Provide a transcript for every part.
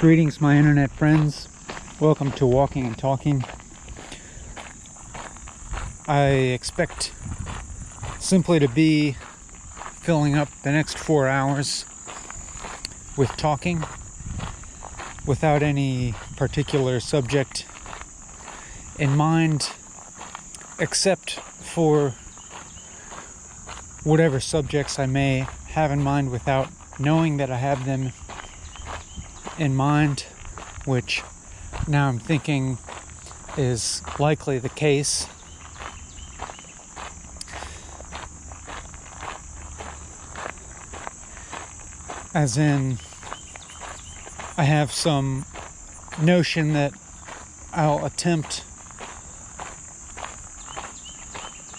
Greetings, my internet friends. Welcome to Walking and Talking. I expect simply to be filling up the next 4 hours with talking without any particular subject in mind, except for whatever subjects I may have in mind without knowing that I have them in mind, which now I'm thinking is likely the case. As in, I have some notion that I'll attempt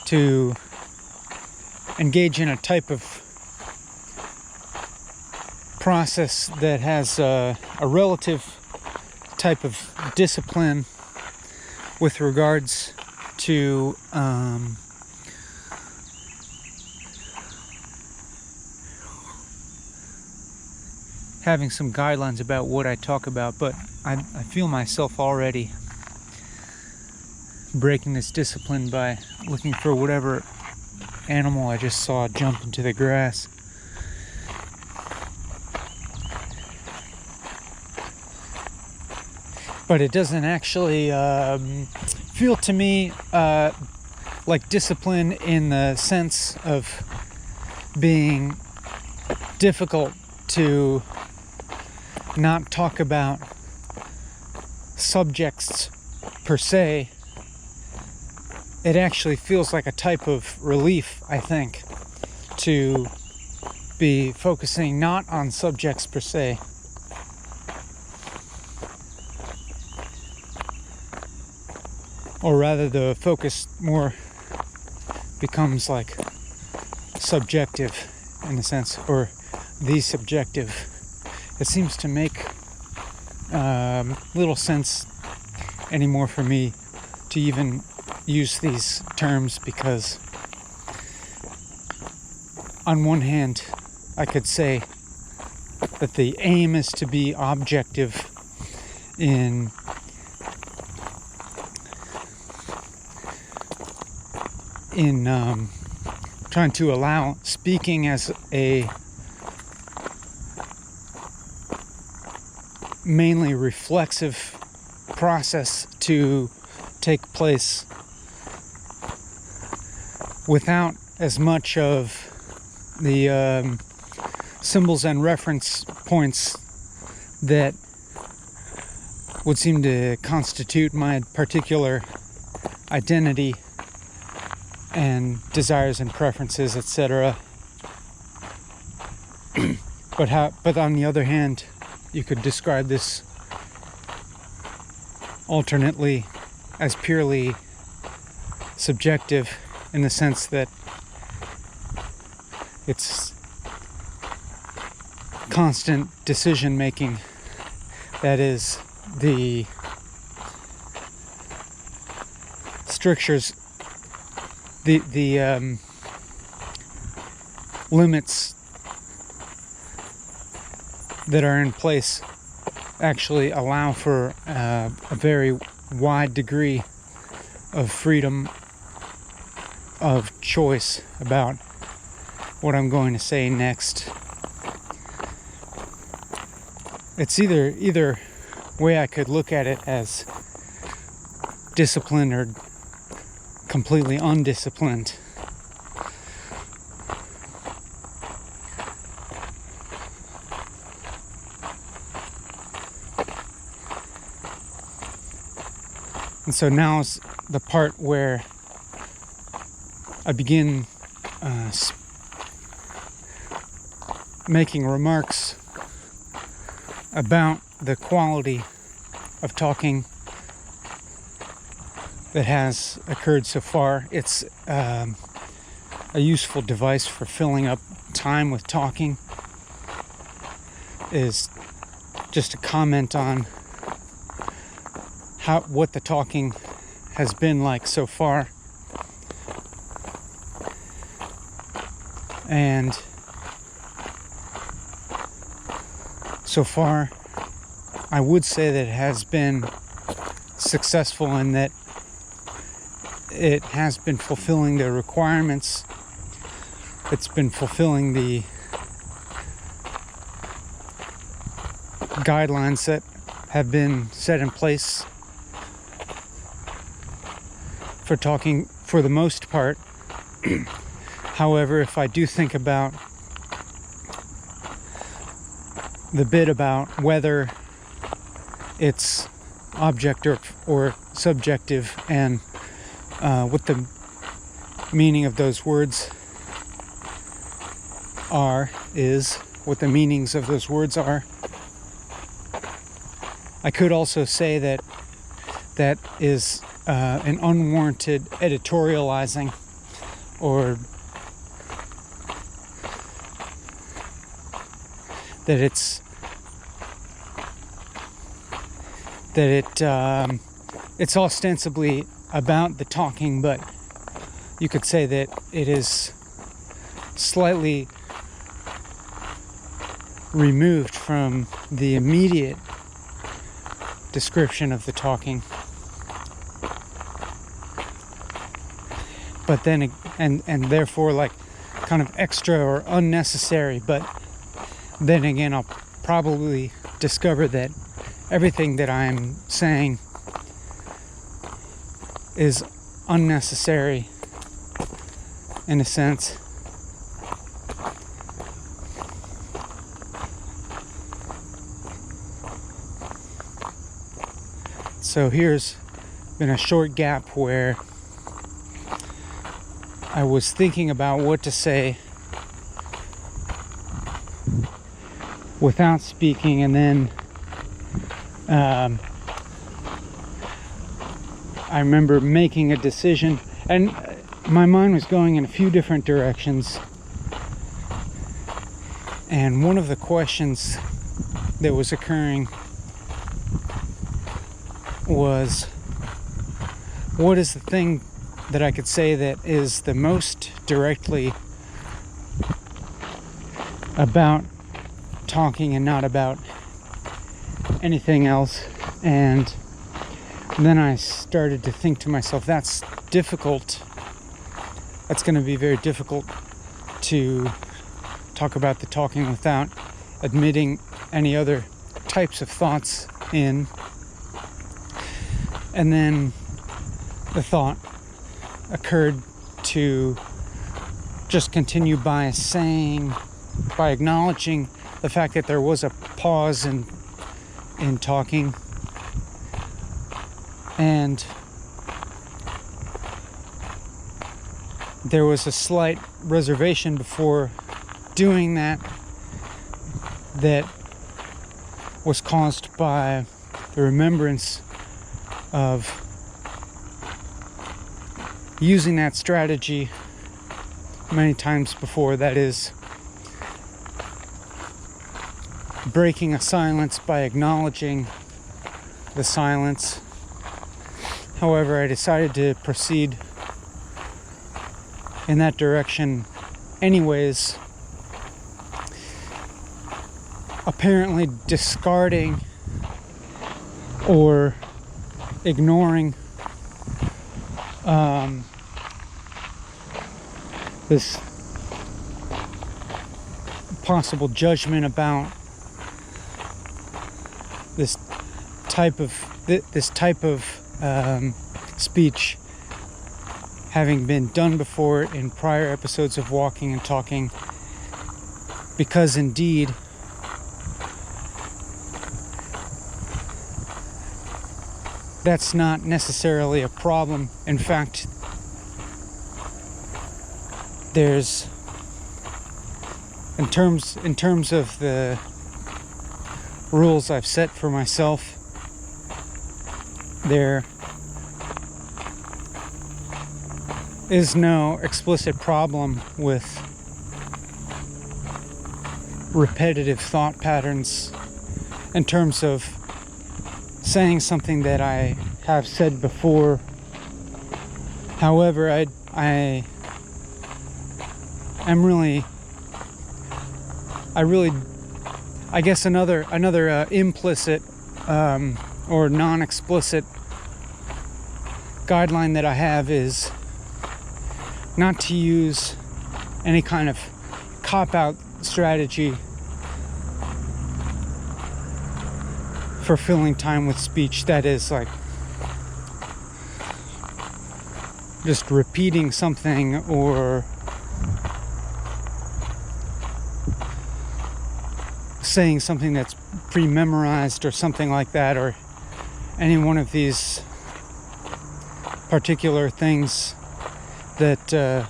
to engage in a type of process that has a relative type of discipline with regards to having some guidelines about what I talk about, but I feel myself already breaking this discipline by looking for whatever animal I just saw jump into the grass. But it doesn't actually feel to me like discipline in the sense of being difficult to not talk about subjects per se. It actually feels like a type of relief, I think, to be focusing not on subjects per se, or rather the focus more becomes like subjective in a sense, or the subjective. It seems to make little sense anymore for me to even use these terms, because on one hand I could say that the aim is to be objective in trying to allow speaking as a mainly reflexive process to take place without as much of the symbols and reference points that would seem to constitute my particular identity and desires and preferences, etc. But on the other hand, you could describe this alternately as purely subjective, in the sense that it's constant decision making that is the strictures, the limits that are in place actually allow for a very wide degree of freedom of choice about what I'm going to say next. It's either way I could look at it, as disciplined or completely undisciplined. And so now is the part where I begin making remarks about the quality of talking that has occurred so far. It's a useful device for filling up time with talking, is just to comment on what the talking has been like so far. And so far, I would say that it has been successful in that it has been fulfilling the requirements. It's been fulfilling the guidelines that have been set in place for talking for the most part. However, if I do think about the bit about whether it's objective or subjective, and what the meaning of those words what the meanings of those words are, I could also say that that is an unwarranted editorializing, or that it's ostensibly about the talking, but you could say that it is slightly removed from the immediate description of the talking. But then, and therefore, like, kind of extra or unnecessary. But then again, I'll probably discover that everything that I'm saying is unnecessary in a sense. So here's been a short gap where I was thinking about what to say without speaking, and then I remember making a decision, and my mind was going in a few different directions, and one of the questions that was occurring was, what is the thing that I could say that is the most directly about talking and not about anything else? And then I started to think to myself, that's difficult. That's going to be very difficult to talk about the talking without admitting any other types of thoughts in. And then the thought occurred to just continue by acknowledging the fact that there was a pause in talking, and there was a slight reservation before doing that was caused by the remembrance of using that strategy many times before. That is, breaking a silence by acknowledging the silence. However, I decided to proceed in that direction anyways, apparently discarding or ignoring this possible judgment about this type of speech having been done before in prior episodes of Walking and Talking, because indeed that's not necessarily a problem. In fact, there's in terms of the rules I've set for myself, there is no explicit problem with repetitive thought patterns in terms of saying something that I have said before. However, I guess another implicit or non-explicit guideline that I have is not to use any kind of cop-out strategy for filling time with speech that is like just repeating something or saying something that's pre-memorized or something like that, or any one of these particular things that the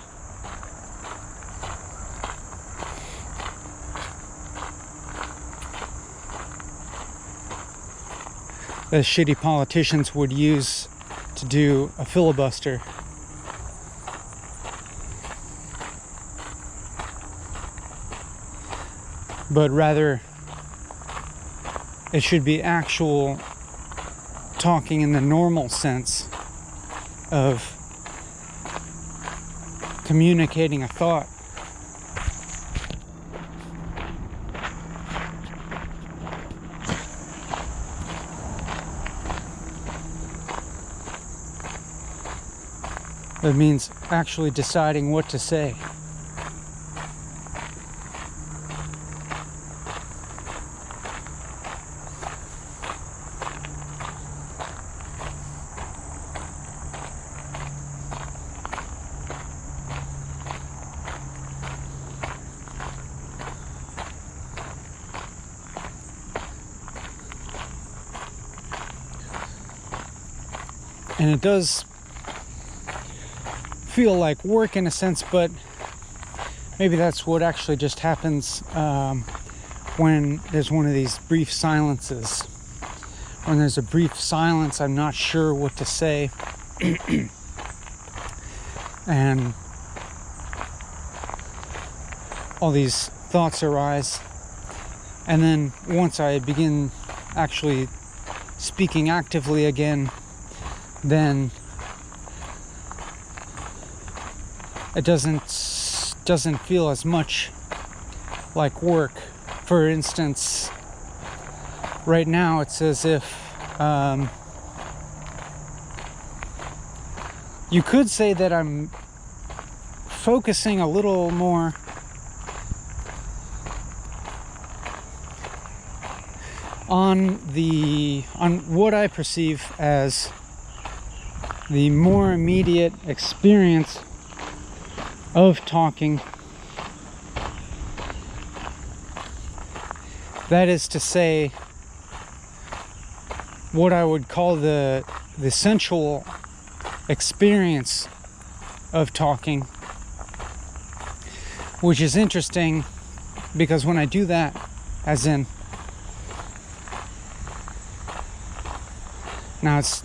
shitty politicians would use to do a filibuster. But rather, it should be actual talking in the normal sense of communicating a thought. That means actually deciding what to say. And it does feel like work in a sense, but maybe that's what actually just happens when there's one of these brief silences. When there's a brief silence, I'm not sure what to say. And all these thoughts arise. And then once I begin actually speaking actively again, then it doesn't feel as much like work. For instance, right now it's as if you could say that I'm focusing a little more on what I perceive as the more immediate experience of talking. That is to say, what I would call the sensual experience of talking, which is interesting because when I do that, as in now it's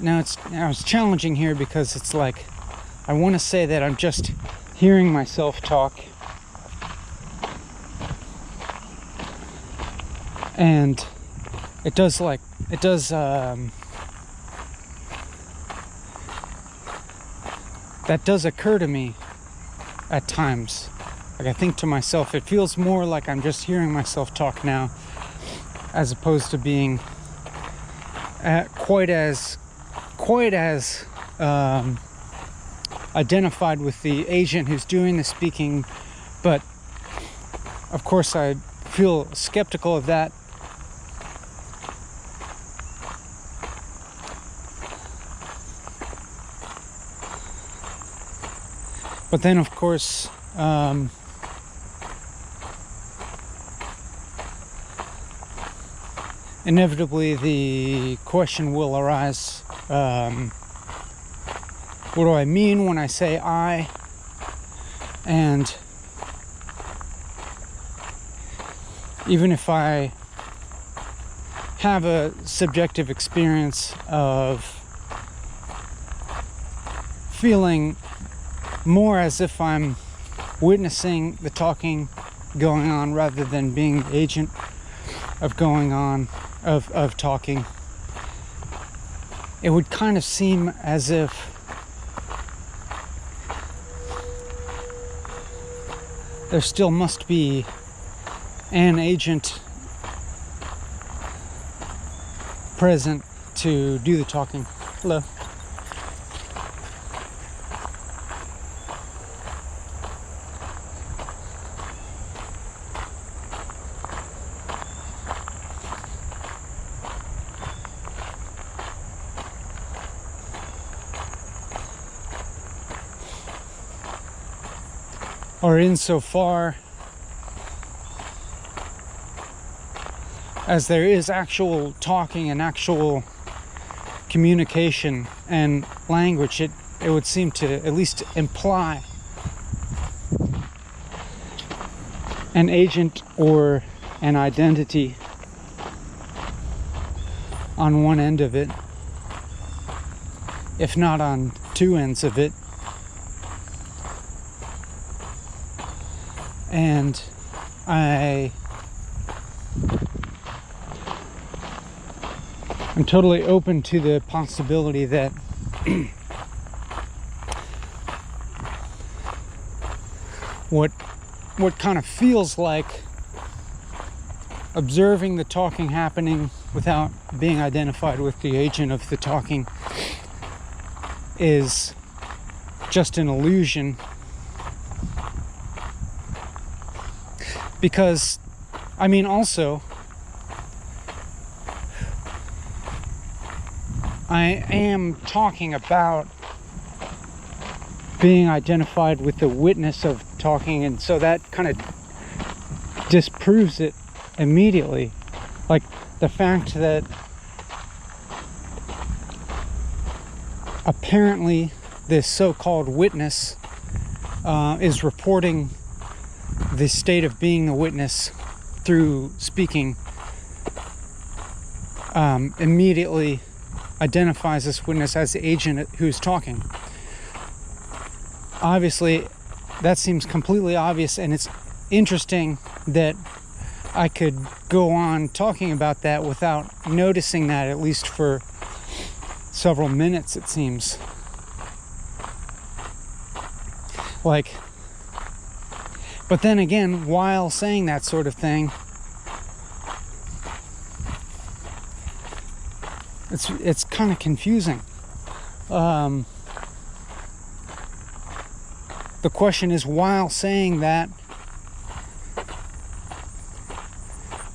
challenging here because it's like I want to say that I'm just hearing myself talk, and it does that does occur to me at times. Like I think to myself, it feels more like I'm just hearing myself talk now, as opposed to being quite as identified with the agent who's doing the speaking. But of course I feel skeptical of that. But then of course inevitably the question will arise, what do I mean when I say I? And even if I have a subjective experience of feeling more as if I'm witnessing the talking going on rather than being the agent of going on, of talking, it would kind of seem as if there still must be an agent present to do the talking. Hello. Or insofar as there is actual talking and actual communication and language, it would seem to at least imply an agent or an identity on one end of it, if not on two ends of it. And I'm totally open to the possibility that what kind of feels like observing the talking happening without being identified with the agent of the talking is just an illusion. Because, I mean, also, I am talking about being identified with the witness of talking, and so that kind of disproves it immediately. Like the fact that apparently this so-called witness is reporting the state of being a witness through speaking immediately identifies this witness as the agent who's talking. Obviously, that seems completely obvious, and it's interesting that I could go on talking about that without noticing that, at least for several minutes, it seems. Like, but then again, while saying that sort of thing, it's kind of confusing. The question is, while saying that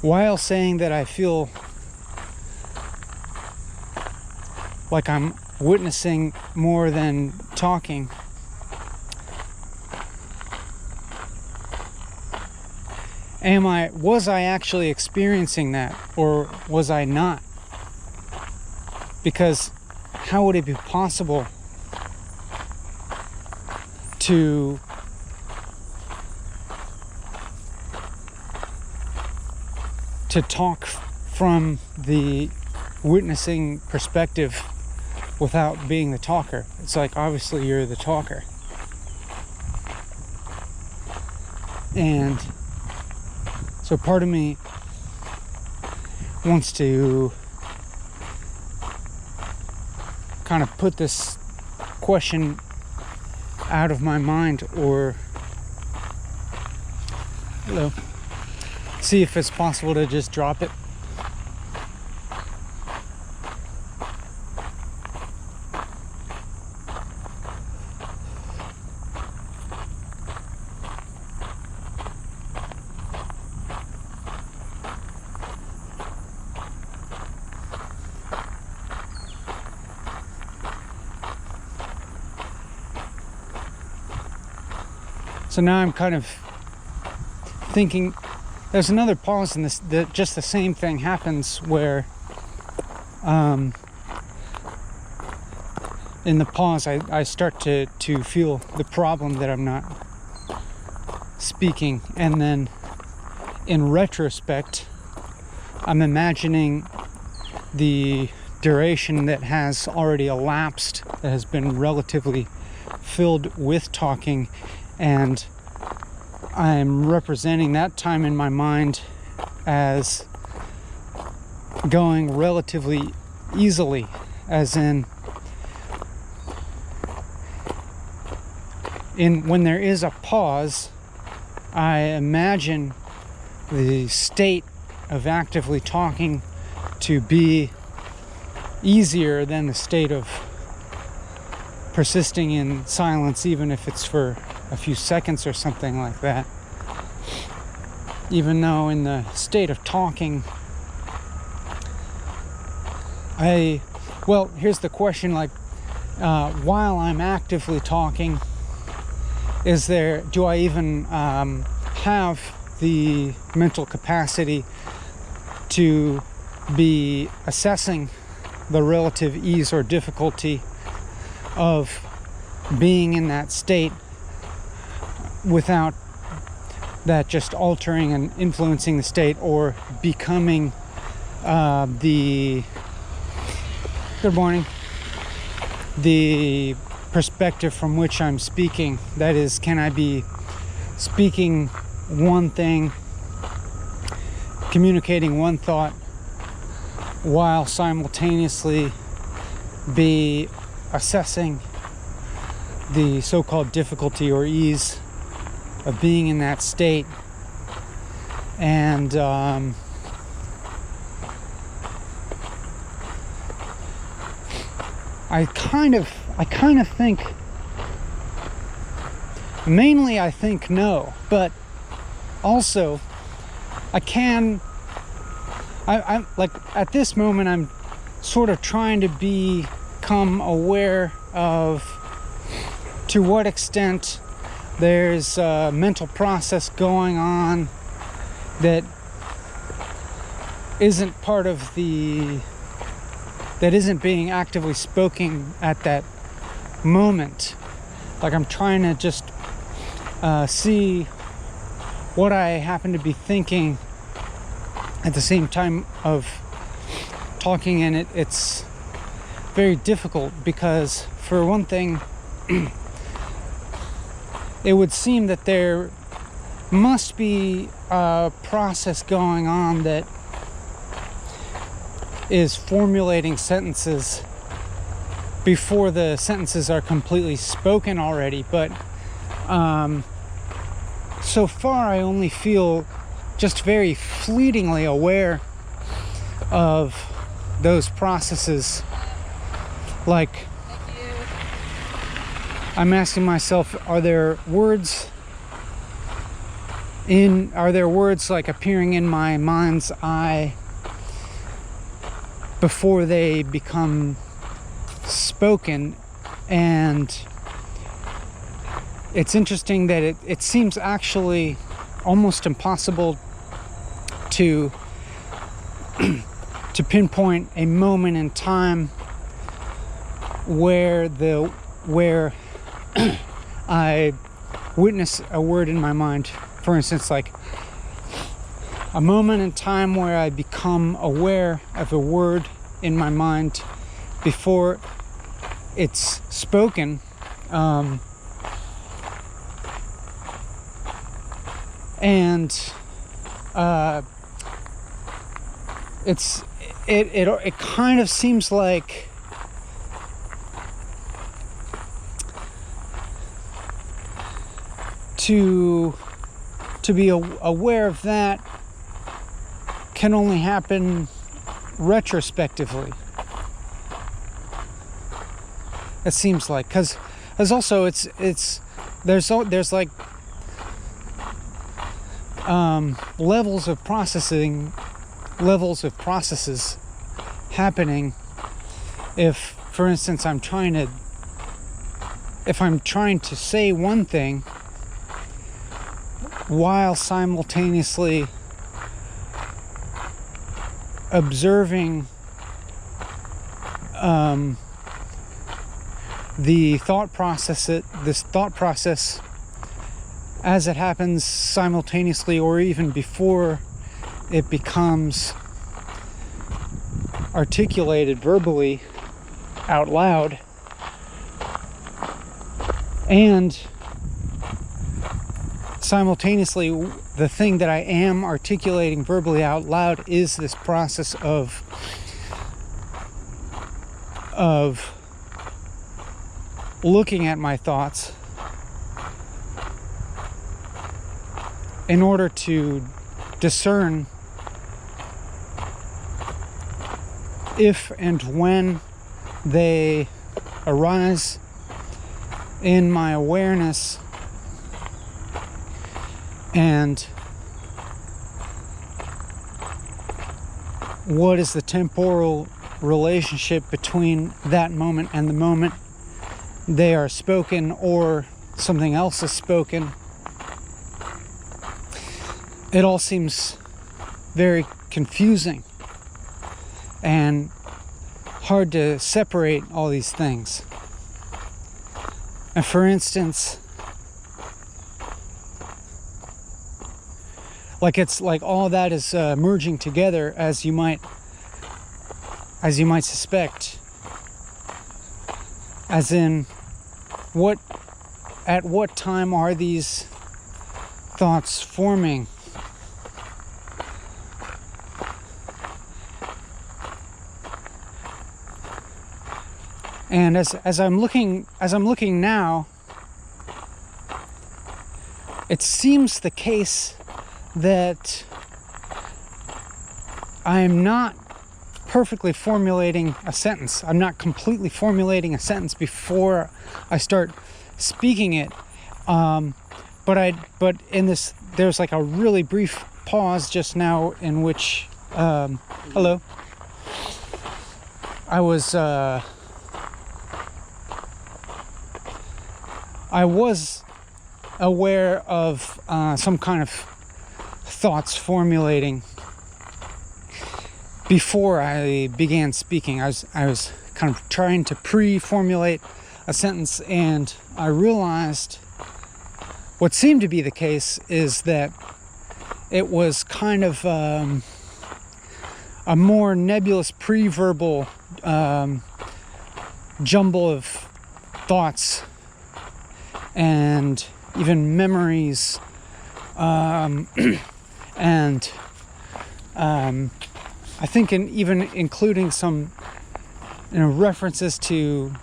I feel like I'm witnessing more than talking, was I actually experiencing that, or was I not? Because how would it be possible to talk from the witnessing perspective without being the talker? It's like, obviously you're the talker. And so part of me wants to kind of put this question out of my mind, or see if it's possible to just drop it. So now I'm kind of thinking, there's another pause in this, that just the same thing happens where in the pause I start to feel the problem that I'm not speaking, and then in retrospect I'm imagining the duration that has already elapsed, that has been relatively filled with talking, and I'm representing that time in my mind as going relatively easily, as in when there is a pause, I imagine the state of actively talking to be easier than the state of persisting in silence, even if it's for a few seconds or something like that. Even though in the state of talking, well, here's the question, like, while I'm actively talking, do I even have the mental capacity to be assessing the relative ease or difficulty of being in that state without that just altering and influencing the state, or becoming good morning, the perspective from which I'm speaking. That is, can I be speaking one thing, communicating one thought, while simultaneously be assessing the so-called difficulty or ease of being in that state. And I kind of think, mainly I think no, but also I'm like, at this moment I'm sort of trying to become aware of to what extent there's a mental process going on that isn't being actively spoken at that moment. Like, I'm trying to just see what I happen to be thinking at the same time of talking, and it's very difficult because, for one thing, it would seem that there must be a process going on that is formulating sentences before the sentences are completely spoken already, but so far I only feel just very fleetingly aware of those processes. Like, I'm asking myself, are there words like appearing in my mind's eye before they become spoken? And it's interesting that it seems actually almost impossible to pinpoint a moment in time where I witness a word in my mind. For instance, like a moment in time where I become aware of a word in my mind before it's spoken. It kind of seems like to be aware of that can only happen retrospectively. It seems like, because also there's like levels of processes happening. If, for instance, I'm trying to say one thing while simultaneously observing this thought process as it happens simultaneously, or even before it becomes articulated verbally out loud. And simultaneously, the thing that I am articulating verbally out loud is this process of looking at my thoughts in order to discern if and when they arise in my awareness, and what is the temporal relationship between that moment and the moment they are spoken or something else is spoken. It all seems very confusing and hard to separate all these things. And for instance, like it's like all that is merging together, as you might suspect, as in at what time are these thoughts forming? And as I'm looking now, it seems the case that I'm not perfectly formulating a sentence. I'm not completely formulating a sentence before I start speaking it. But in this, there's like a really brief pause just now in which, hello. I was aware of some kind of thoughts formulating before I began speaking. I was kind of trying to pre-formulate a sentence, and I realized what seemed to be the case is that it was kind of a more nebulous pre-verbal jumble of thoughts and even memories, and I think even including some references to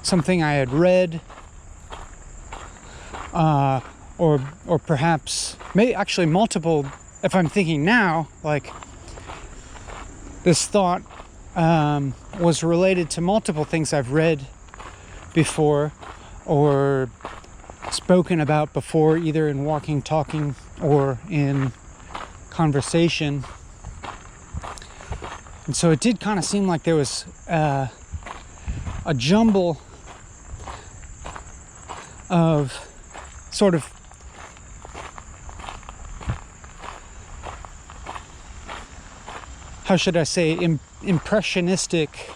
something I had read, or perhaps actually multiple. If I'm thinking now, like this thought was related to multiple things I've read before or spoken about before, either in walking, talking, or in conversation. And so it did kind of seem like there was a jumble of sort of how should I say, impressionistic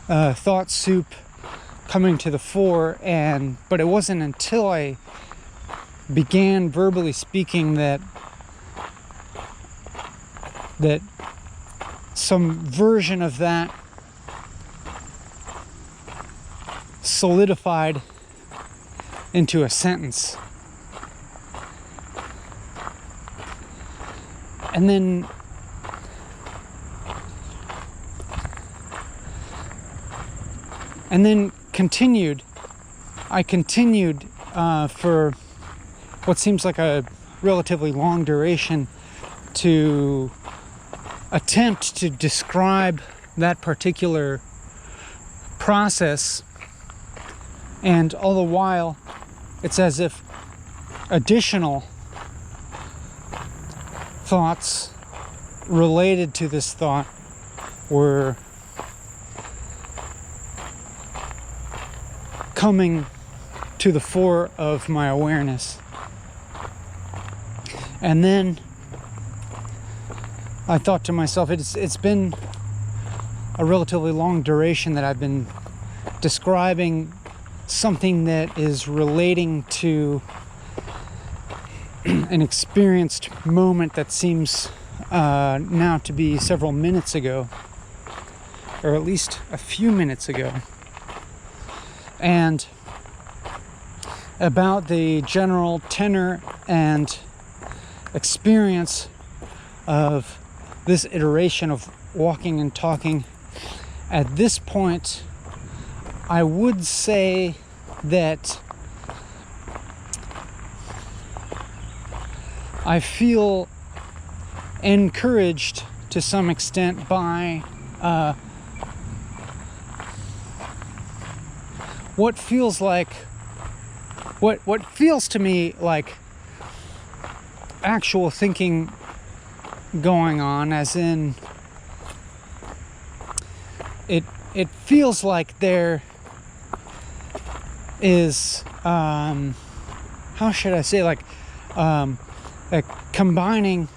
thought soup coming to the fore, but it wasn't until I began verbally speaking that some version of that solidified into a sentence. And then I continued for what seems like a relatively long duration to attempt to describe that particular process, and all the while it's as if additional thoughts related to this thought were coming to the fore of my awareness. And then I thought to myself, it's been a relatively long duration that I've been describing something that is relating to an experienced moment that seems now to be several minutes ago, or at least a few minutes ago, and about the general tenor and experience of this iteration of walking and talking. At this point, I would say that I feel encouraged to some extent by what feels to me like actual thinking going on, as in it feels like there is how should I say, like a combining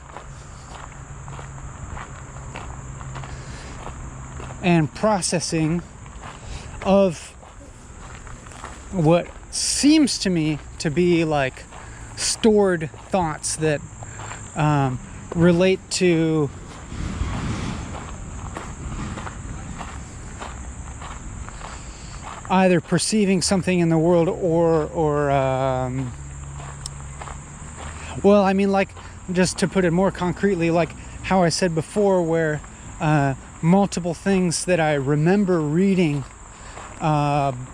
and processing of what seems to me to be like stored thoughts that relate to either perceiving something in the world or well, I mean, like, just to put it more concretely, like how I said before, where multiple things that I remember reading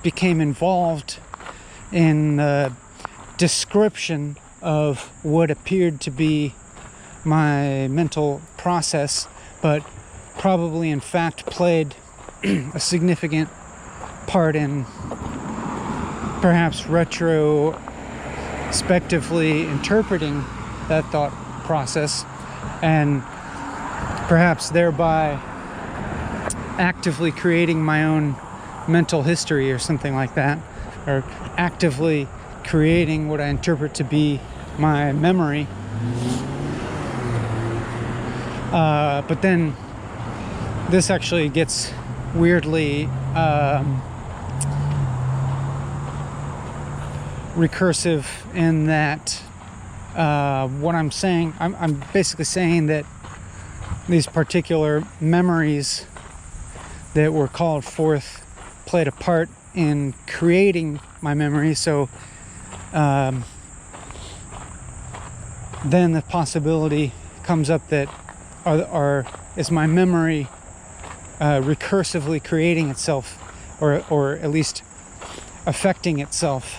became involved in the description of what appeared to be my mental process, but probably in fact played a significant part in perhaps retrospectively interpreting that thought process, and perhaps thereby actively creating my own mental history or something like that, or actively creating what I interpret to be my memory. But then this actually gets weirdly recursive in that what I'm saying, I'm basically saying that these particular memories that were called forth played a part in creating my memory. So then the possibility comes up that is my memory recursively creating itself, or at least affecting itself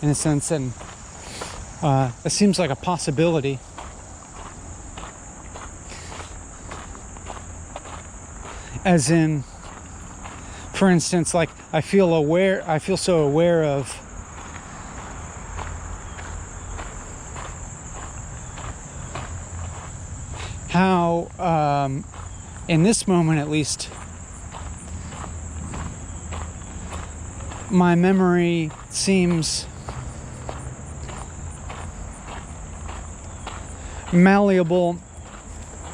in a sense, and it seems like a possibility. As in, for instance, like I feel so aware of how in this moment at least my memory seems malleable,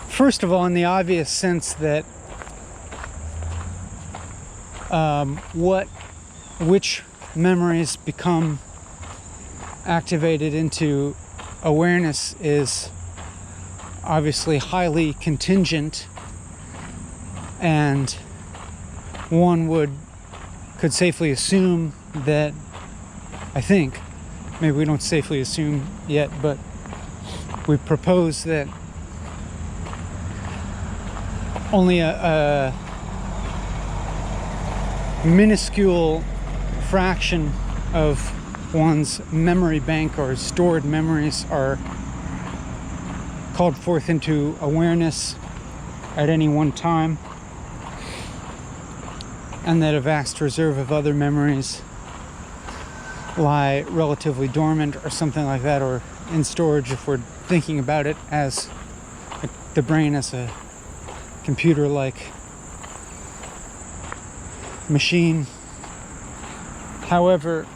first of all, in the obvious sense that which memories become activated into awareness is obviously highly contingent, and one could safely assume that, I think, maybe we don't safely assume yet, but we propose that only a minuscule fraction of one's memory bank or stored memories are called forth into awareness at any one time, and that a vast reserve of other memories lie relatively dormant or something like that, or in storage if we're thinking about it as the brain as a computer-like machine. However,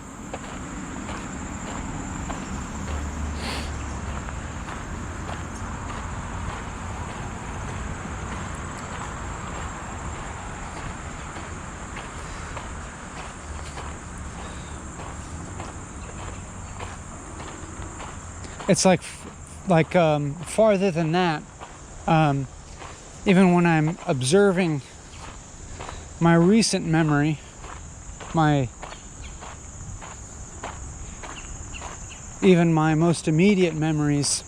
it's like farther than that. Even when I'm observing my recent memory, even my most immediate memories,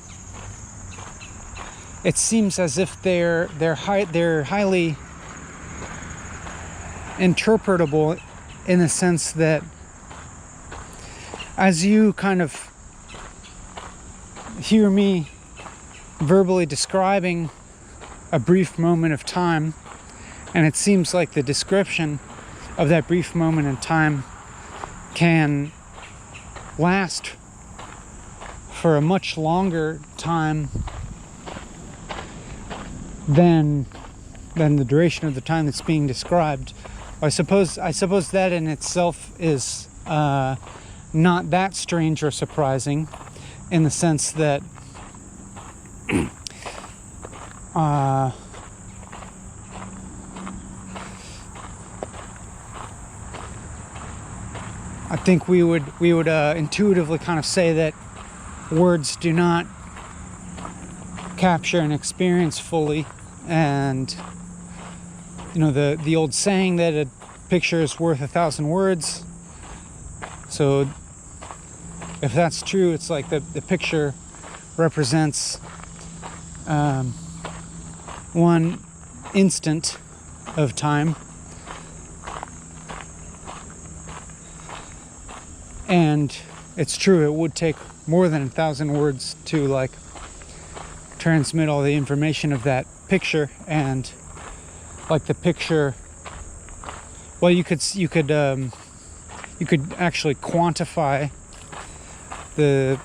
it seems as if they're highly interpretable, in the sense that as you kind of hear me verbally describing a brief moment of time, and it seems like the description of that brief moment in time can last for a much longer time than the duration of the time that's being described. I suppose that in itself is not that strange or surprising, in the sense that I think we would intuitively kind of say that words do not capture an experience fully, and the old saying that a picture is worth 1,000 words. So if that's true, it's like the picture represents one instant of time, and it's true, it would take more than 1,000 words to like transmit all the information of that picture. And like the picture, well, you could actually quantify the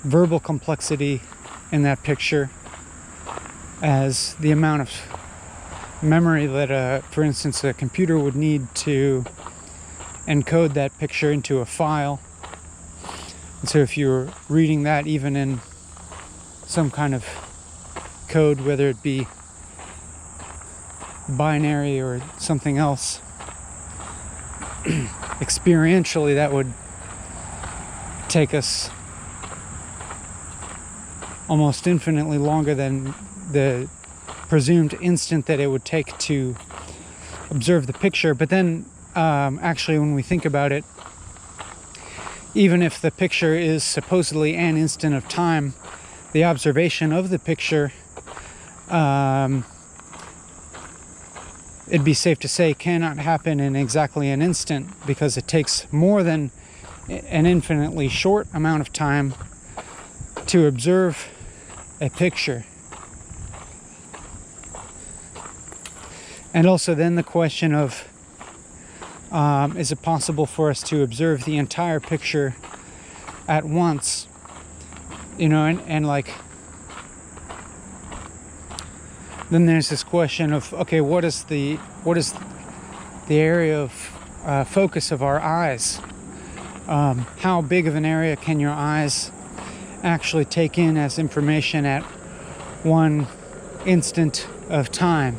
verbal complexity in that picture as the amount of memory that for instance a computer would need to encode that picture into a file. And so if you're reading that even in some kind of code, whether it be binary or something else, experientially that would take us almost infinitely longer than the presumed instant that it would take to observe the picture. But then actually, when we think about it, even if the picture is supposedly an instant of time, the observation of the picture, it'd be safe to say, cannot happen in exactly an instant, because it takes more than an infinitely short amount of time to observe a picture. And also then the question of, is it possible for us to observe the entire picture at once? And like, then there's this question of, okay, what is the area of focus of our eyes? How big of an area can your eyes actually take in as information at one instant of time?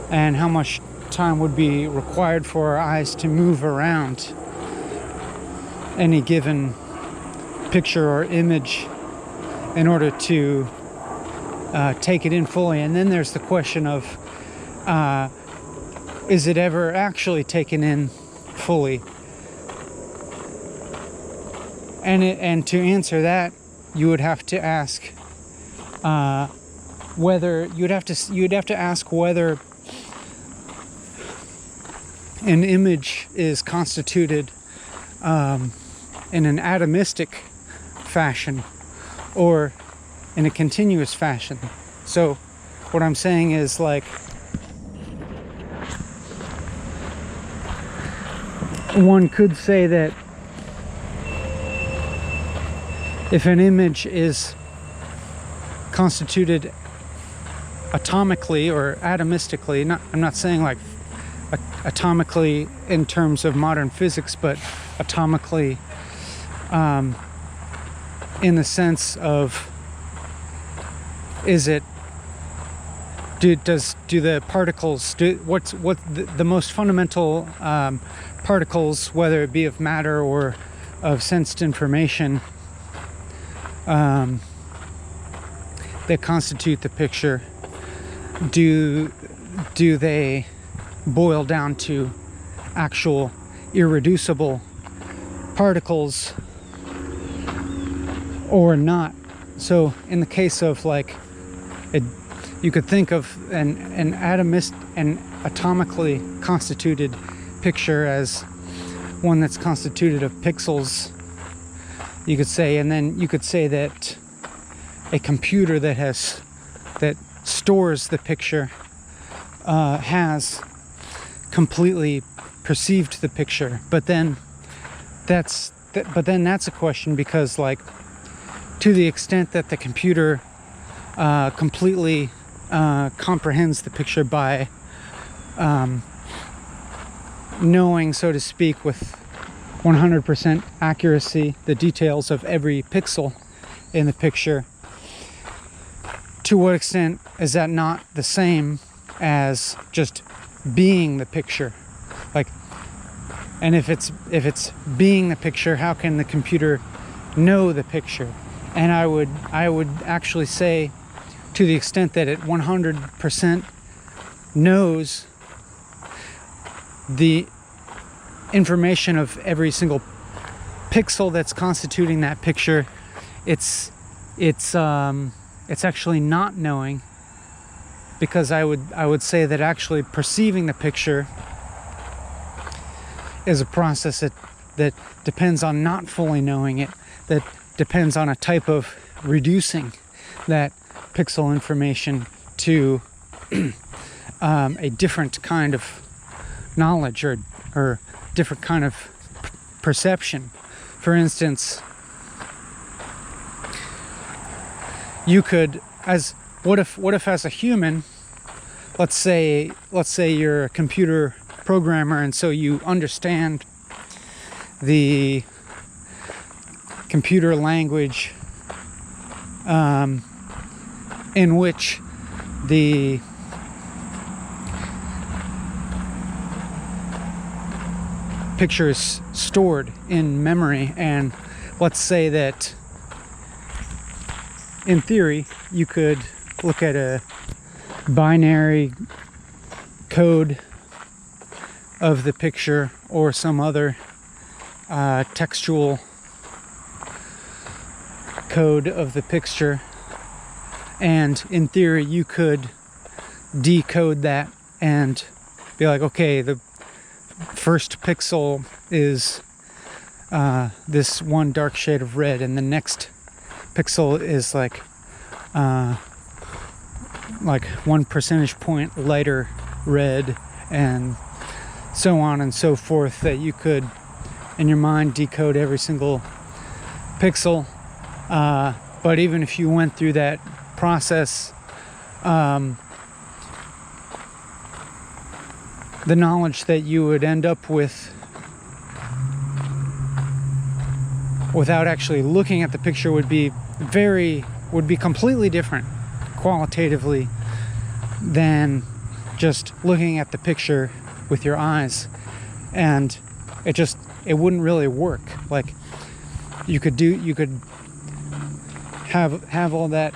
And how much time would be required for our eyes to move around any given picture or image in order to take it in fully? And then there's the question of, is it ever actually taken in fully? And to answer that, you would have to ask whether an image is constituted in an atomistic fashion or in a continuous fashion. So what I'm saying is, like, one could say that if an image is constituted atomically or atomistically, I'm not saying like atomically in terms of modern physics, but atomically in the sense of, do the particles, what's the most fundamental particles, whether it be of matter or of sensed information, that constitute the picture, do they boil down to actual irreducible particles or not? So in the case of like you could think of an atomically constituted picture as one that's constituted of pixels, you could say, and then you could say that a computer that stores the picture has completely perceived the picture. But then that's a question, because like, to the extent that the computer completely comprehends the picture by knowing, so to speak, with 100% accuracy the details of every pixel in the picture, to what extent is that not the same as just being the picture? Like, and if it's being the picture, how can the computer know the picture? And I would actually say, to the extent that it 100% knows the information of every single pixel that's constituting that picture, it's actually not knowing, because I would say that actually perceiving the picture is a process that depends on not fully knowing it, that depends on a type of reducing that pixel information to a different kind of knowledge or different kind of perception. For instance, you could, what if as a human, let's say you're a computer programmer, and so you understand the computer language in which the picture is stored in memory. And let's say that in theory you could look at a binary code of the picture or some other textual code of the picture, and in theory you could decode that and be like, okay, the first pixel is this one dark shade of red, and the next pixel is like 1 percentage point lighter red, and so on and so forth, that you could in your mind decode every single pixel. But even if you went through that process, the knowledge that you would end up with without actually looking at the picture would be completely different qualitatively than just looking at the picture with your eyes. And it wouldn't really work. Like, you could have all that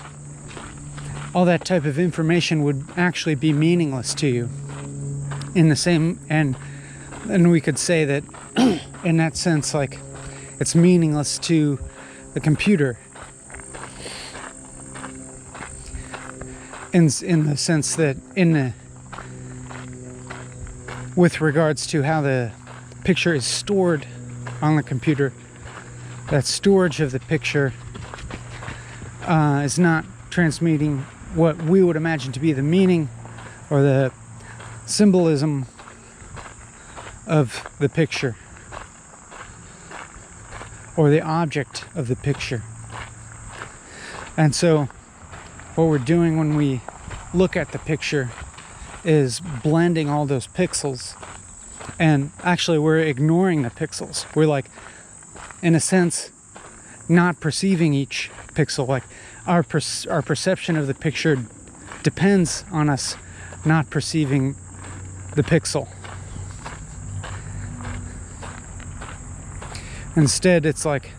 type of information would actually be meaningless to you. In the same, and we could say that in that sense, like, it's meaningless to the computer in the sense that with regards to how the picture is stored on the computer, that storage of the picture is not transmitting what we would imagine to be the meaning or the symbolism of the picture or the object of the picture. And so what we're doing when we look at the picture is blending all those pixels, and actually we're ignoring the pixels. We're, like, in a sense, not perceiving each pixel. Like, our perception of the picture depends on us not perceiving the pixel. Instead, it's like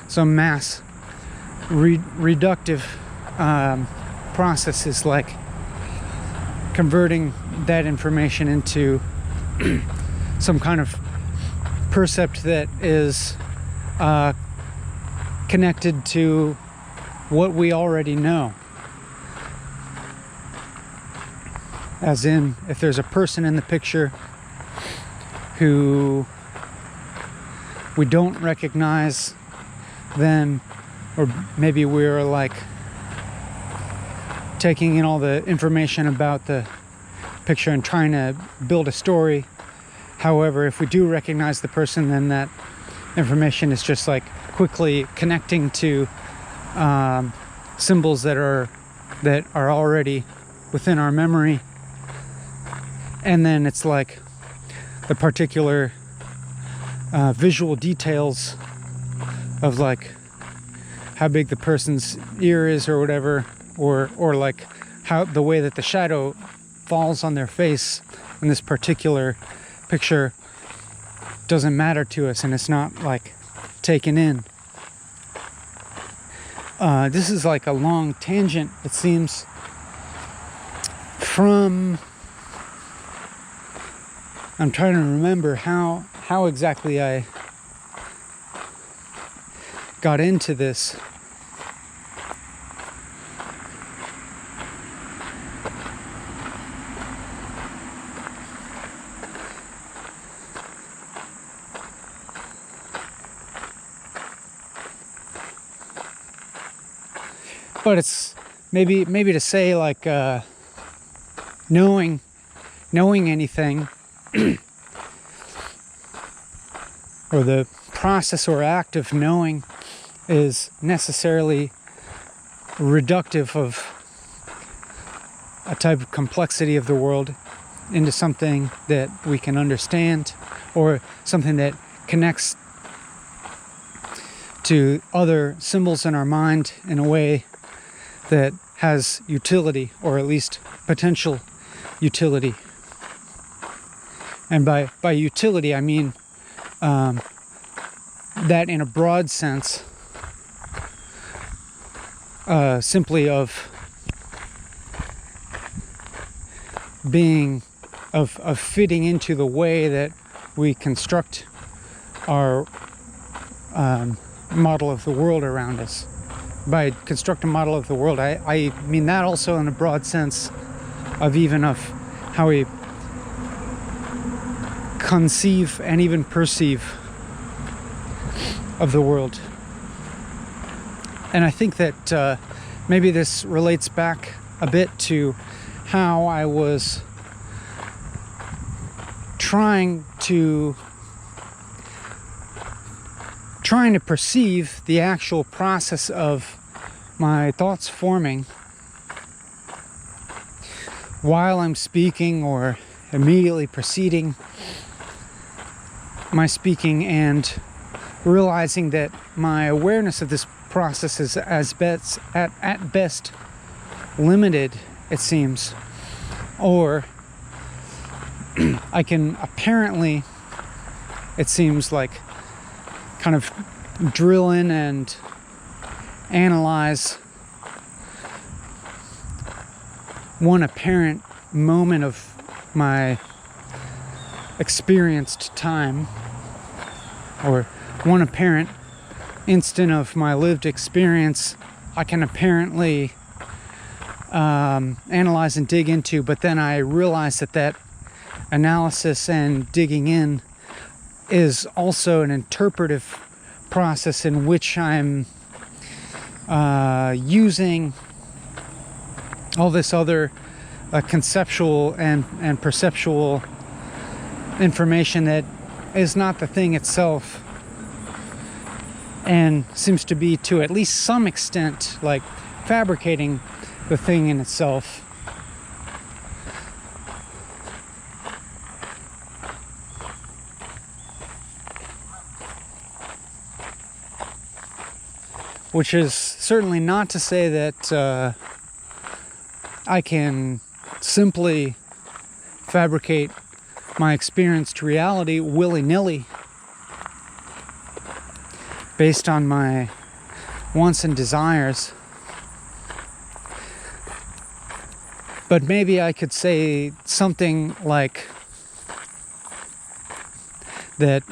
some mass reductive process is like converting that information into some kind of percept that is connected to what we already know. As in, if there's a person in the picture who we don't recognize, then, or maybe we're like taking in all the information about the picture and trying to build a story. However, if we do recognize the person, then that information is just like quickly connecting to symbols that are already within our memory, and then it's like the particular visual details of like how big the person's ear is or whatever, or like how the way that the shadow falls on their face in this particular picture doesn't matter to us, and it's not like taken in. This is like a long tangent, it seems, from, I'm trying to remember how exactly I got into this. But it's maybe to say like knowing anything or the process or act of knowing is necessarily reductive of a type of complexity of the world into something that we can understand, or something that connects to other symbols in our mind in a way that has utility, or at least potential utility. And by utility, I mean that in a broad sense, simply of being, of fitting into the way that we construct our model of the world around us. By construct a model of the world, I mean that also in a broad sense of even of how we conceive and even perceive of the world. And I think that maybe this relates back a bit to how I was trying to perceive the actual process of my thoughts forming while I'm speaking, or immediately preceding my speaking, and realizing that my awareness of this process is at best limited, it seems. Or I can apparently, it seems like, kind of drill in and analyze one apparent moment of my experienced time, or one apparent instant of my lived experience. I can apparently analyze and dig into, but then I realize that analysis and digging in is also an interpretive process in which I'm using all this other conceptual and perceptual information that is not the thing itself, and seems to be, to at least some extent, like fabricating the thing in itself. Which is certainly not to say that I can simply fabricate my experienced reality willy-nilly based on my wants and desires. But maybe I could say something like that,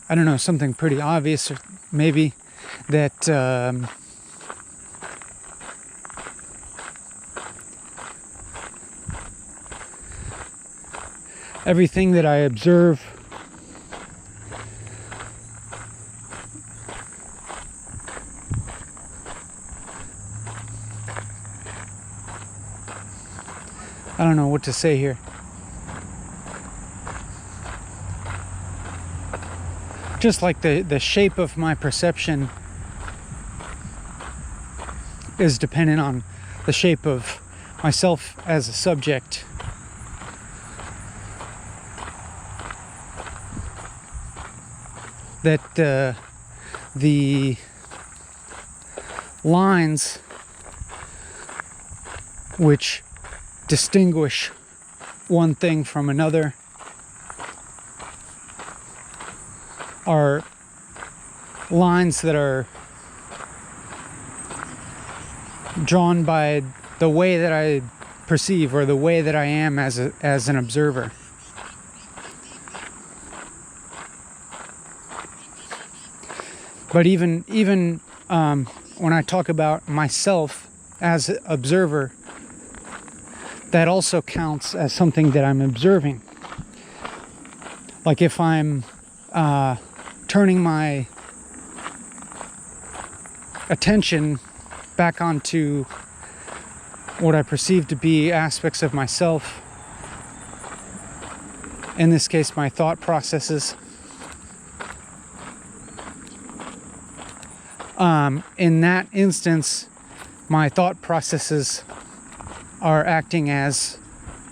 I don't know, something pretty obvious, or maybe that everything that I observe don't know what to say here. Just like the shape of my perception is dependent on the shape of myself as a subject. That the lines which distinguish one thing from another are lines that are drawn by the way that I perceive, or the way that I am as an observer. But even when I talk about myself as an observer, that also counts as something that I'm observing. Like if I'm turning my attention back onto what I perceive to be aspects of myself, in this case my thought processes, in that instance my thought processes are acting as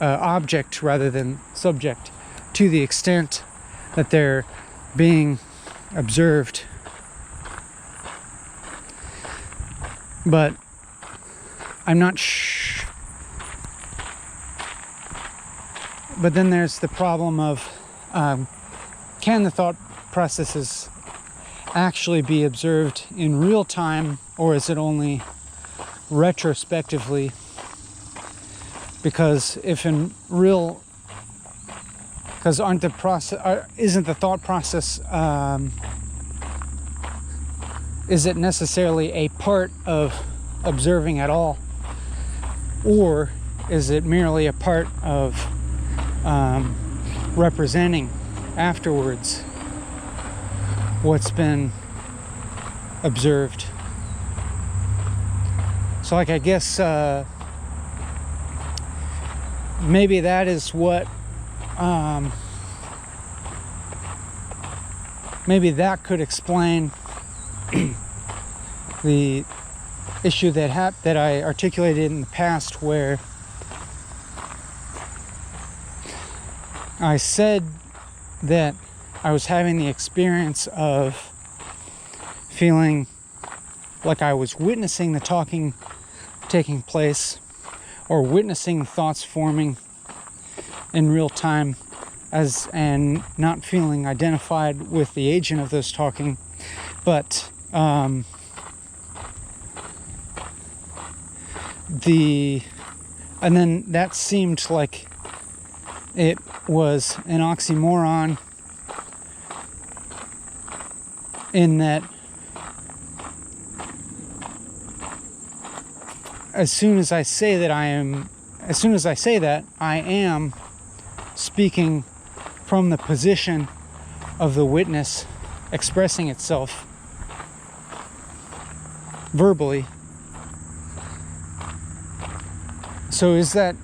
object rather than subject, to the extent that they're being observed. But I'm not but then there's the problem of can the thought processes actually be observed in real time, or is it only retrospectively? Because isn't the thought process, is it necessarily a part of observing at all? Or is it merely a part of representing afterwards what's been observed? So like, I guess maybe that is what maybe that could explain the issue that I articulated in the past, where I said that I was having the experience of feeling like I was witnessing the talking taking place, or witnessing thoughts forming in real time, and not feeling identified with the agent of those talking. But and then that seemed like it was an oxymoron, in that as soon as I say that, I am speaking from the position of the witness expressing itself verbally. So is that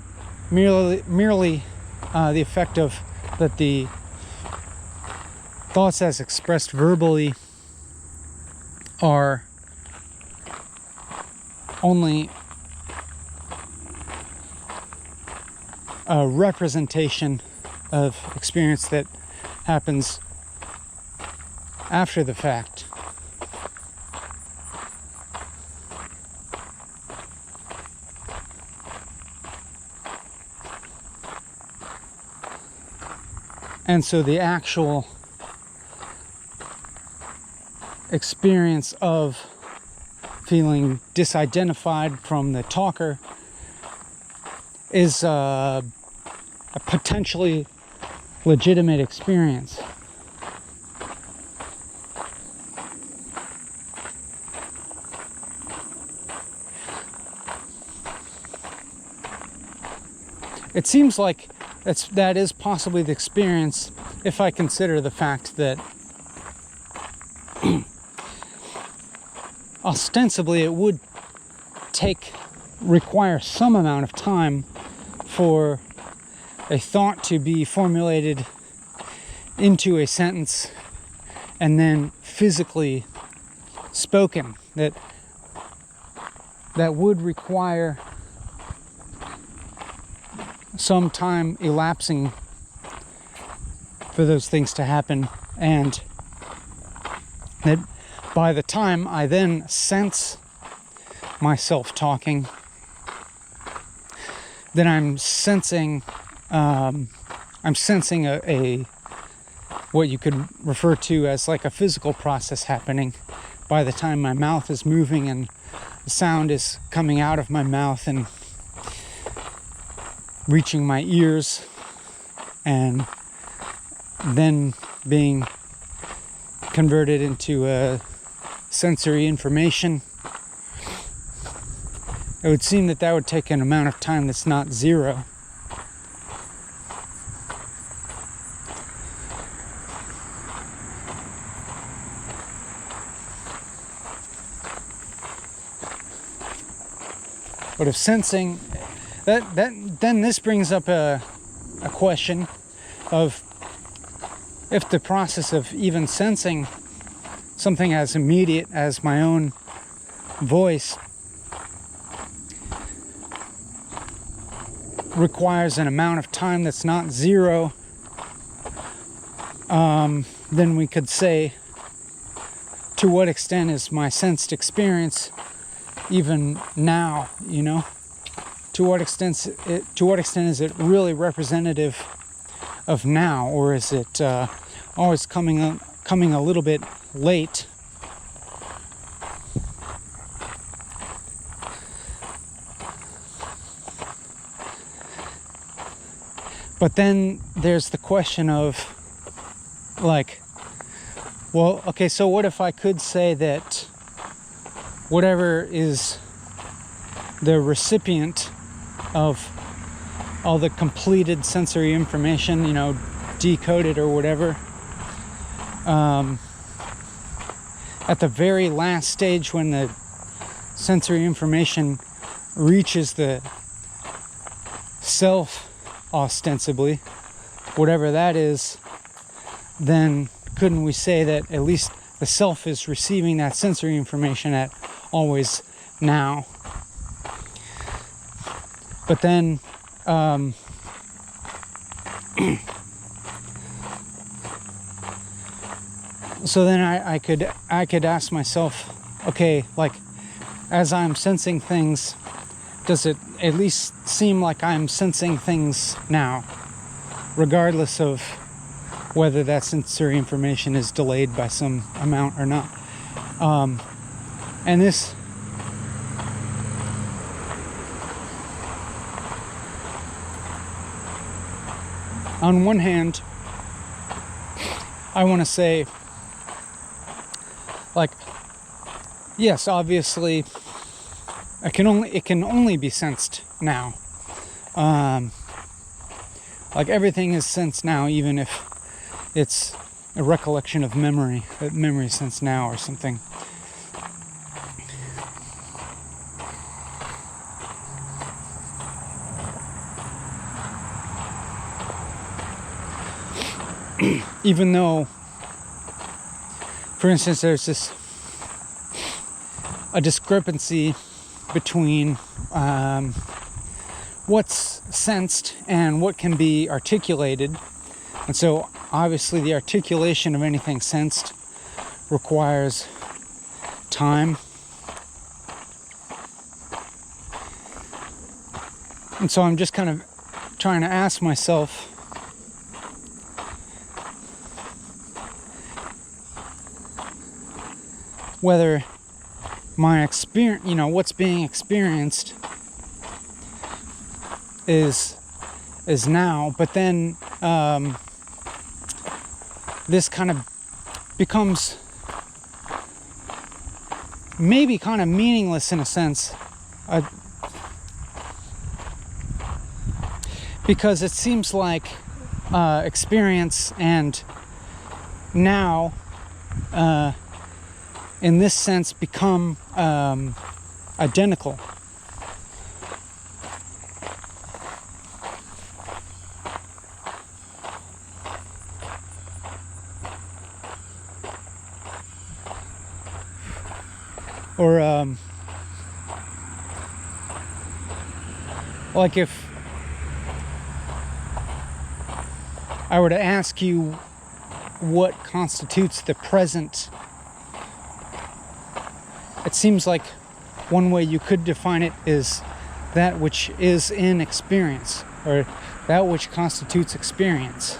merely the effect of that the thoughts as expressed verbally are only a representation of experience that happens after the fact? And so the actual experience of feeling disidentified from the talker is a potentially legitimate experience. It seems like that is possibly the experience, if I consider the fact that ostensibly it would require some amount of time for a thought to be formulated into a sentence and then physically spoken, that would require some time elapsing for those things to happen, and that by the time I then sense myself talking, then I'm sensing a what you could refer to as like a physical process happening by the time my mouth is moving and the sound is coming out of my mouth and reaching my ears and then being converted into sensory information. It would seem that would take an amount of time that's not zero. But if sensing, then this brings up a question of if the process of even sensing something as immediate as my own voice requires an amount of time that's not zero, then we could say, to what extent is my sensed experience even now, to what extent is it really representative of now, or is it always coming a little bit late? But then there's the question of, like, well, okay, so what if I could say that whatever is the recipient of all the completed sensory information, decoded or whatever, at the very last stage when the sensory information reaches the self, ostensibly, whatever that is, then couldn't we say that at least the self is receiving that sensory information at always now? But then so then I could ask myself, okay, like, as I'm sensing things, does it at least seem like I'm sensing things now, regardless of whether that sensory information is delayed by some amount or not? And this, on one hand, I want to say, like, yes, obviously, it can only be sensed now. Like, everything is sensed now, even if it's a recollection of memory, that memory is sensed now or something. Even though, for instance, there's a discrepancy between what's sensed and what can be articulated. And so obviously the articulation of anything sensed requires time. And so I'm just kind of trying to ask myself, whether my experience, what's being experienced is now, but then this kind of becomes maybe kind of meaningless in a sense, because it seems like experience and now in this sense become identical. Or like if I were to ask you what constitutes the present, it seems like one way you could define it is that which is in experience, or that which constitutes experience.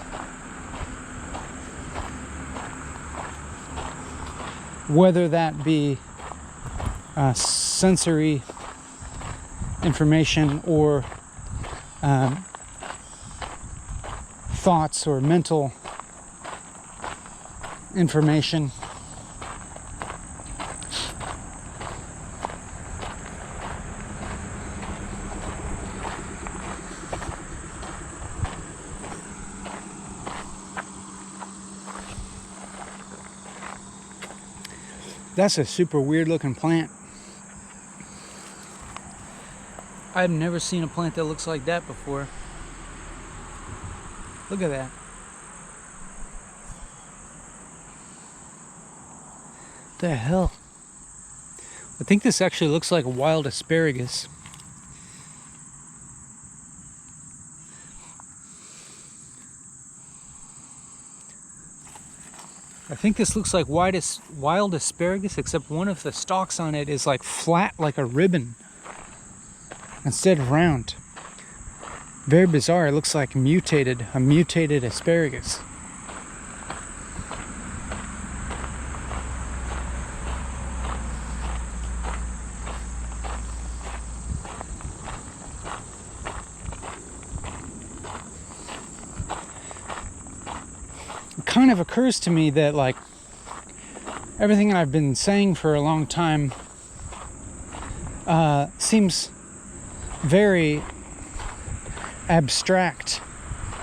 Whether that be sensory information or thoughts or mental information. That's a super weird looking plant. I've never seen a plant that looks like that before. Look at that. What the hell? I think this actually looks like wild asparagus. I think this looks like wild asparagus, except one of the stalks on it is like flat like a ribbon instead of round. Very bizarre. It looks like a mutated asparagus. It kind of occurs to me that like everything I've been saying for a long time seems very abstract,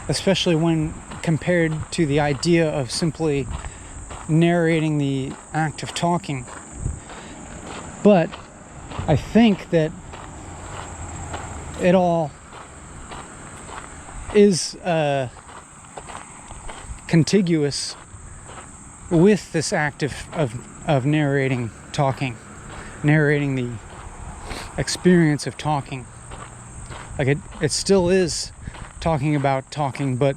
especially when compared to the idea of simply narrating the act of talking. But I think that it all is contiguous with this act of narrating talking, narrating the experience of talking. Like it still is talking about talking, but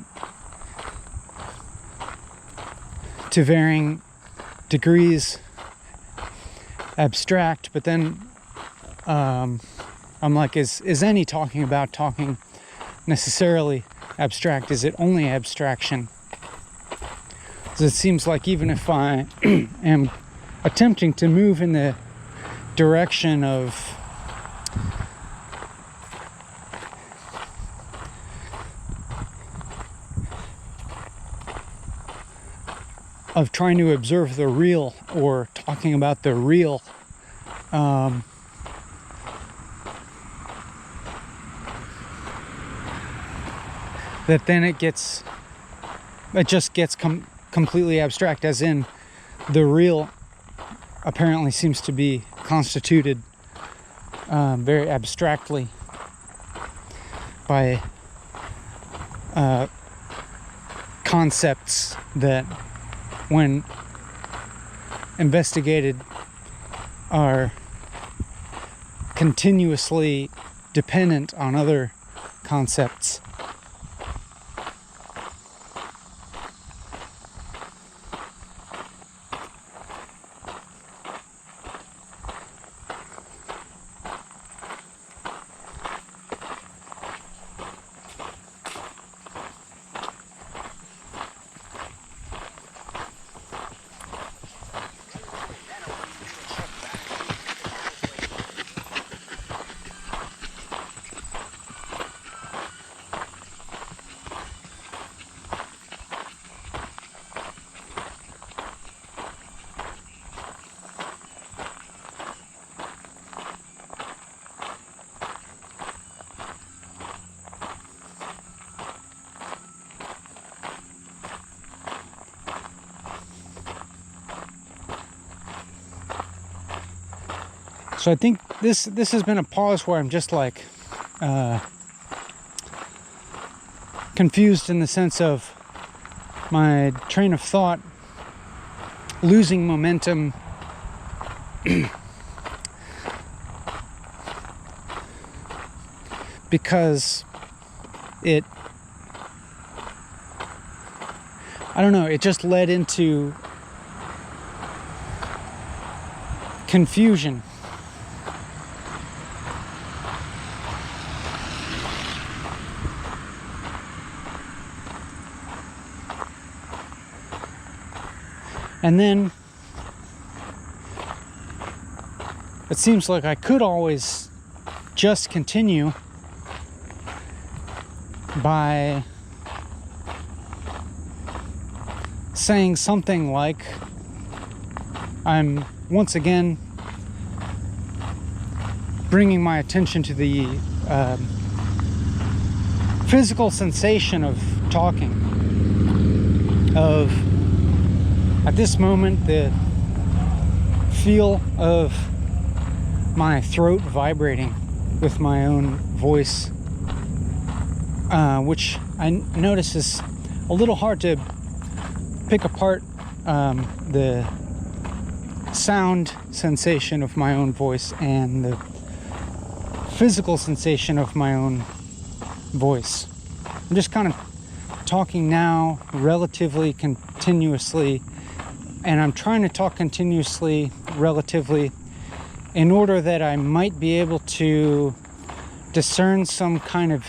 to varying degrees abstract. But then I'm like, is any talking about talking necessarily abstract? Is it only abstraction? Because it seems like even if I am attempting to move in the direction of trying to observe the real or talking about the real, that then it just gets completely abstract, as in the real apparently seems to be constituted very abstractly by concepts that, when investigated, are continuously dependent on other concepts. So I think this has been a pause where I'm just like confused in the sense of my train of thought losing momentum because it, I don't know, it just led into confusion. And then it seems like I could always just continue by saying something like, I'm once again bringing my attention to the physical sensation of talking, of at this moment the feel of my throat vibrating with my own voice, which I notice is a little hard to pick apart, the sound sensation of my own voice and the physical sensation of my own voice. I'm just kind of talking now relatively continuously, and I'm trying to talk continuously relatively in order that I might be able to discern some kind of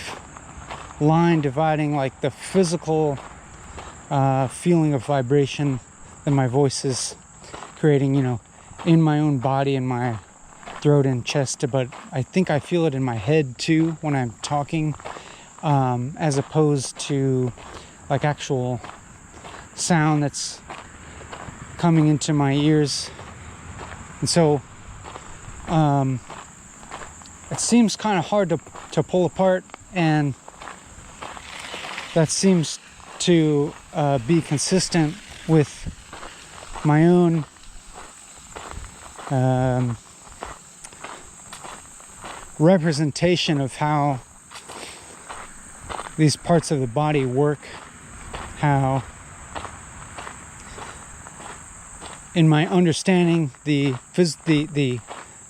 line dividing like the physical feeling of vibration that my voice is creating, in my own body, in my throat and chest, but I think I feel it in my head too when I'm talking, as opposed to like actual sound that's coming into my ears. And so it seems kind of hard to pull apart, and that seems to be consistent with my own representation of how these parts of the body work, how in my understanding the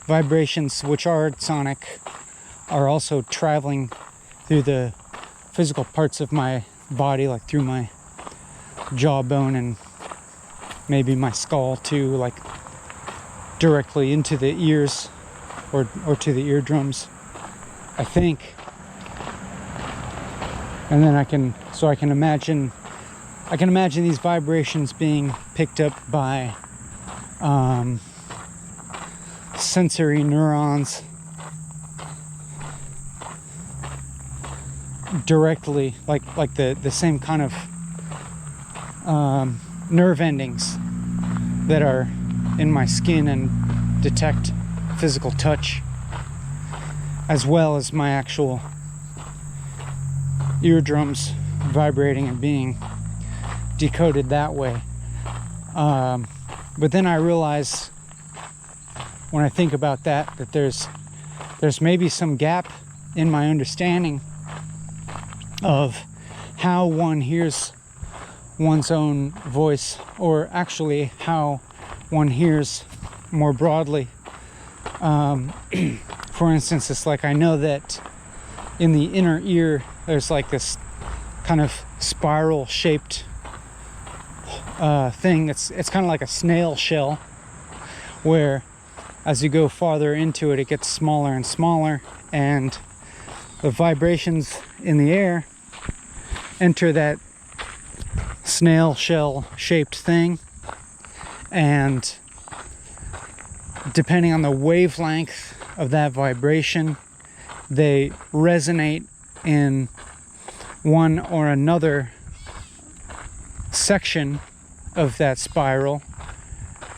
vibrations, which are sonic, are also traveling through the physical parts of my body, like through my jawbone and maybe my skull too, like directly into the ears or to the eardrums, I think. And then I can imagine these vibrations being picked up by sensory neurons directly, like the same kind of nerve endings that are in my skin and detect physical touch, as well as my actual eardrums vibrating and being decoded that way. But then I realize, when I think about that there's maybe some gap in my understanding of how one hears one's own voice, or actually how one hears more broadly. For instance, it's like I know that in the inner ear there's like this kind of spiral shaped thing. It's kind of like a snail shell, where as you go farther into it, it gets smaller and smaller, and the vibrations in the air enter that snail shell shaped thing, and depending on the wavelength of that vibration, they resonate in one or another section of that spiral,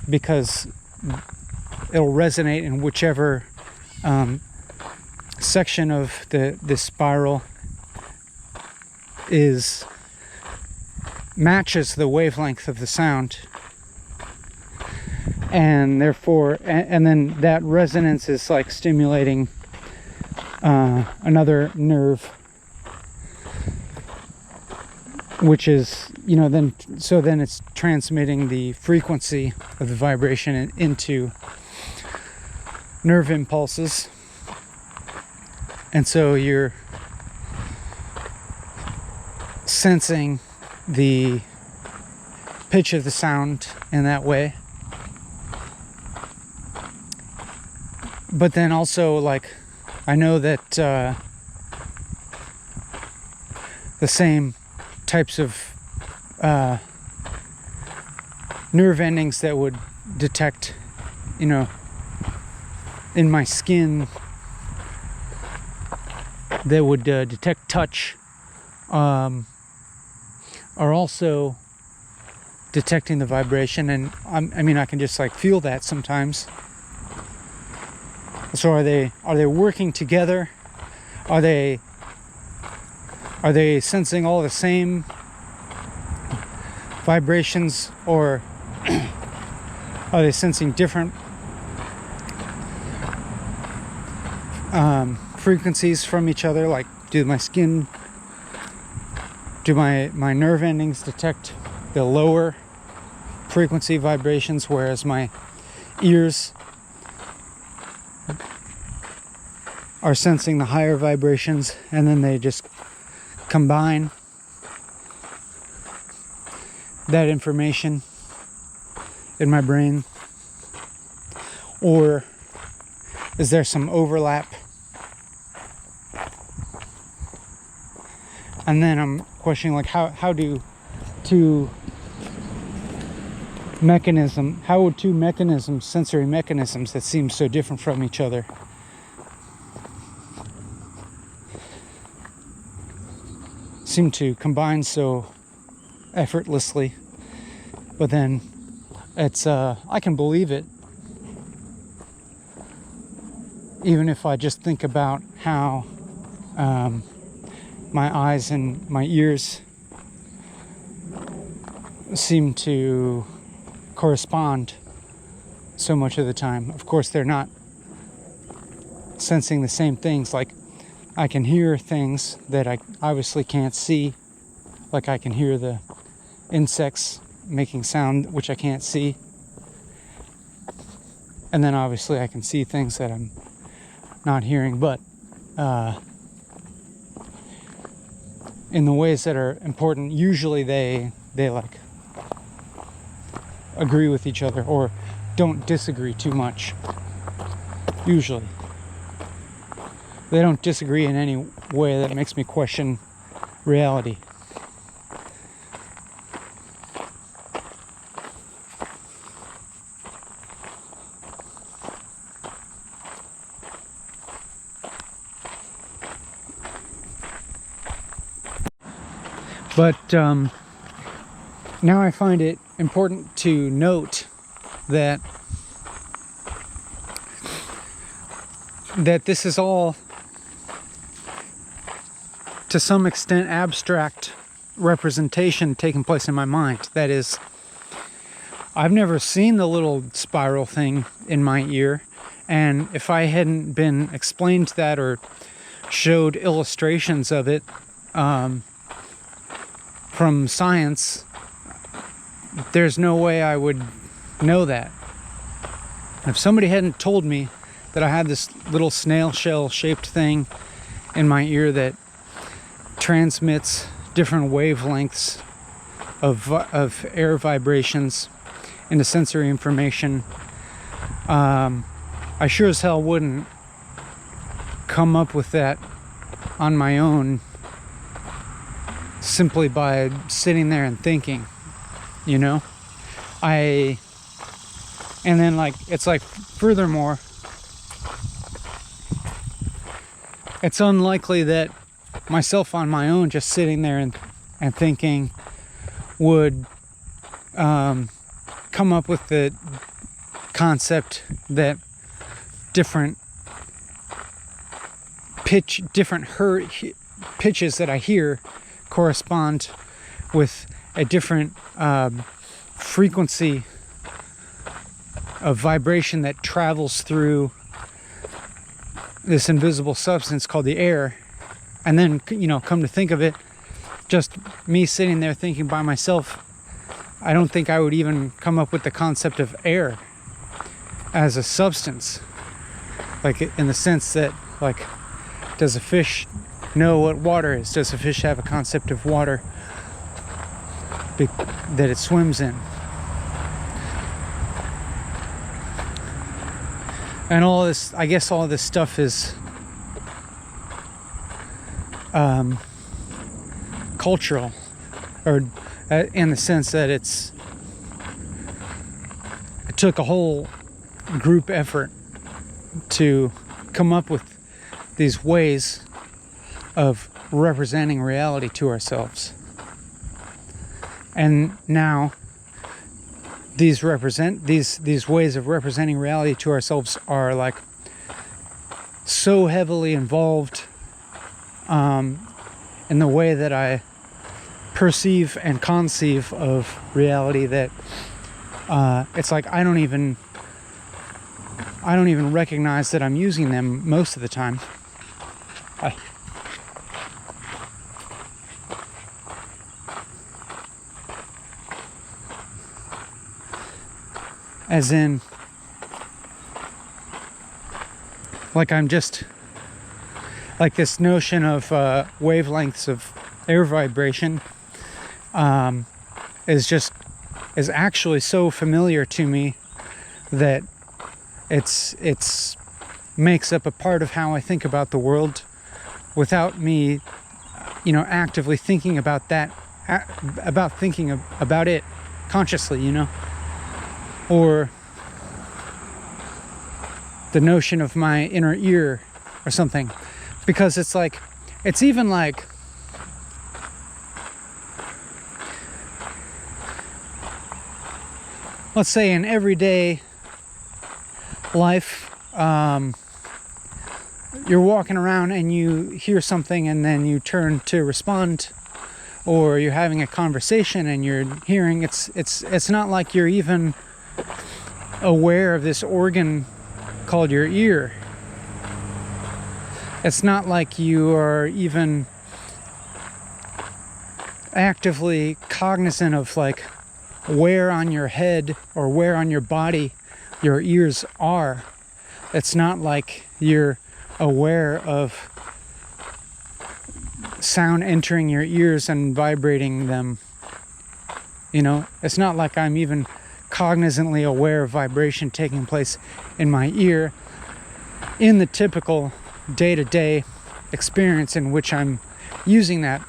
because it'll resonate in whichever section of the spiral matches the wavelength of the sound, and therefore and then that resonance is like stimulating another nerve, which is then it's transmitting the frequency of the vibration into nerve impulses. And so you're sensing the pitch of the sound in that way. But then also, like, I know that the same types of nerve endings that would detect, in my skin, that would detect touch, are also detecting the vibration. And I can just like feel that sometimes. So are they working together? Are they sensing all the same vibrations, or are they sensing different frequencies from each other? Like, do my nerve endings detect the lower frequency vibrations, whereas my ears are sensing the higher vibrations, and then they just combine that information in my brain? Or is there some overlap? And then I'm questioning, like, how would two mechanisms, sensory mechanisms that seem so different from each other, seem to combine so effortlessly? But then it's I can believe it, even if I just think about how my eyes and my ears seem to correspond so much of the time. Of course, they're not sensing the same things. Like, I can hear things that I obviously can't see. Like, I can hear the insects making sound, which I can't see. And then obviously I can see things that I'm not hearing. But in the ways that are important, usually they like agree with each other, or don't disagree too much. Usually they don't disagree in any way that makes me question reality. But now I find it important to note that this is all, to some extent, abstract representation taking place in my mind. That is, I've never seen the little spiral thing in my ear, and if I hadn't been explained that or showed illustrations of it from science, there's no way I would know that. If somebody hadn't told me that I had this little snail shell shaped thing in my ear that transmits different wavelengths of air vibrations into sensory information, I sure as hell wouldn't come up with that on my own simply by sitting there and thinking, and then, like, it's like, furthermore, it's unlikely that myself on my own, just sitting there and thinking, would come up with the concept that different pitches that I hear correspond with a different frequency of vibration that travels through this invisible substance called the air. And then, come to think of it, just me sitting there thinking by myself, I don't think I would even come up with the concept of air as a substance. Like, in the sense that, like, does a fish know what water is? Does a fish have a concept of water that it swims in? And all this, I guess all this stuff is cultural, or in the sense that it took a whole group effort to come up with these ways of representing reality to ourselves. And now these ways of representing reality to ourselves are like so heavily involved in the way that I perceive and conceive of reality that it's like I don't even recognize that I'm using them most of the time. As in, like I'm just, like this notion of wavelengths of air vibration is actually so familiar to me that it's makes up a part of how I think about the world without me, actively thinking about that, about thinking about it consciously, or the notion of my inner ear or something, because it's like, it's even like, let's say in everyday life, you're walking around and you hear something and then you turn to respond, or you're having a conversation and you're hearing, it's not like you're even aware of this organ called your ear. It's not like you are even actively cognizant of like where on your head or where on your body your ears are. It's not like you're aware of sound entering your ears and vibrating them. It's not like I'm even cognizantly aware of vibration taking place in my ear in the typical day-to-day experience in which I'm using that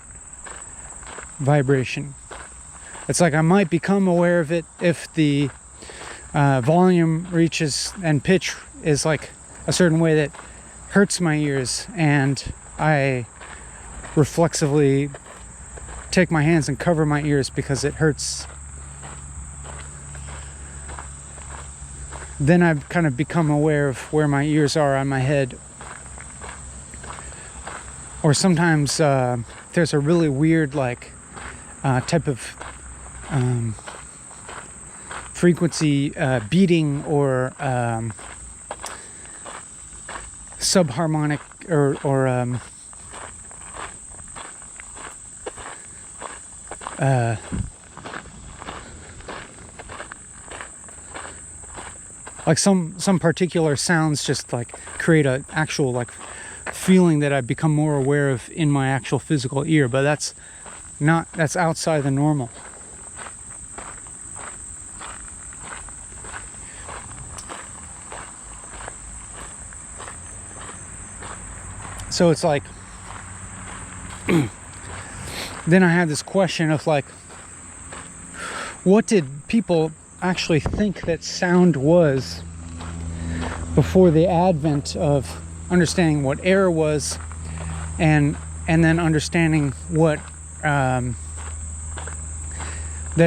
vibration. It's like I might become aware of it if the volume reaches and pitch is like a certain way that hurts my ears, and I reflexively take my hands and cover my ears because it hurts. Then I've kind of become aware of where my ears are on my head. Or sometimes there's a really weird type of frequency beating or subharmonic or like some particular sounds just like create a actual like feeling that I become more aware of in my actual physical ear, but that's outside the normal. So it's like then I had this question of like, what did people actually think that sound was before the advent of understanding what air was, and then understanding what that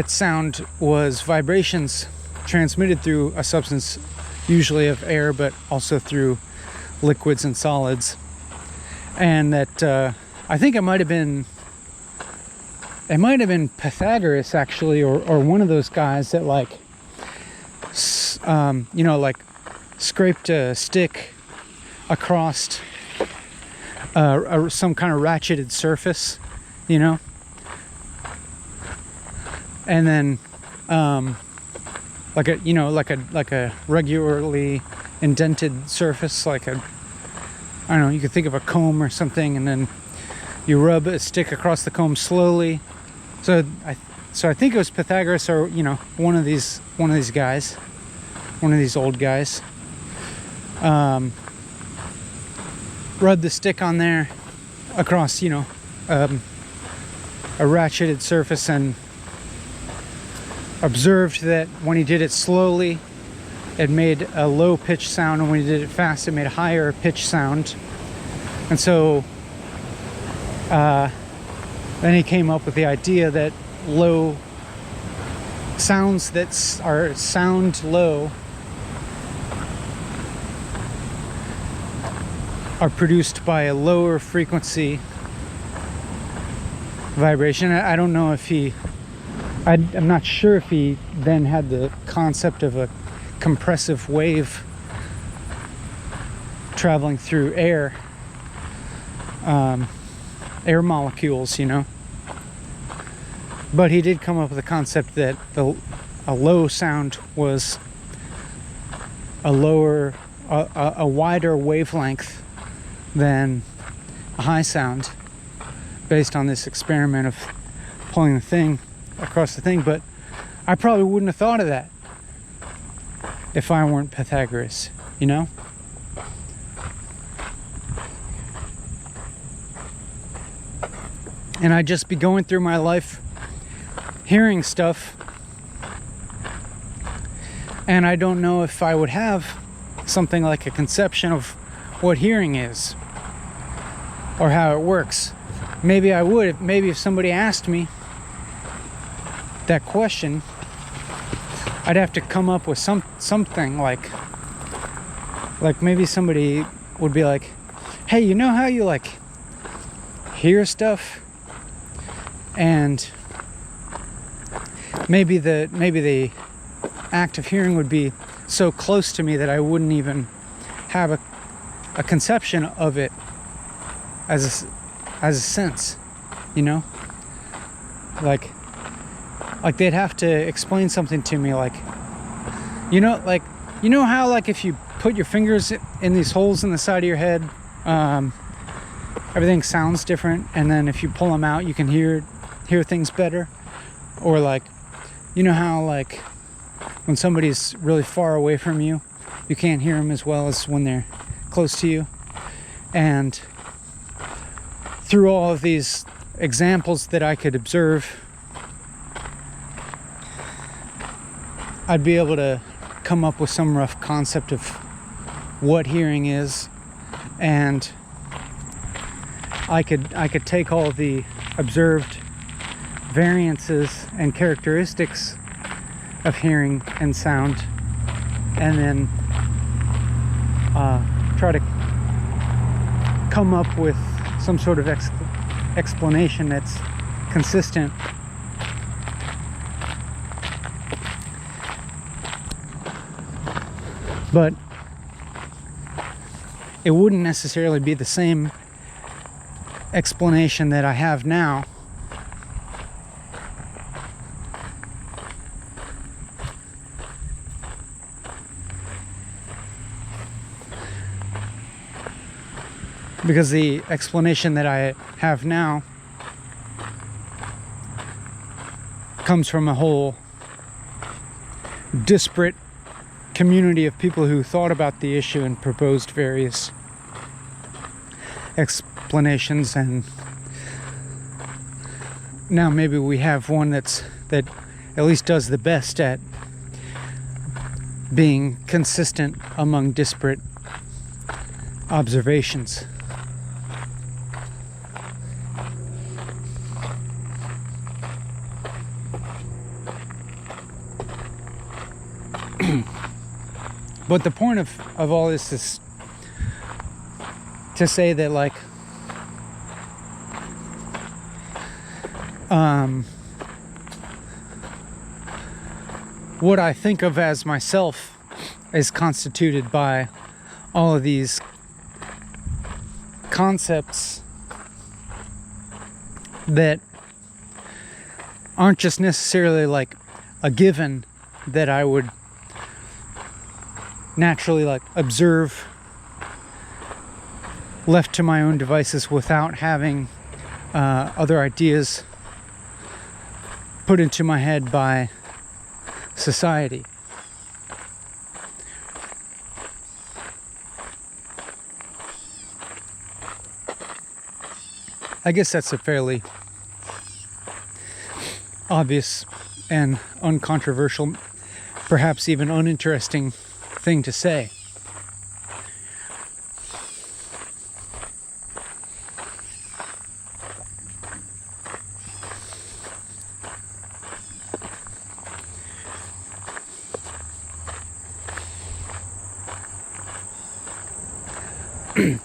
sound was vibrations transmitted through a substance, usually of air, but also through liquids and solids. And that I think it might have been Pythagoras actually, or one of those guys that like scraped a stick across some kind of ratcheted surface, and then like a regularly indented surface, like a, I don't know, you could think of a comb or something, and then you rub a stick across the comb slowly. So I think it was Pythagoras, or one of these guys, one of these old guys. Rub the stick on there across, a ratcheted surface, and observed that when he did it slowly, it made a low pitch sound, and when he did it fast, it made a higher pitch sound. And so then he came up with the idea that low sounds that sound low are produced by a lower frequency vibration. I don't know if I'm not sure if he then had the concept of a compressive wave traveling through air molecules, but he did come up with the concept that a low sound was a wider wavelength than a high sound, based on this experiment of pulling the thing across the thing. But I probably wouldn't have thought of that if I weren't Pythagoras, And I'd just be going through my life hearing stuff, and I don't know if I would have something like a conception of what hearing is or how it works. Maybe I would. Maybe if somebody asked me that question, I'd have to come up with something like maybe somebody would be like, hey, you know how you hear stuff? And maybe the act of hearing would be so close to me that I wouldn't even have a conception of it as a sense, like they'd have to explain something to me, how if you put your fingers in these holes in the side of your head, everything sounds different, and then if you pull them out, you can hear things better. Or how when somebody's really far away from you, you can't hear them as well as when they're close to you. And through all of these examples that I could observe, I'd be able to come up with some rough concept of what hearing is, and I could take all the observed variances and characteristics of hearing and sound, and then try to come up with some sort of explanation that's consistent. But it wouldn't necessarily be the same explanation that I have now. Because the explanation that I have now comes from a whole disparate community of people who thought about the issue and proposed various explanations, and now maybe we have one that at least does the best at being consistent among disparate observations. But the point of all this is to say that what I think of as myself is constituted by all of these concepts that aren't just necessarily a given that I would naturally observe left to my own devices without having other ideas put into my head by society. I guess that's a fairly obvious and uncontroversial, perhaps even uninteresting thing to say.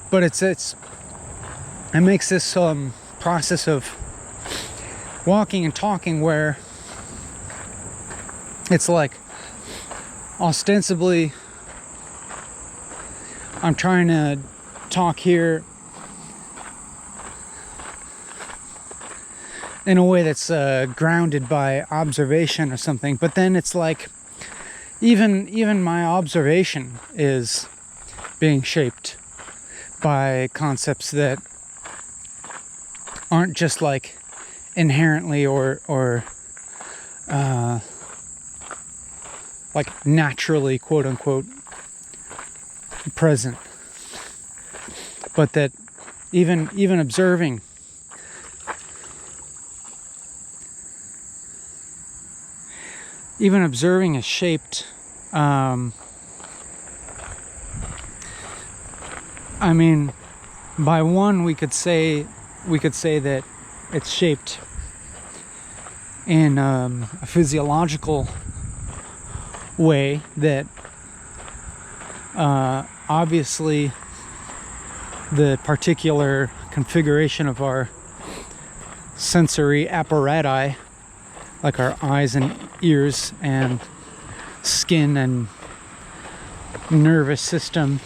But it makes this process of walking and talking where it's like ostensibly I'm trying to talk here in a way that's grounded by observation or something, but then it's like even my observation is being shaped by concepts that aren't just like inherently or like naturally, quote unquote, present, but that even observing is shaped. I mean, by one, we could say that it's shaped in a physiological way that obviously the particular configuration of our sensory apparatus, like our eyes and ears and skin and nervous system,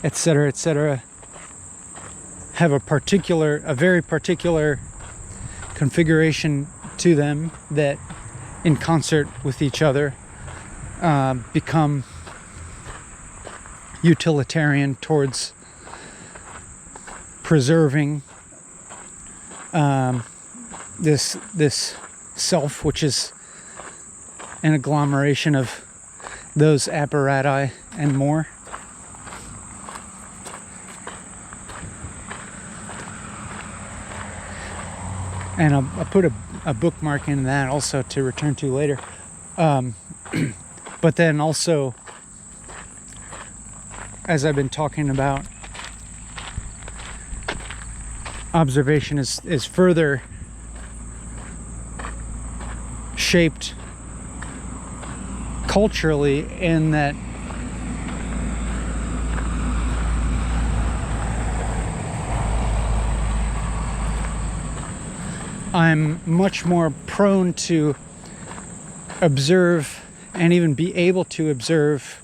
etc., have a very particular configuration to them that, in concert with each other, become utilitarian towards preserving this self, which is an agglomeration of those apparatus and more. And I'll put a bookmark in that also to return to later. But then also, as I've been talking about, observation is further shaped culturally in that I'm much more prone to observe and even be able to observe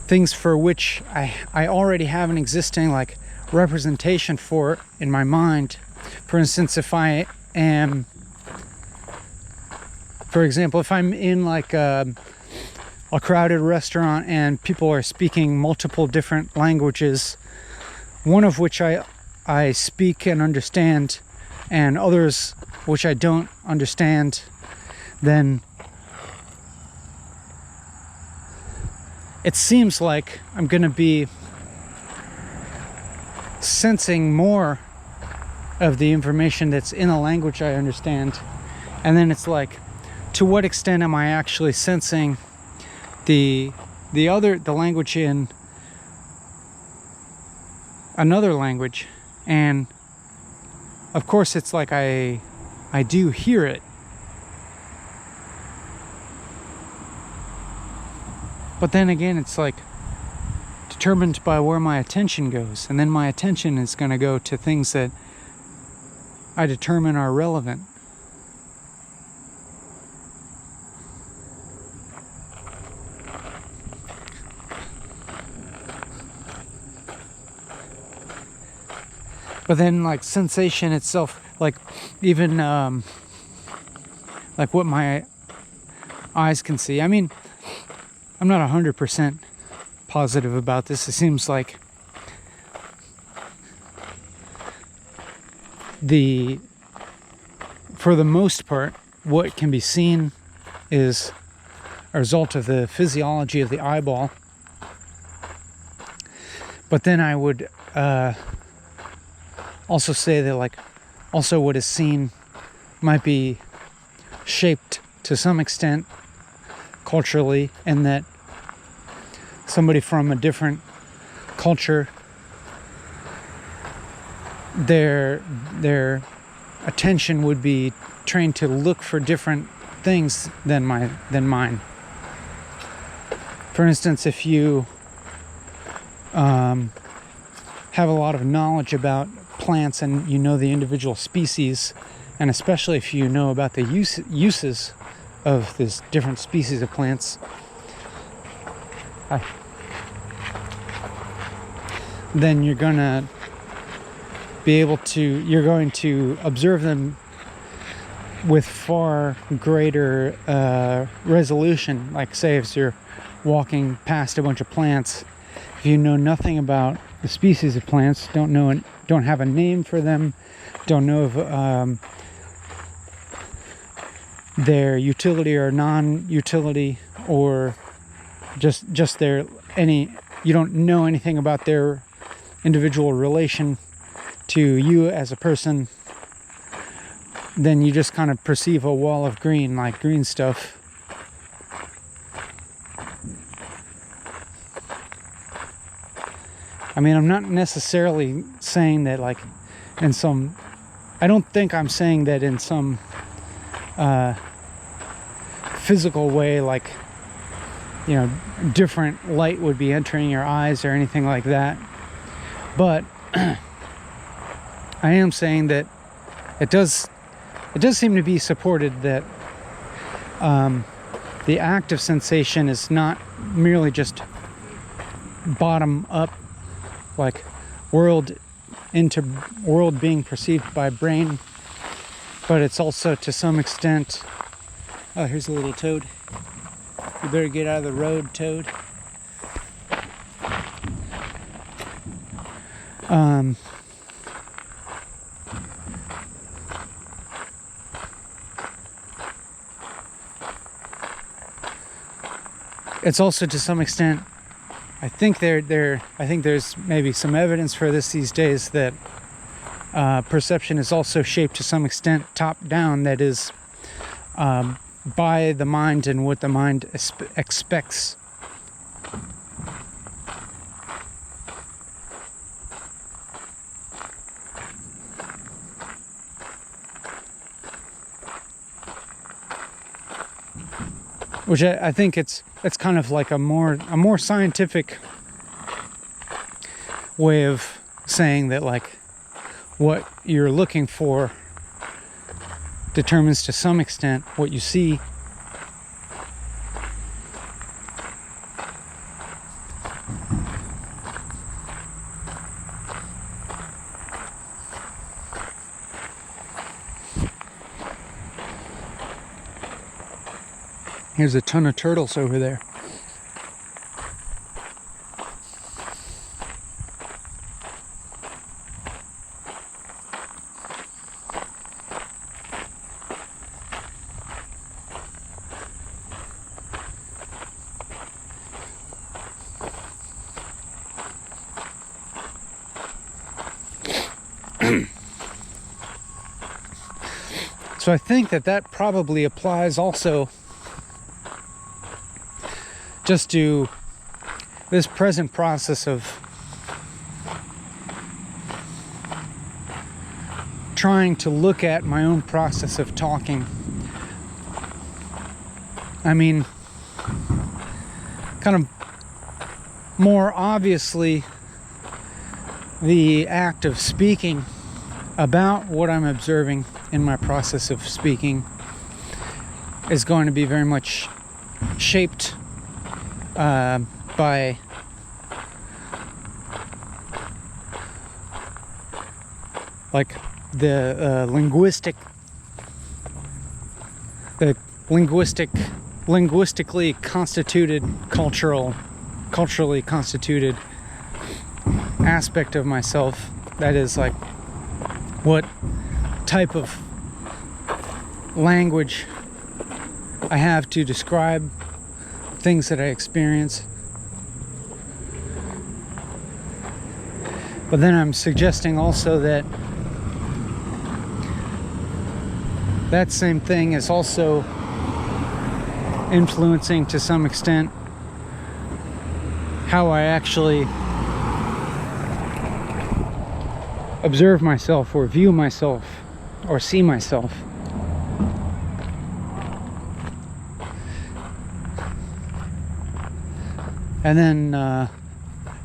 things for which I already have an existing like representation for in my mind. For instance, if I'm in like a crowded restaurant and people are speaking multiple different languages, one of which I speak and understand, and others which I don't understand, then it seems like I'm going to be sensing more of the information that's in a language I understand. And then it's like, to what extent am I actually sensing the language in another language? And of course it's like I do hear it, but then again it's like determined by where my attention goes, and then my attention is going to go to things that I determine are relevant. But then like sensation itself, like even like what my eyes can see. I mean, I'm not 100% positive about this. It seems like for the most part, what can be seen is a result of the physiology of the eyeball. But then I would also say that, like, also what is seen might be shaped to some extent culturally, and that somebody from a different culture, their attention would be trained to look for different things than mine. For instance, if you have a lot of knowledge about plants and you know the individual species, and especially if you know about the uses of this different species of plants, then you're going to observe them with far greater resolution. Like, say, if you're walking past a bunch of plants, if you know nothing about the species of plants, don't have a name for them, don't know if their utility or non-utility, or just you don't know anything about their individual relation to you as a person, then you just kind of perceive a wall of green, like green stuff. I mean, I'm not necessarily saying that, like, I don't think I'm saying that in some physical way, like, you know, different light would be entering your eyes or anything like that. But I am saying that it does seem to be supported that the act of sensation is not merely just bottom up, like world being perceived by brain, but it's also to some extent... Oh, here's a little toad. You better get out of the road, toad. It's also to some extent, I think there's maybe some evidence for this these days, that perception is also shaped to some extent top down, that is, by the mind and what the mind expects. Which I think it's kind of like a more scientific way of saying that, like, what you're looking for determines to some extent what you see. Here's a ton of turtles over there. So I think that probably applies also just to this present process of trying to look at my own process of talking. I mean, kind of more obviously, the act of speaking about what I'm observing in my process of speaking is going to be very much shaped by like the linguistically constituted, culturally constituted aspect of myself. That is, like, what type of language I have to describe things that I experience. But then I'm suggesting also that that same thing is also influencing to some extent how I actually observe myself or view myself or see myself. And then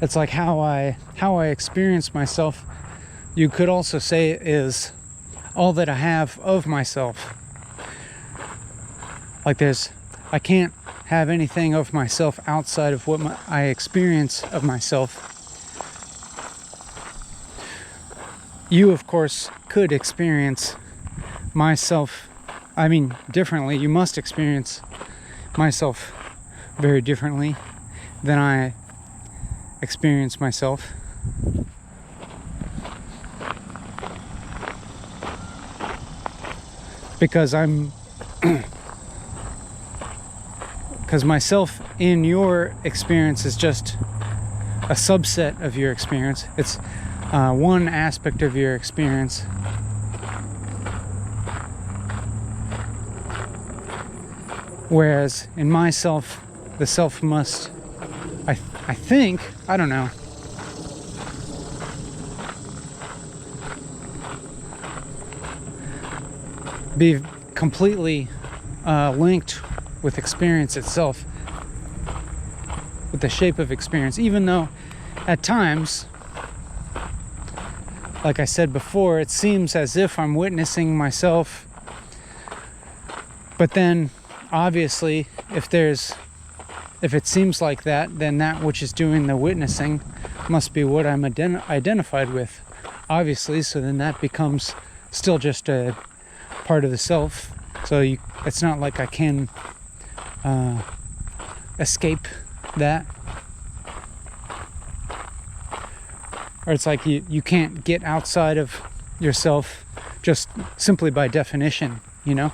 it's like how I experience myself, you could also say, is all that I have of myself. Like I can't have anything of myself outside of what I experience of myself. You, of course, could experience myself, differently. You must experience myself very differently than I experience myself. Because because myself in your experience is just a subset of your experience. It's one aspect of your experience. Whereas in myself, the self must, I think, I don't know, be completely linked with experience itself, with the shape of experience, even though at times, like I said before, it seems as if I'm witnessing myself, but then obviously if it seems like that, then that which is doing the witnessing must be what I'm identified with, obviously. So then that becomes still just a part of the self. So it's not like I can escape that. Or it's like you can't get outside of yourself just simply by definition, you know?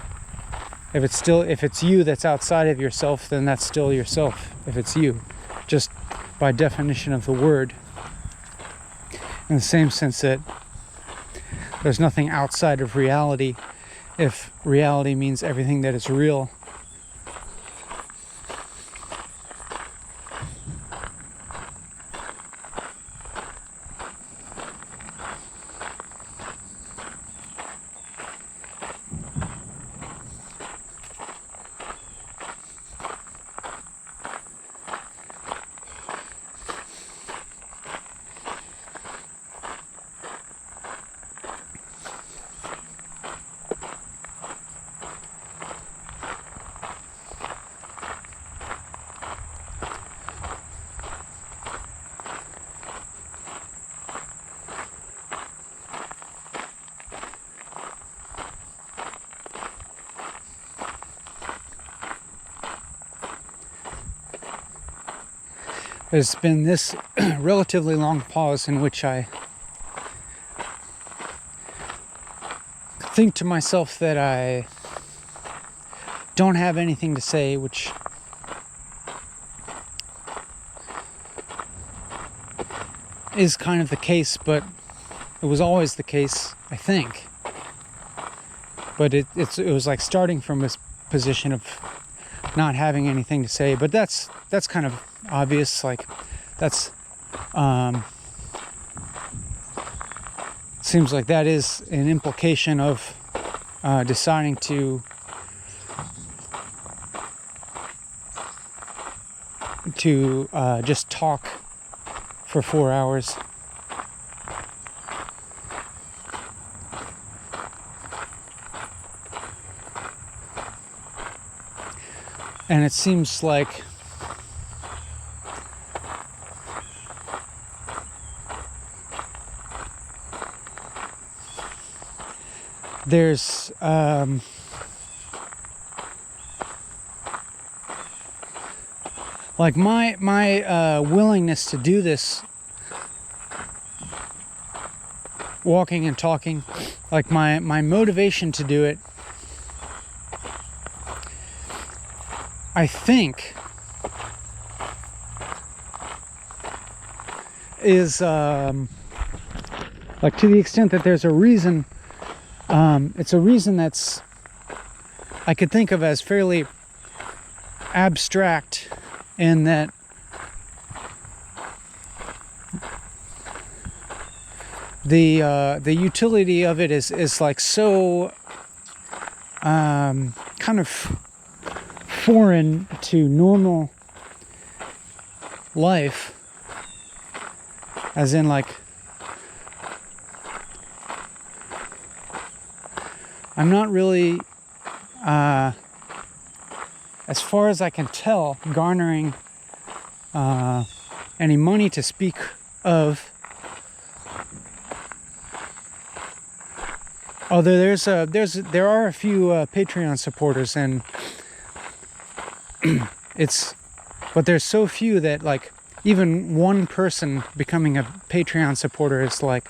If it's you that's outside of yourself, then that's still yourself. If it's you, just by definition of the word. In the same sense that there's nothing outside of reality, if reality means everything that is real. There's been this relatively long pause in which I think to myself that I don't have anything to say, which is kind of the case, but it was always the case, I think. But it was like starting from this position of not having anything to say, but that's kind of obvious. Like that's seems like that is an implication of deciding to just talk for 4 hours. And it seems like there's like my willingness to do this walking and talking, like my motivation to do it, I think, is like, to the extent that there's a reason, it's a reason that's, I could think of as fairly abstract, in that the utility of it is like so kind of foreign to normal life, as in, like, I'm not really, as far as I can tell, garnering any money to speak of. Although there are a few Patreon supporters, and but there's so few that, like, even one person becoming a Patreon supporter is, like,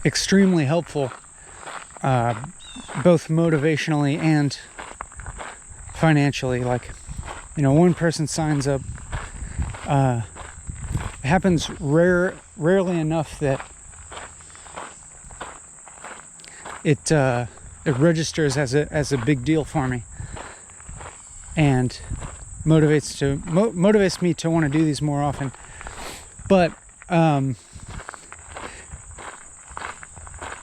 extremely helpful, both motivationally and financially. Like, one person signs up. It happens rarely enough that it registers as a big deal for me, and motivates me to want to do these more often. But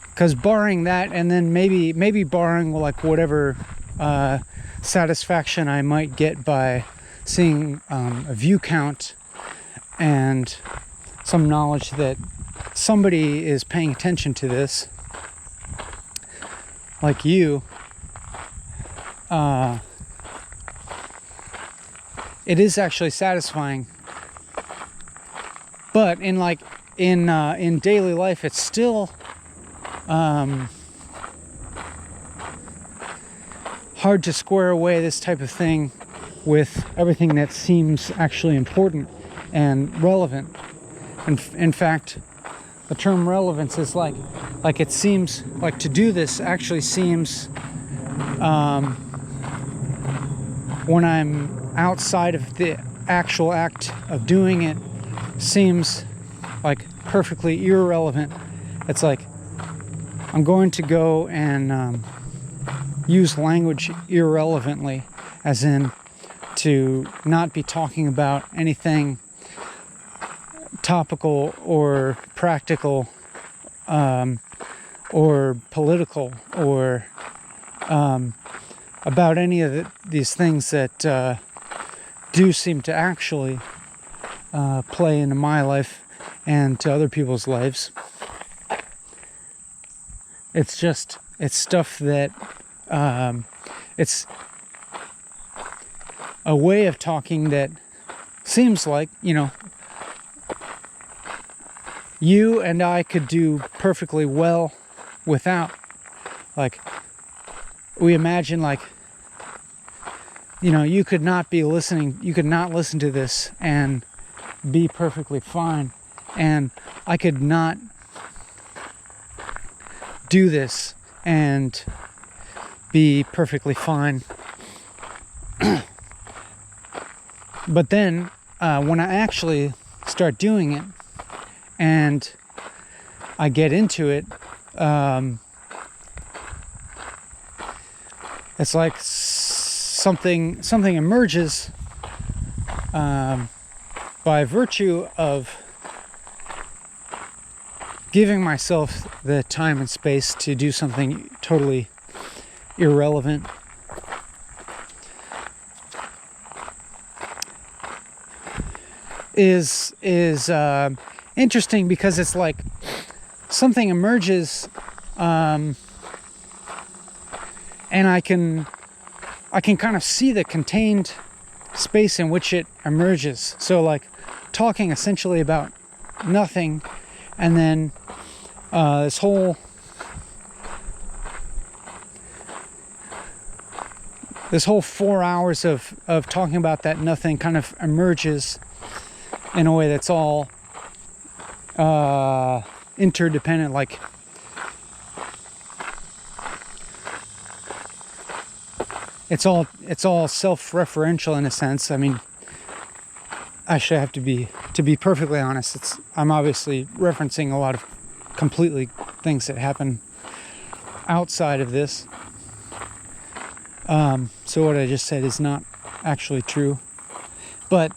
because barring that, and then maybe barring, like, whatever satisfaction I might get by seeing a view count and some knowledge that somebody is paying attention to this, like you, it is actually satisfying. But in daily life, it's still hard to square away this type of thing with everything that seems actually important and relevant. And in fact, the term relevance is like it seems like to do this actually seems, when I'm outside of the actual act of doing it, seems like perfectly irrelevant. It's like I'm going to go and use language irrelevantly, as in to not be talking about anything topical or practical, or political, or about any of these things that do seem to actually play into my life and to other people's lives. It's stuff that it's a way of talking that seems like, you and I could do perfectly well without. Like, we imagine, like, you could not listen to this and be perfectly fine, and I could not do this and be perfectly fine. But then when I actually start doing it and I get into it, it's like something emerges by virtue of giving myself the time and space to do something totally irrelevant. Is interesting, because it's like something emerges, and I can kind of see the contained space in which it emerges. So, like, talking essentially about nothing, and then this whole this whole 4 hours of talking about that nothing kind of emerges in a way that's all interdependent, like it's all self-referential in a sense. I mean, actually, I have to be perfectly honest, I'm obviously referencing a lot of completely things that happen outside of this. So what I just said is not actually true. But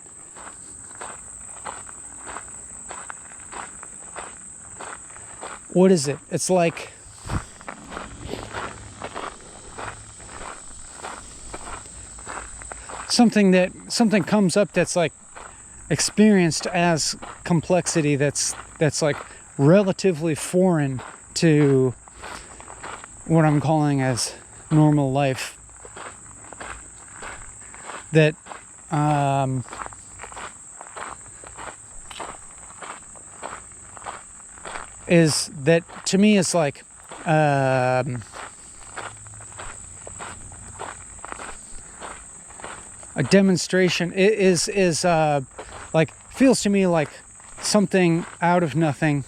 what is it? It's like something comes up that's like experienced as complexity that's like relatively foreign to what I'm calling as normal life, that is that to me is like a demonstration. It is like, feels to me like something out of nothing,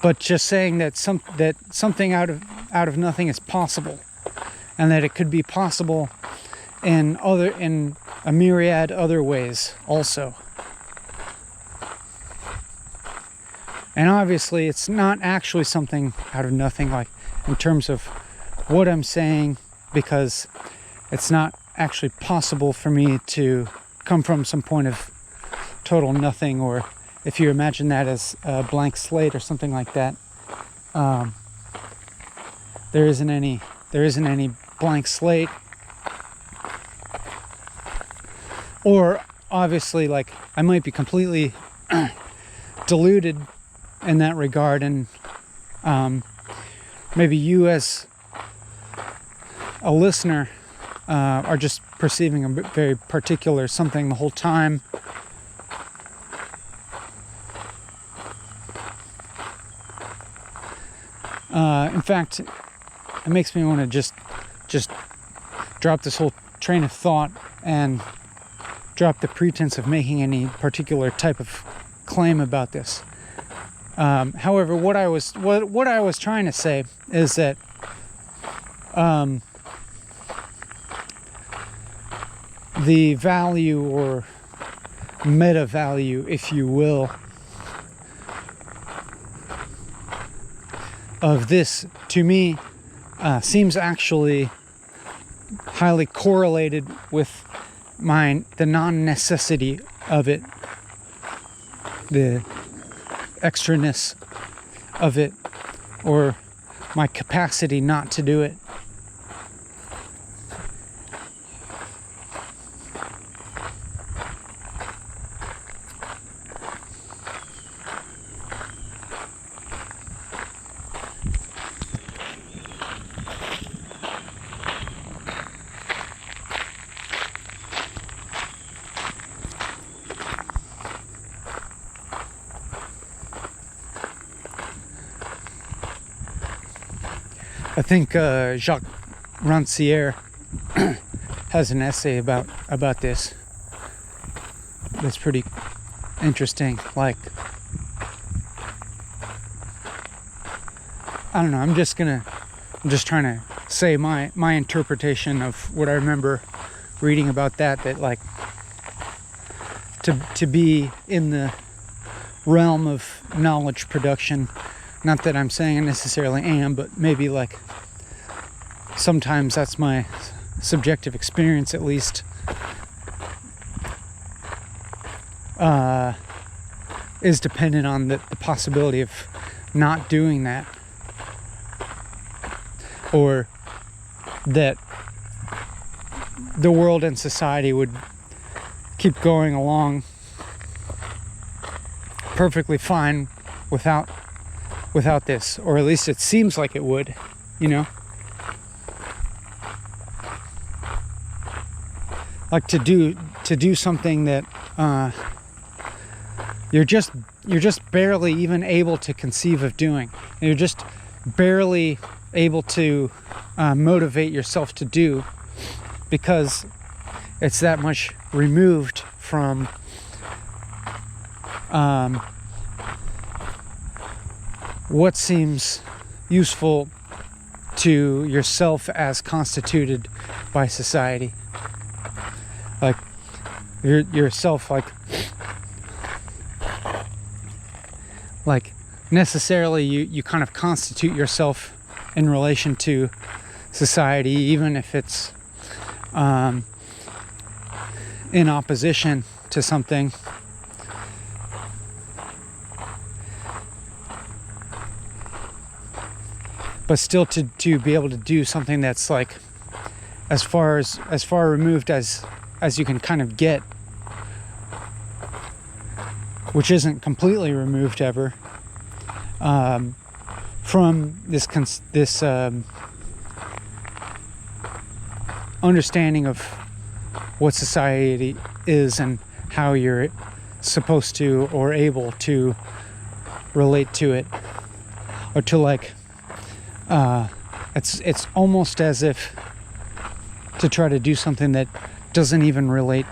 but just saying that something out of nothing is possible, and that it could be possible in a myriad other ways also. And obviously it's not actually something out of nothing, like in terms of what I'm saying, because it's not actually possible for me to come from some point of total nothing, or if you imagine that as a blank slate or something like that, there isn't any blank slate. Or obviously, like, I might be completely deluded in that regard, and maybe you as a listener are just perceiving a very particular something the whole time. In fact, it makes me want to just drop this whole train of thought and drop the pretense of making any particular type of claim about this. However, what I was trying to say is that the value, or meta value, if you will, of this, to me, seems actually highly correlated with the non-necessity of it, the extraness of it, or my capacity not to do it. I think Jacques Rancière has an essay about this that's pretty interesting. Like, I don't know, I'm just trying to say my interpretation of what I remember reading about that like, to be in the realm of knowledge production. Not that I'm saying I necessarily am, but maybe like sometimes that's my subjective experience, at least, is dependent on the possibility of not doing that, or that the world and society would keep going along perfectly fine without this, or at least it seems like it would, you know? Like to do something that you're just barely even able to conceive of doing. You're just barely able to motivate yourself to do, because it's that much removed from what seems useful to yourself as constituted by society. Like yourself, like necessarily you kind of constitute yourself in relation to society, even if it's in opposition to something. But still to be able to do something that's like as far removed as you can kind of get, which isn't completely removed ever, from this understanding of what society is and how you're supposed to or able to relate to it, or to like it's almost as if to try to do something that doesn't even relate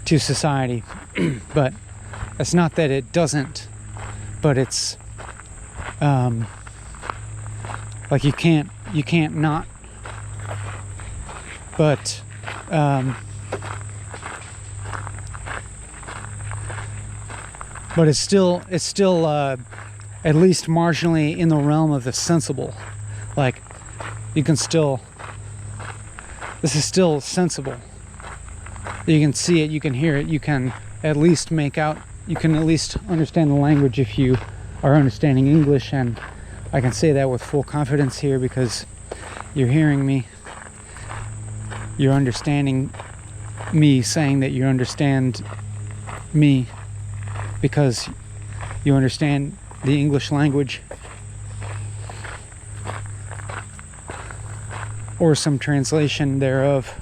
to society. But it's not that it doesn't, but it's like you can't not, but it's still at least marginally in the realm of the sensible. Like you can still, this is still sensible. You can see it, you can hear it, you can at least make out, you can at least understand the language if you are understanding English. And I can say that with full confidence here because you're hearing me, you're understanding me saying that you understand me because you understand the English language or some translation thereof.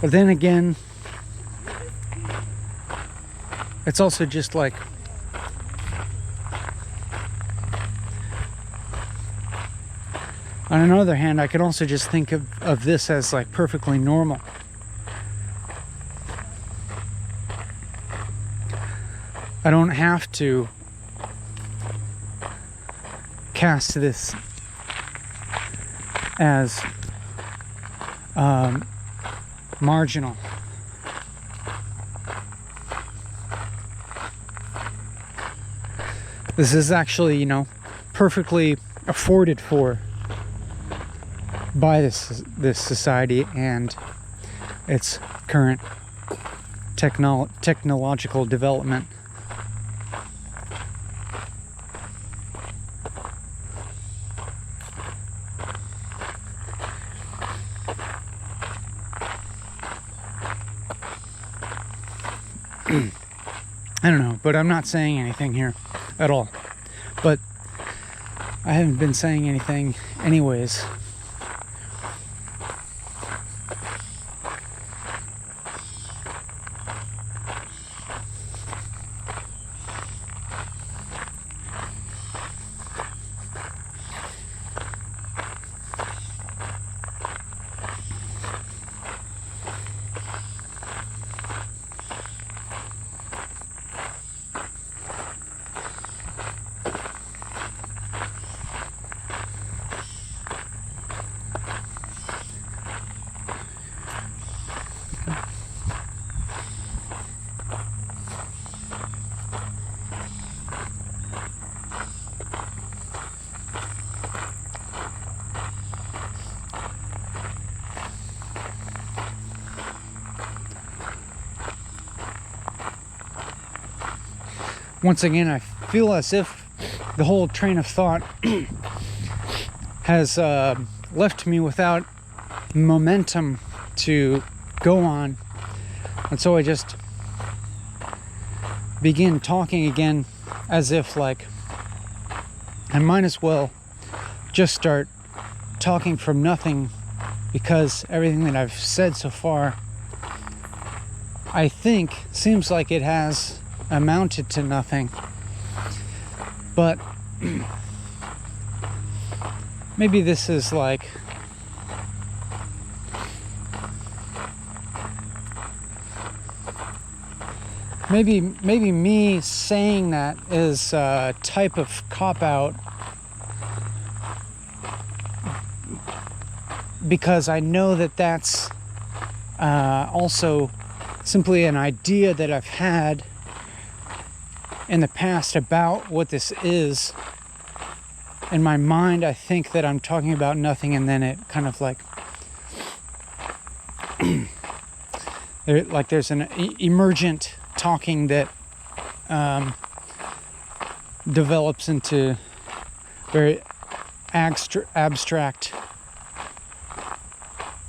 But then again, it's also just like, on another hand, I can also just think of this as like perfectly normal. I don't have to cast this as marginal. This is actually, perfectly afforded for by this society and its current technological development. I don't know, but I'm not saying anything here at all. But I haven't been saying anything anyways. Once again, I feel as if the whole train of thought has left me without momentum to go on. And so I just begin talking again as if like I might as well just start talking from nothing, because everything that I've said so far, I think, seems like it has amounted to nothing. But maybe this is like maybe me saying that is a type of cop-out, because I know that that's also simply an idea that I've had in the past about what this is. In my mind, I think that I'm talking about nothing, and then it kind of like there's an emergent talking that develops into very abstract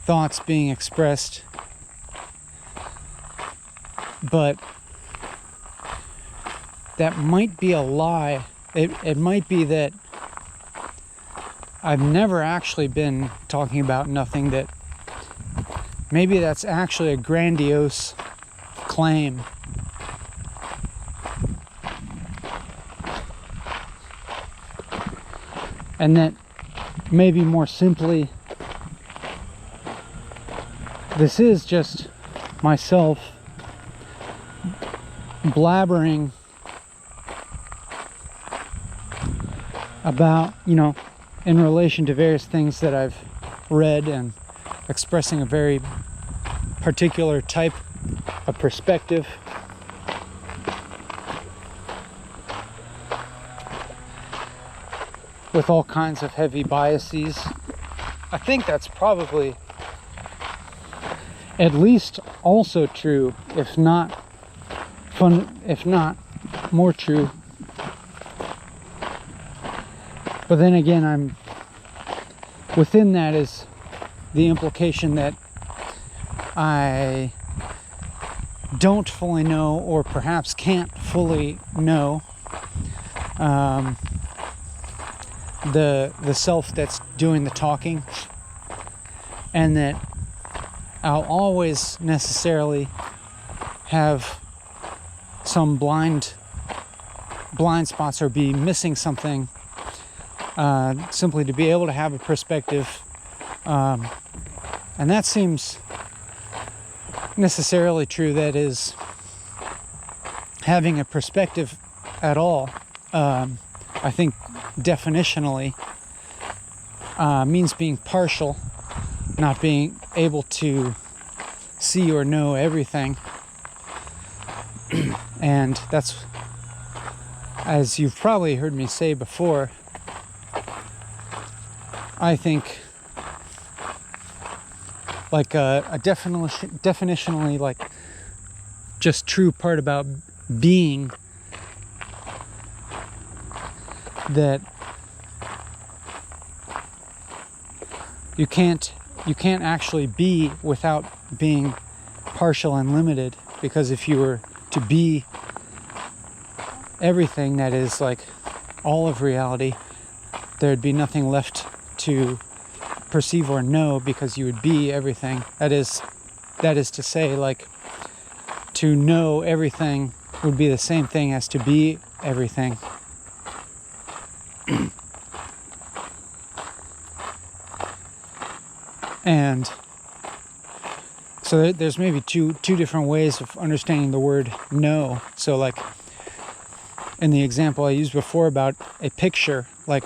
thoughts being expressed. But that might be a lie. It might be that I've never actually been talking about nothing, that maybe that's actually a grandiose claim. And that maybe more simply, this is just myself blabbering about, in relation to various things that I've read, and expressing a very particular type of perspective. With all kinds of heavy biases. I think that's probably at least also true, if not more true. But then again, within that is the implication that I don't fully know, or perhaps can't fully know, the self that's doing the talking, and that I'll always necessarily have some blind spots, or be missing something, simply to be able to have a perspective, and that seems necessarily true. That is, having a perspective at all, I think definitionally means being partial, not being able to see or know everything. And that's, as you've probably heard me say before, I think like a definitionally like just true part about being, that you can't actually be without being partial and limited, because if you were to be everything that is like all of reality, there'd be nothing left to perceive or know, because you would be everything. That is to say, like, to know everything would be the same thing as to be everything. And so there's maybe two different ways of understanding the word know. So like in the example I used before about a picture, like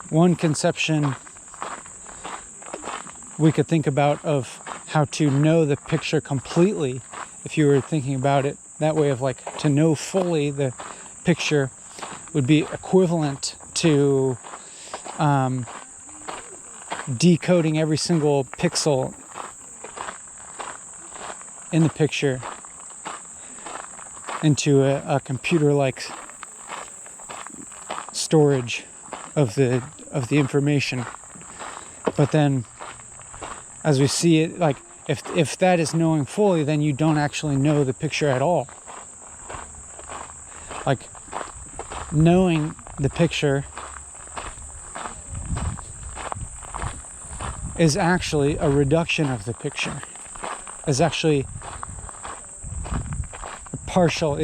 one conception we could think about of how to know the picture completely, if you were thinking about it that way, of like to know fully the picture, would be equivalent to decoding every single pixel in the picture into a computer-like storage of the information. But then, as we see it, like if that is knowing fully, then you don't actually know the picture at all. Like knowing the picture is actually a reduction of the picture, is actually a partial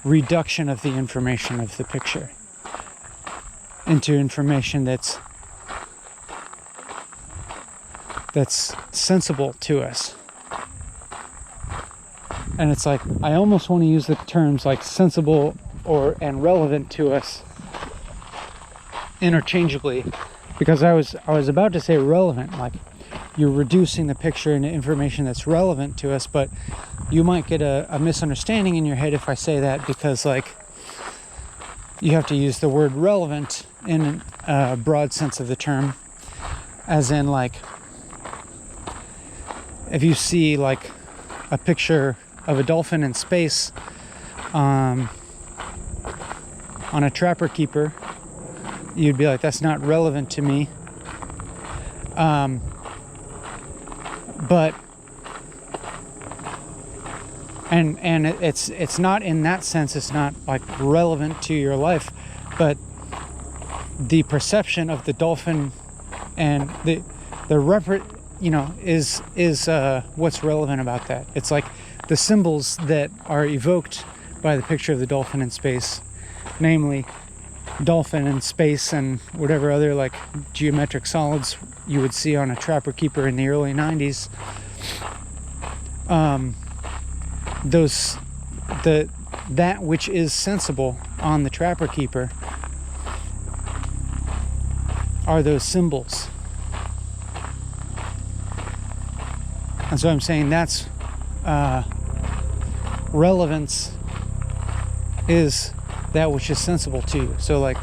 reduction of the information of the picture into information that's sensible to us. And it's like, I almost want to use the terms like sensible and relevant to us interchangeably, because I was about to say relevant, like you're reducing the picture into information that's relevant to us, but you might get a misunderstanding in your head if I say that, because like you have to use the word relevant in a broad sense of the term, as in like if you see like a picture of a dolphin in space on a trapper keeper, you'd be like, that's not relevant to me. But and it's not in that sense, it's not like relevant to your life, but the perception of the dolphin and the is what's relevant about that. It's like the symbols that are evoked by the picture of the dolphin in space, namely dolphin in space and whatever other like geometric solids you would see on a trapper keeper in the early 90s. That which is sensible on the trapper keeper are those symbols. And so I'm saying that's relevance is that which is sensible to you. So like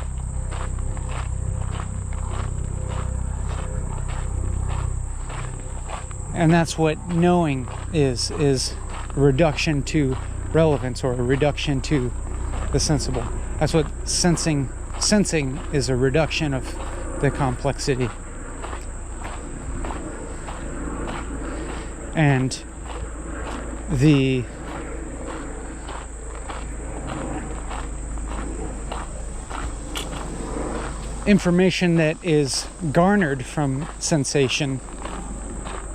and that's what knowing is reduction to relevance, or a reduction to the sensible. That's what sensing is, a reduction of the complexity. And the information that is garnered from sensation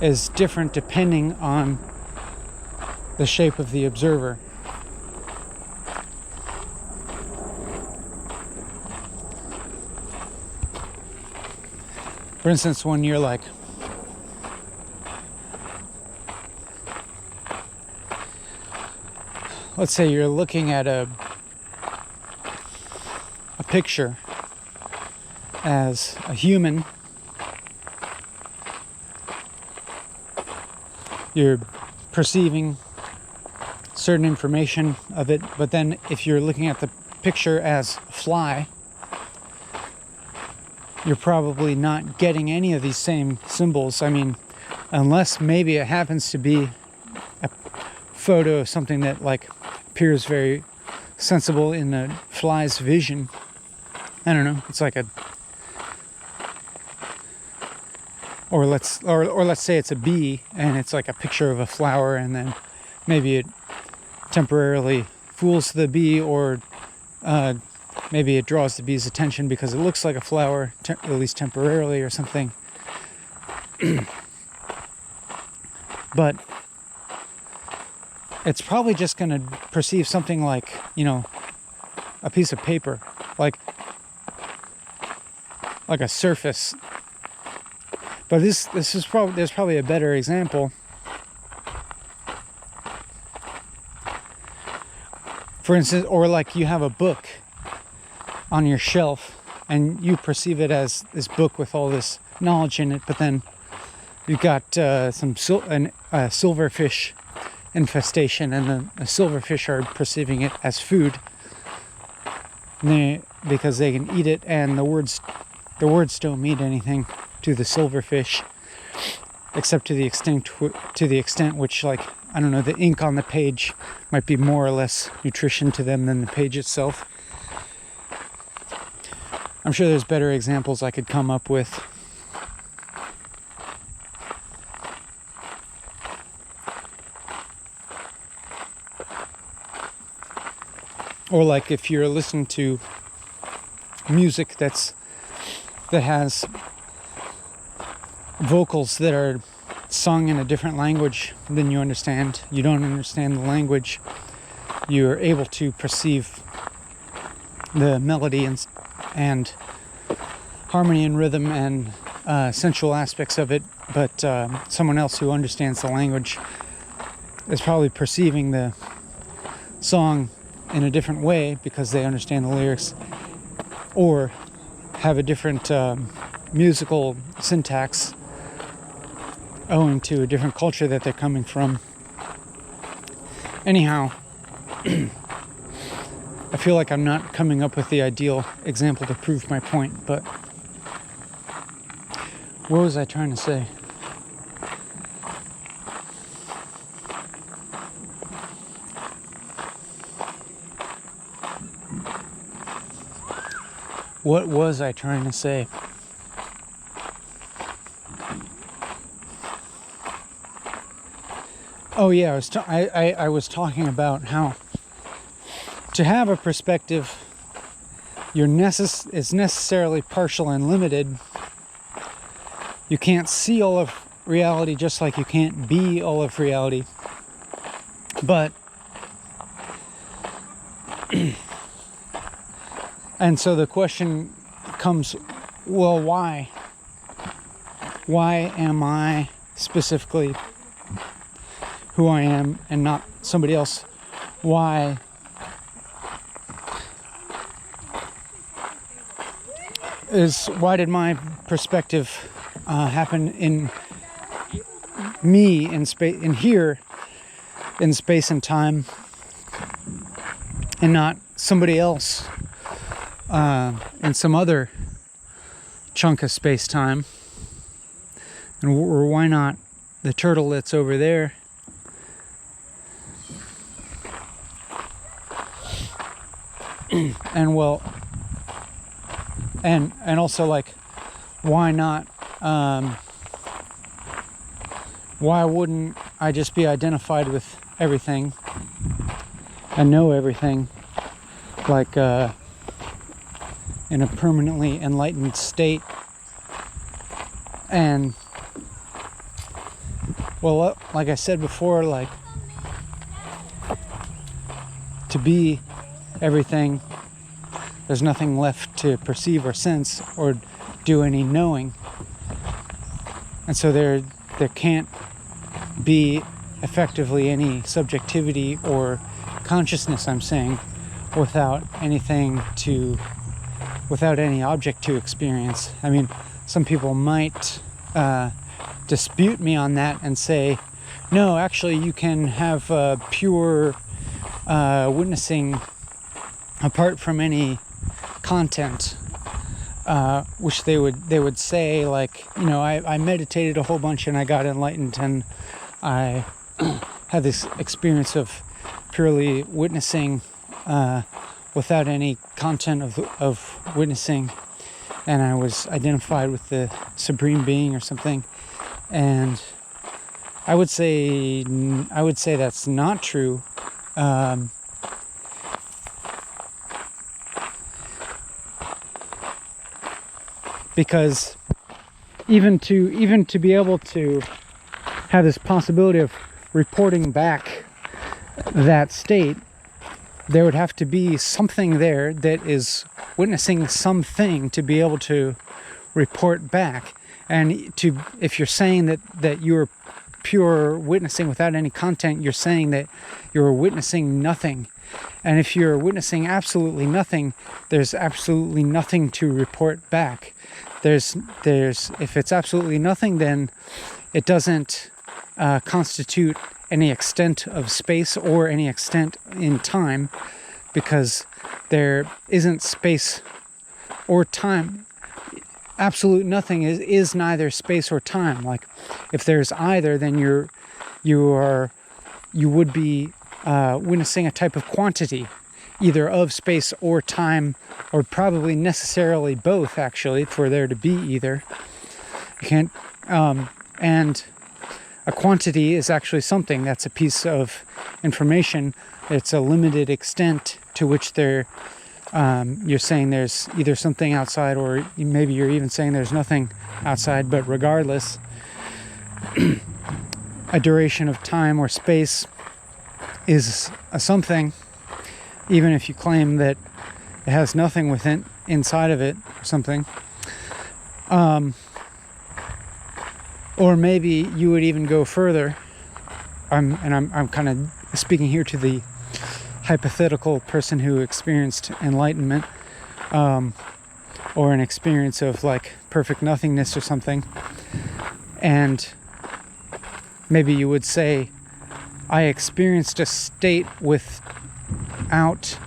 is different depending on the shape of the observer. For instance, when you're like let's say you're looking at a picture as a human, you're perceiving certain information of it, but then if you're looking at the picture as a fly, you're probably not getting any of these same symbols. I mean, unless maybe it happens to be a photo of something that like appears very sensible in a fly's vision. I don't know. It's like or let's say it's a bee and it's like a picture of a flower, and then maybe it temporarily fools the bee, or maybe it draws the bee's attention because it looks like a flower, at least temporarily or something. But it's probably just going to perceive something like, a piece of paper, like a surface. But there's probably a better example. For instance, or like you have a book on your shelf and you perceive it as this book with all this knowledge in it, but then you've got some silverfish infestation, and the silverfish are perceiving it as food because they can eat it, and the words don't mean anything to the silverfish, except to the extent which, like, I don't know, the ink on the page might be more or less nutrition to them than the page itself. I'm sure there's better examples I could come up with. Or like if you're listening to music that's that has vocals that are sung in a different language than you understand. You don't understand the language. You're able to perceive the melody and harmony and rhythm and sensual aspects of it, but someone else who understands the language is probably perceiving the song in a different way because they understand the lyrics, or have a different musical syntax owing to a different culture that they're coming from. Anyhow, I feel like I'm not coming up with the ideal example to prove my point, but what was I trying to say? What was I trying to say? Oh yeah, I was talking about how to have a perspective is necessarily partial and limited. You can't see all of reality just like you can't be all of reality. But and so the question comes, well, why? Why am I specifically who I am and not somebody else? Why did my perspective happen in me in space, in here, in space and time, and not somebody else in some other chunk of space-time? Or why not the turtle that's over there? And well, and also, like, why not? Why wouldn't I just be identified with everything and know everything, like in a permanently enlightened state? And well, like I said before, like, to be everything, there's nothing left to perceive or sense or do any knowing. And so there can't be effectively any subjectivity or consciousness, I'm saying, without any object to experience. I mean, some people might dispute me on that and say, no, actually you can have pure witnessing apart from any content, which they would say, like, you know, I meditated a whole bunch and I got enlightened and I had this experience of purely witnessing without any content of witnessing, and I was identified with the Supreme Being or something. And I would say that's not true. Because even to be able to have this possibility of reporting back that state, there would have to be something there that is witnessing something to be able to report back. And if you're saying that you're pure witnessing without any content, you're saying that you're witnessing nothing. And if you're witnessing absolutely nothing, there's absolutely nothing to report back. If it's absolutely nothing, then it doesn't constitute any extent of space or any extent in time, because there isn't space or time. Absolute nothing is neither space or time. Like, if there's either, then you would be witnessing a type of quantity, either of space or time, or probably necessarily both, actually, for there to be either. You can't, and a quantity is actually something that's a piece of information. It's a limited extent to which there you're saying there's either something outside, or maybe you're even saying there's nothing outside. But regardless, a duration of time or space is a something, even if you claim that it has nothing within inside of it or something. Or maybe you would even go further. I'm kind of speaking here to the hypothetical person who experienced enlightenment, or an experience of like perfect nothingness or something. And maybe you would say, I experienced a state without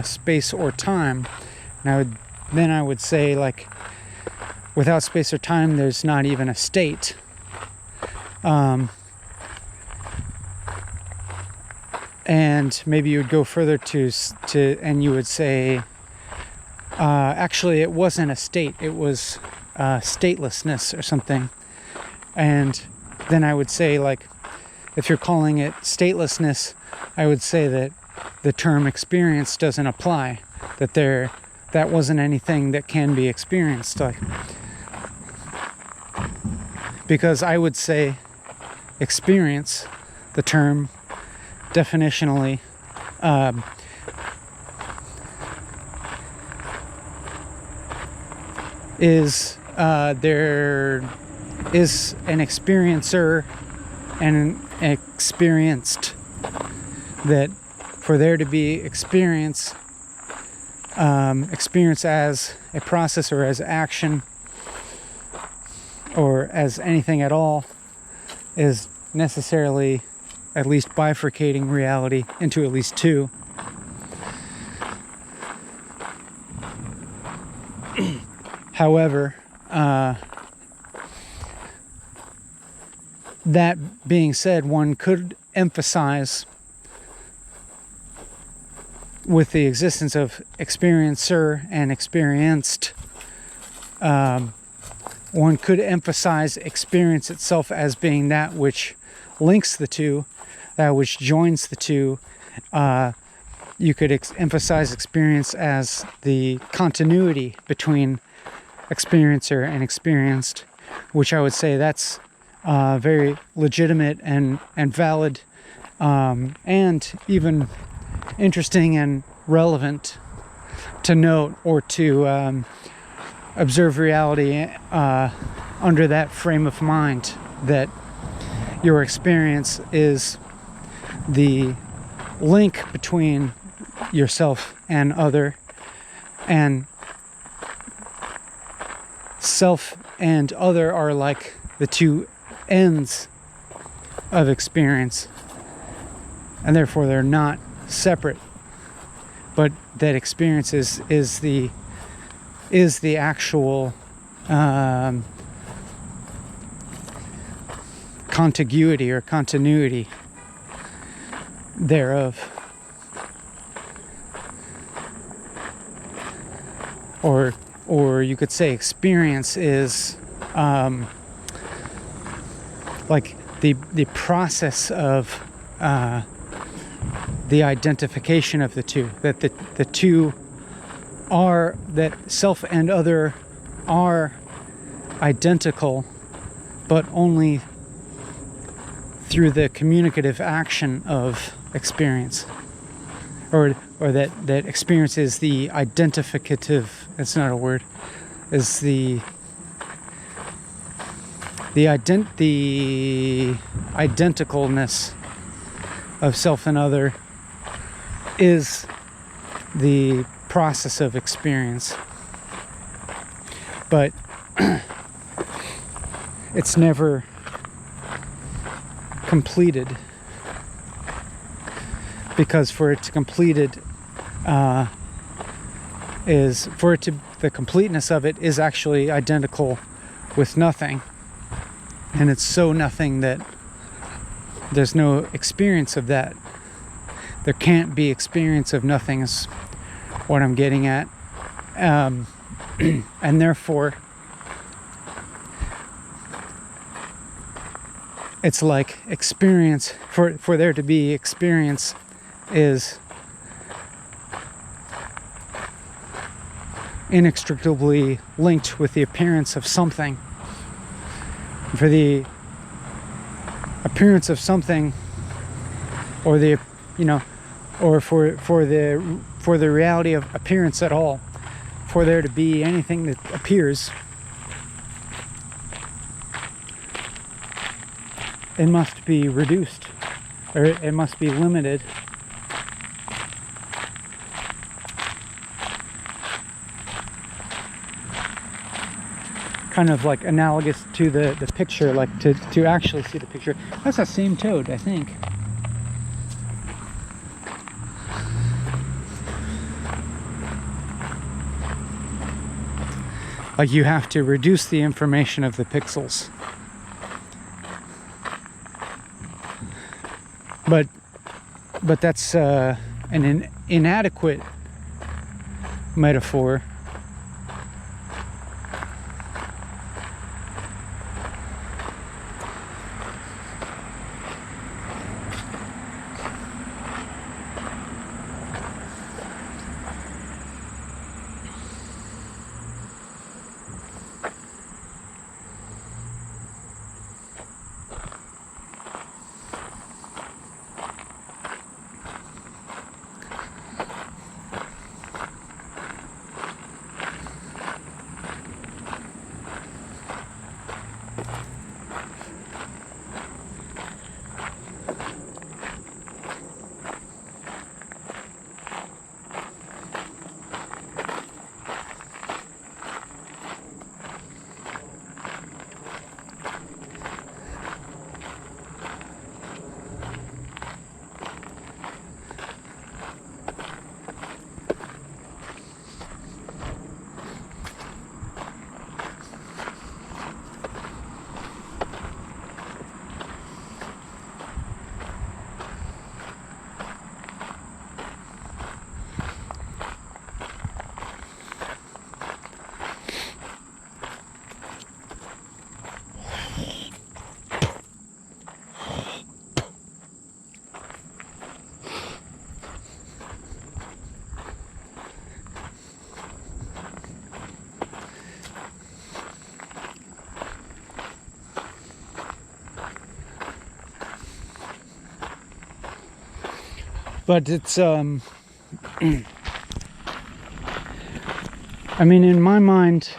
space or time. And I would say, like, without space or time, there's not even a state. And maybe you would go further and you would say, actually, it wasn't a state, it was statelessness or something. And then I would say, like, if you're calling it statelessness, I would say that the term experience doesn't apply, that wasn't anything that can be experienced. Like, because I would say experience, the term, definitionally, is there is an experiencer and an experienced. That for there to be experience as a process or as action or as anything at all is necessarily at least bifurcating reality into at least two. However, that being said, one could emphasize with the existence of experiencer and experienced, one could emphasize experience itself as being that which links the two, that which joins the two. You could emphasize experience as the continuity between experiencer and experienced, which I would say that's very legitimate and valid, and even interesting and relevant to note or to observe reality under that frame of mind, that your experience is the link between yourself and other, and self and other are like the two ends of experience, and therefore they're not separate, but that experience is the actual contiguity or continuity thereof, or you could say experience is like the process of the identification of the two, that the two are, that self and other are identical, but only through the communicative action of experience, or that experience is the identificative, it's not a word, is the identicalness of self and other is the process of experience. But it's never completed, because for it to completed the completeness of it is actually identical with nothing, and it's so nothing that there's no experience of that. There can't be experience of nothing, is what I'm getting at. And therefore, it's like experience, for there to be experience is inextricably linked with the appearance of something. For the appearance of something, or the, or for the reality of appearance at all, for there to be anything that appears, it must be reduced, or it must be limited. Kind of like analogous to the picture, like to actually see the picture. That's that same toad, I think. Like you have to reduce the information of the pixels. But that's an inadequate metaphor. But it's, I mean, in my mind,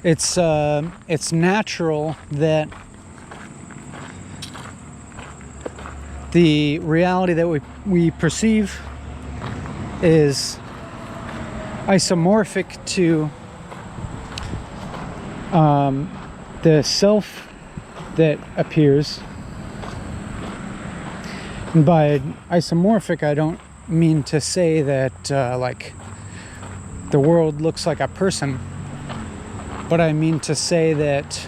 it's natural that the reality that we perceive is isomorphic to the self that appears. And by isomorphic, I don't mean to say that like the world looks like a person, but I mean to say that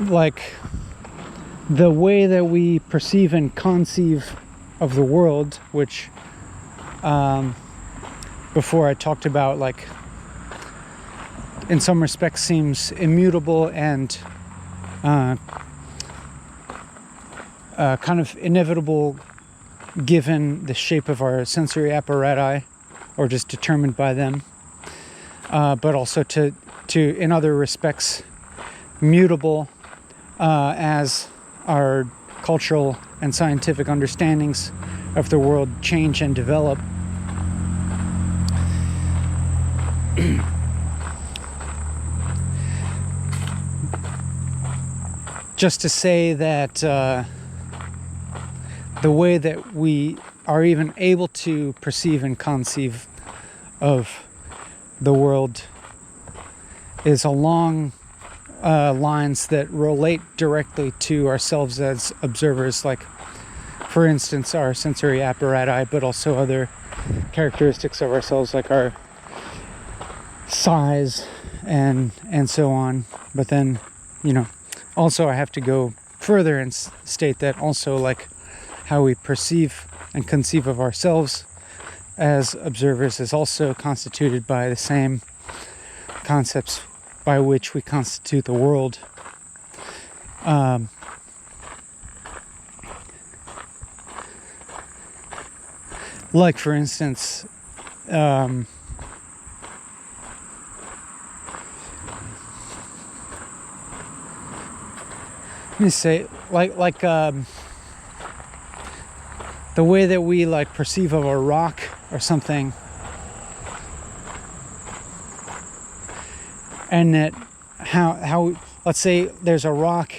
like the way that we perceive and conceive of the world, which before I talked about, like, in some respects seems immutable and kind of inevitable given the shape of our sensory apparatus, or just determined by them, but also to in other respects mutable as our cultural and scientific understandings of the world change and develop. Just to say that the way that we are even able to perceive and conceive of the world is along lines that relate directly to ourselves as observers, like, for instance, our sensory apparatus, but also other characteristics of ourselves, like our size and so on. But then, also I have to go further and state that also, like, how we perceive and conceive of ourselves as observers is also constituted by the same concepts by which we constitute the world. Like, for instance, let me say, like the way that we like perceive of a rock or something, and that how let's say there's a rock,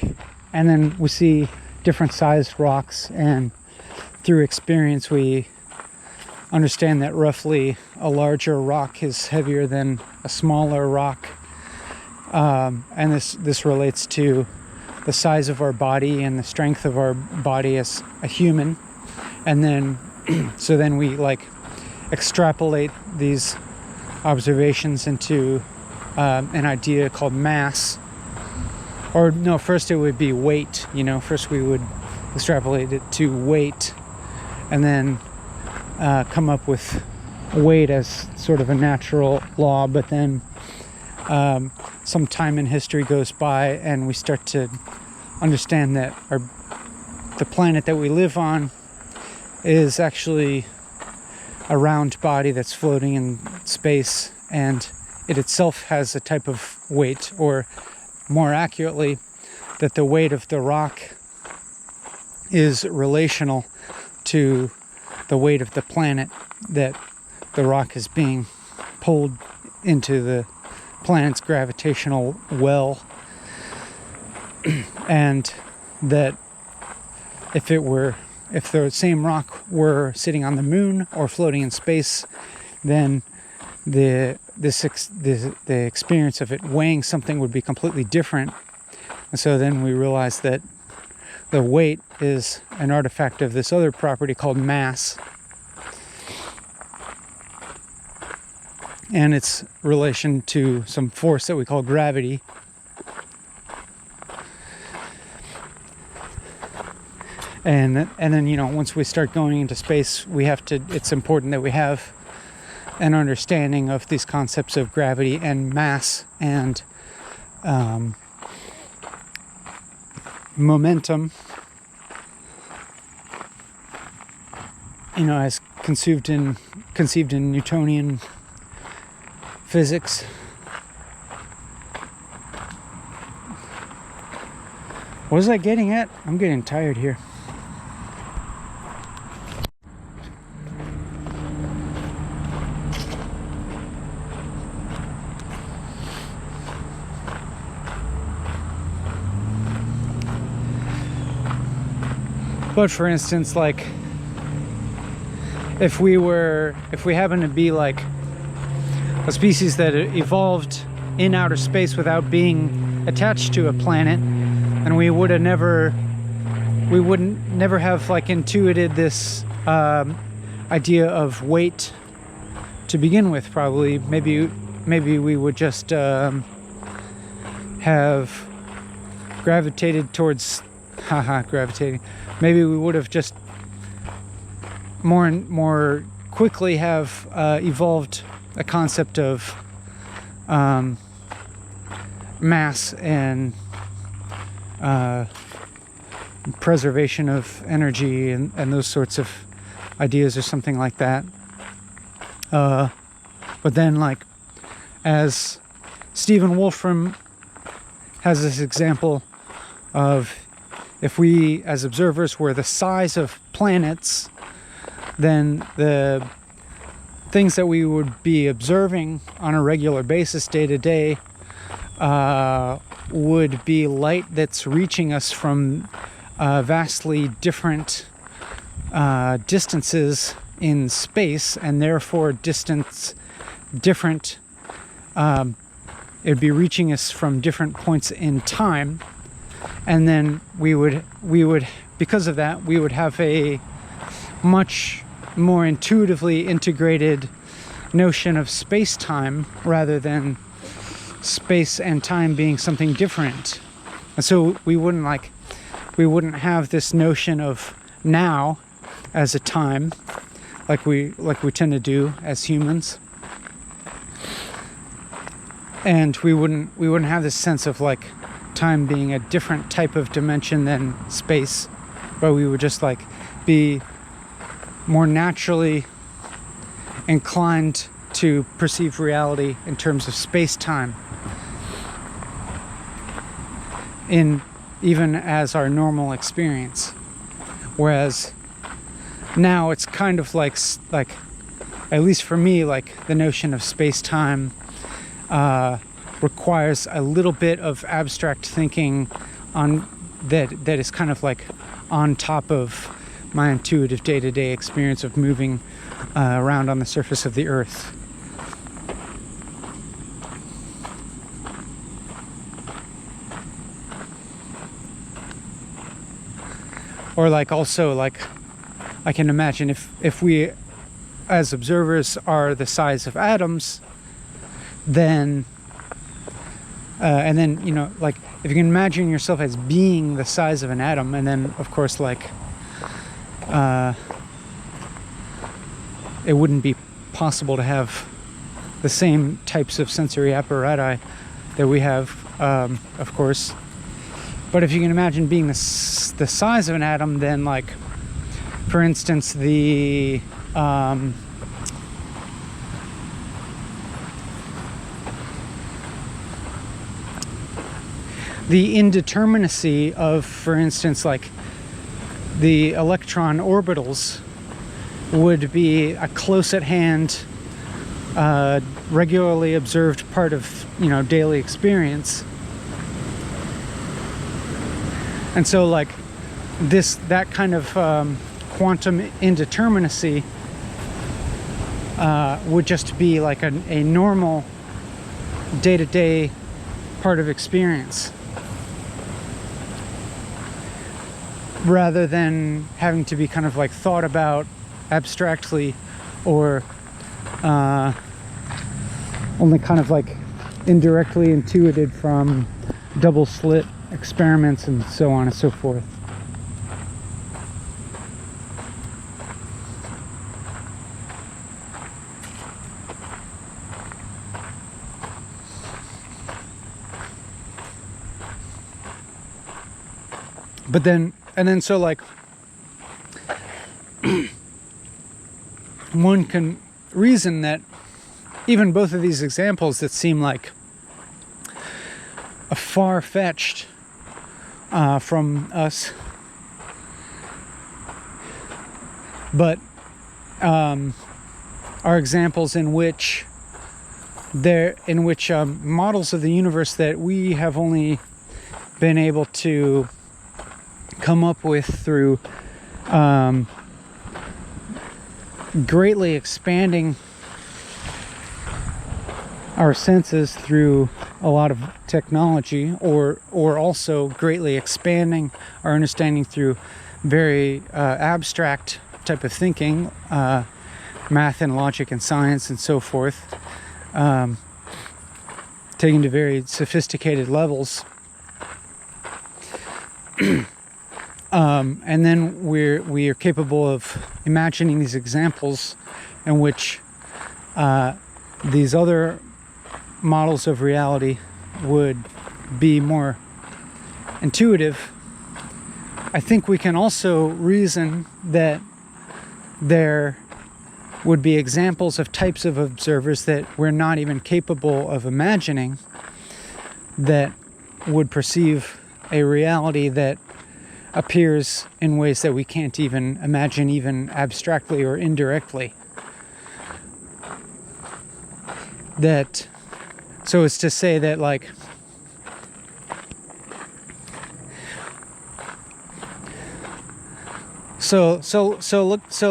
and then we see different sized rocks, and through experience we understand that roughly a larger rock is heavier than a smaller rock, and this relates to the size of our body and the strength of our body as a human. And then so then we like extrapolate these observations into an idea called mass, or no, first it would be weight. First we would extrapolate it to weight, and then come up with weight as sort of a natural law. But then some time in history goes by, and we start to understand that the planet that we live on is actually a round body that's floating in space, and it itself has a type of weight, or more accurately, that the weight of the rock is relational to the weight of the planet, that the rock is being pulled into the planet's gravitational well, and that if the same rock were sitting on the moon or floating in space, then the experience of it weighing something would be completely different. And so then we realize that the weight is an artifact of this other property called mass, and its relation to some force that we call gravity. And then once we start going into space, it's important that we have an understanding of these concepts of gravity and mass and momentum, as conceived in Newtonian physics. What was I getting at? I'm getting tired here. But for instance, like if we happen to be like a species that evolved in outer space without being attached to a planet, and we would never have like intuited this idea of weight to begin with. Probably maybe we would just have gravitated towards gravitating. Maybe we would have just more quickly have evolved a concept of mass and preservation of energy and those sorts of ideas, or something like that. But then, like, as Stephen Wolfram has this example of, if we as observers were the size of planets, then the things that we would be observing on a regular basis day to day would be light that's reaching us from vastly different distances in space, and therefore different it would be reaching us from different points in time. And then we would because of that, we would have a much more intuitively integrated notion of space-time, rather than space and time being something different. And so we wouldn't have this notion of now as a time like we tend to do as humans. and we wouldn't have this sense of like time being a different type of dimension than space, but we would just like be more naturally inclined to perceive reality in terms of space-time, in even as our normal experience. Whereas now it's kind of like at least for me, like the notion of space-time requires a little bit of abstract thinking on that is kind of like on top of my intuitive day-to-day experience of moving around on the surface of the earth. Or like also like I can imagine if we as observers are the size of atoms, then and then, you know, like if you can imagine yourself as being the size of an atom, and then of course like it wouldn't be possible to have the same types of sensory apparatus that we have, of course. But if you can imagine being the size of an atom, then like, for instance, the indeterminacy of, for instance, like the electron orbitals would be a close at hand, regularly observed part of, you know, daily experience. And so like that kind of quantum indeterminacy would just be like a normal day-to-day part of experience, rather than having to be kind of like thought about abstractly, or only kind of like indirectly intuited from double slit experiments and so on and so forth. But then, and then so like one can reason that even both of these examples that seem like a far-fetched from us, but are examples in which models of the universe that we have only been able to come up with through greatly expanding our senses through a lot of technology, or also greatly expanding our understanding through very abstract type of thinking, math and logic and science and so forth, taken to very sophisticated levels. And then we are capable of imagining these examples in which these other models of reality would be more intuitive. I think we can also reason that there would be examples of types of observers that we're not even capable of imagining, that would perceive a reality that appears in ways that we can't even imagine, even abstractly or indirectly. That, so as to say that like so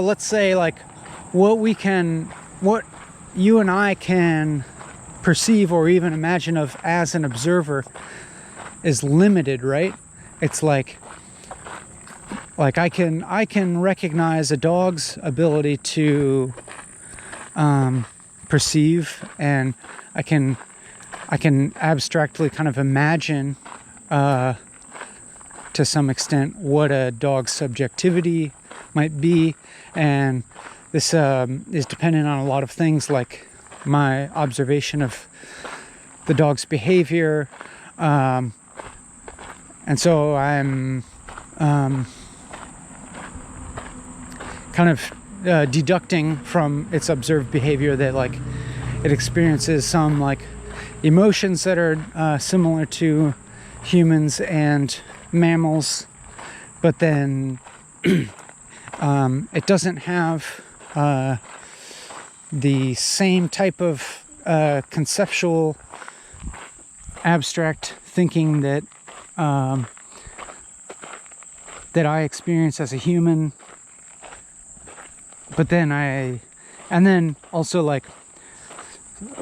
let's say like what you and I can perceive or even imagine of as an observer is limited, right? It's like I can recognize a dog's ability to perceive, and I can abstractly kind of imagine to some extent what a dog's subjectivity might be, and this is dependent on a lot of things like my observation of the dog's behavior, and so I'm kind of deducting from its observed behavior that like it experiences some like emotions that are similar to humans and mammals, but then it doesn't have the same type of conceptual abstract thinking that that I experience as a human. But then and then also like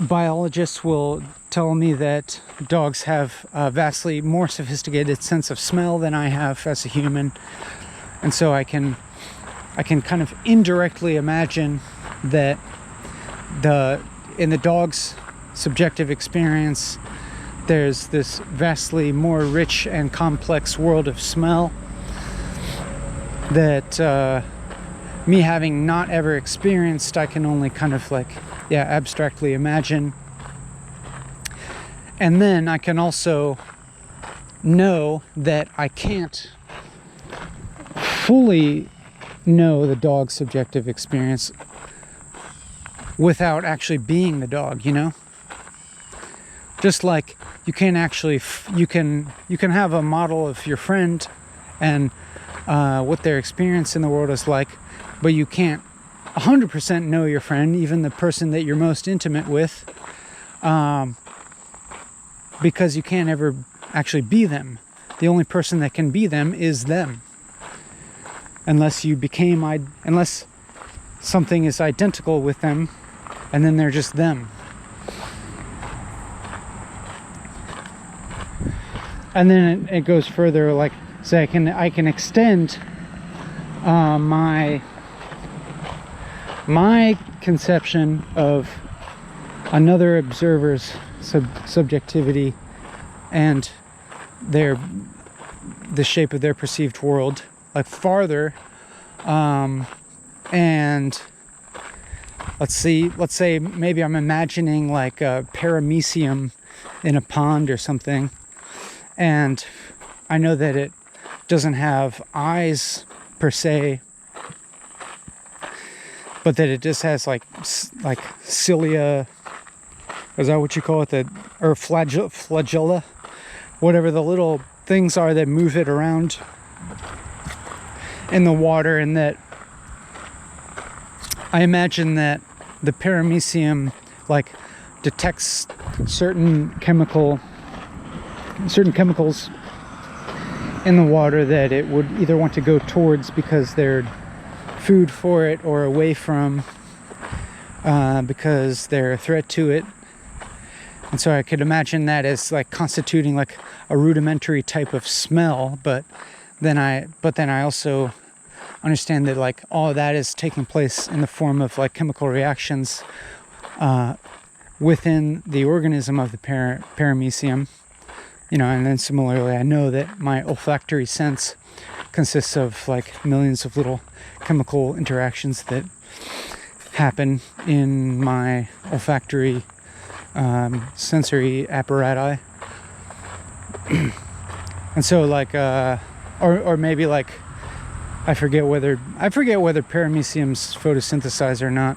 biologists will tell me that dogs have a vastly more sophisticated sense of smell than I have as a human. And so I can kind of indirectly imagine that in the dog's subjective experience, there's this vastly more rich and complex world of smell that me having not ever experienced, I can only kind of like, abstractly imagine. And then I can also know that I can't fully know the dog's subjective experience without actually being the dog, you know? Just like you can actually, you can have a model of your friend and what their experience in the world is like, but you can't 100% know your friend, even the person that you're most intimate with, because you can't ever actually be them. The only person that can be them is them. Unless something is identical with them, and then they're just them. And then it goes further, like, so I can extend my conception of another observer's subjectivity and the shape of their perceived world, like farther, and let's say maybe I'm imagining like a paramecium in a pond or something, and I know that it doesn't have eyes per se, but that it just has like cilia. Is that what you call it? Or flagella, whatever the little things are that move it around in the water, and that I imagine that the paramecium like detects certain chemicals in the water that it would either want to go towards because they're food for it, or away from because they're a threat to it. And so I could imagine that as like constituting like a rudimentary type of smell, but then I also understand that like all of that is taking place in the form of like chemical reactions within the organism of the paramecium, you know. And then similarly, I know that my olfactory sense consists of like millions of little chemical interactions that happen in my olfactory sensory apparatus. And so like or maybe like I forget whether parameciums photosynthesize or not,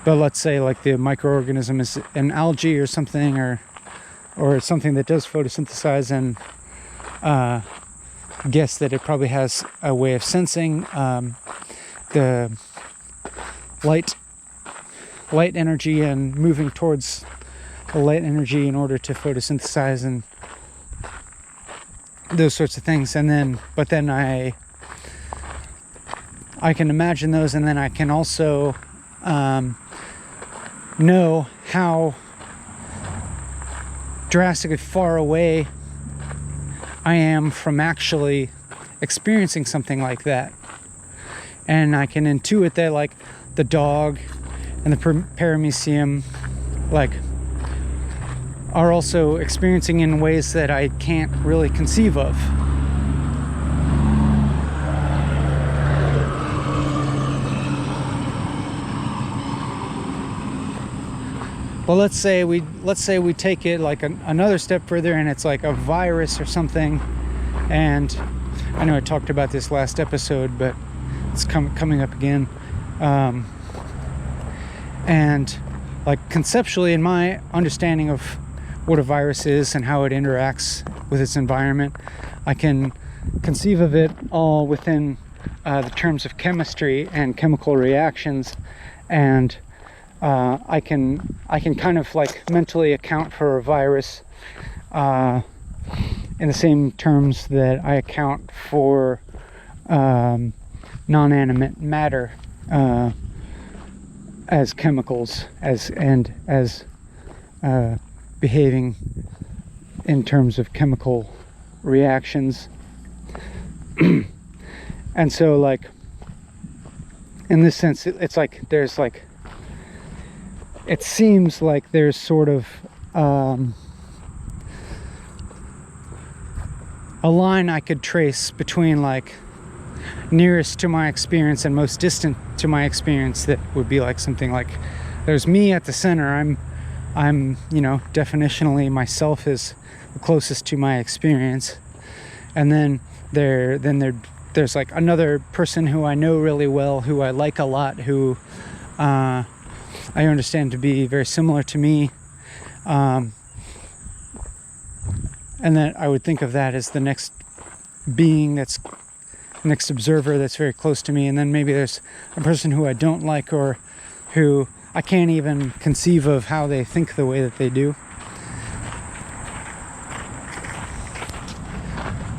but let's say like the microorganism is an algae or something, or something that does photosynthesize, and guess that it probably has a way of sensing the light energy and moving towards the light energy in order to photosynthesize and those sorts of things. And then, but then I can imagine those, and then I can also know how drastically far away I am from actually experiencing something like that. And I can intuit that like the dog and the paramecium like are also experiencing in ways that I can't really conceive of. well, let's say we take it like another step further, and it's like a virus or something. And I know I talked about this last episode, but it's coming up again. And like conceptually, in my understanding of what a virus is and how it interacts with its environment, I can conceive of it all within the terms of chemistry and chemical reactions, and I can kind of like mentally account for a virus in the same terms that I account for non-animate matter as chemicals, as behaving in terms of chemical reactions. And so like in this sense, it's like there's like, it seems like there's sort of a line I could trace between like nearest to my experience and most distant to my experience, that would be like something like there's me at the center. I'm you know, definitionally myself is the closest to my experience, and then there's like another person who I know really well, who I like a lot, who I understand to be very similar to me, and then I would think of that as the next being, that's the next observer that's very close to me. And then maybe there's a person who I don't like, or who I can't even conceive of how they think the way that they do.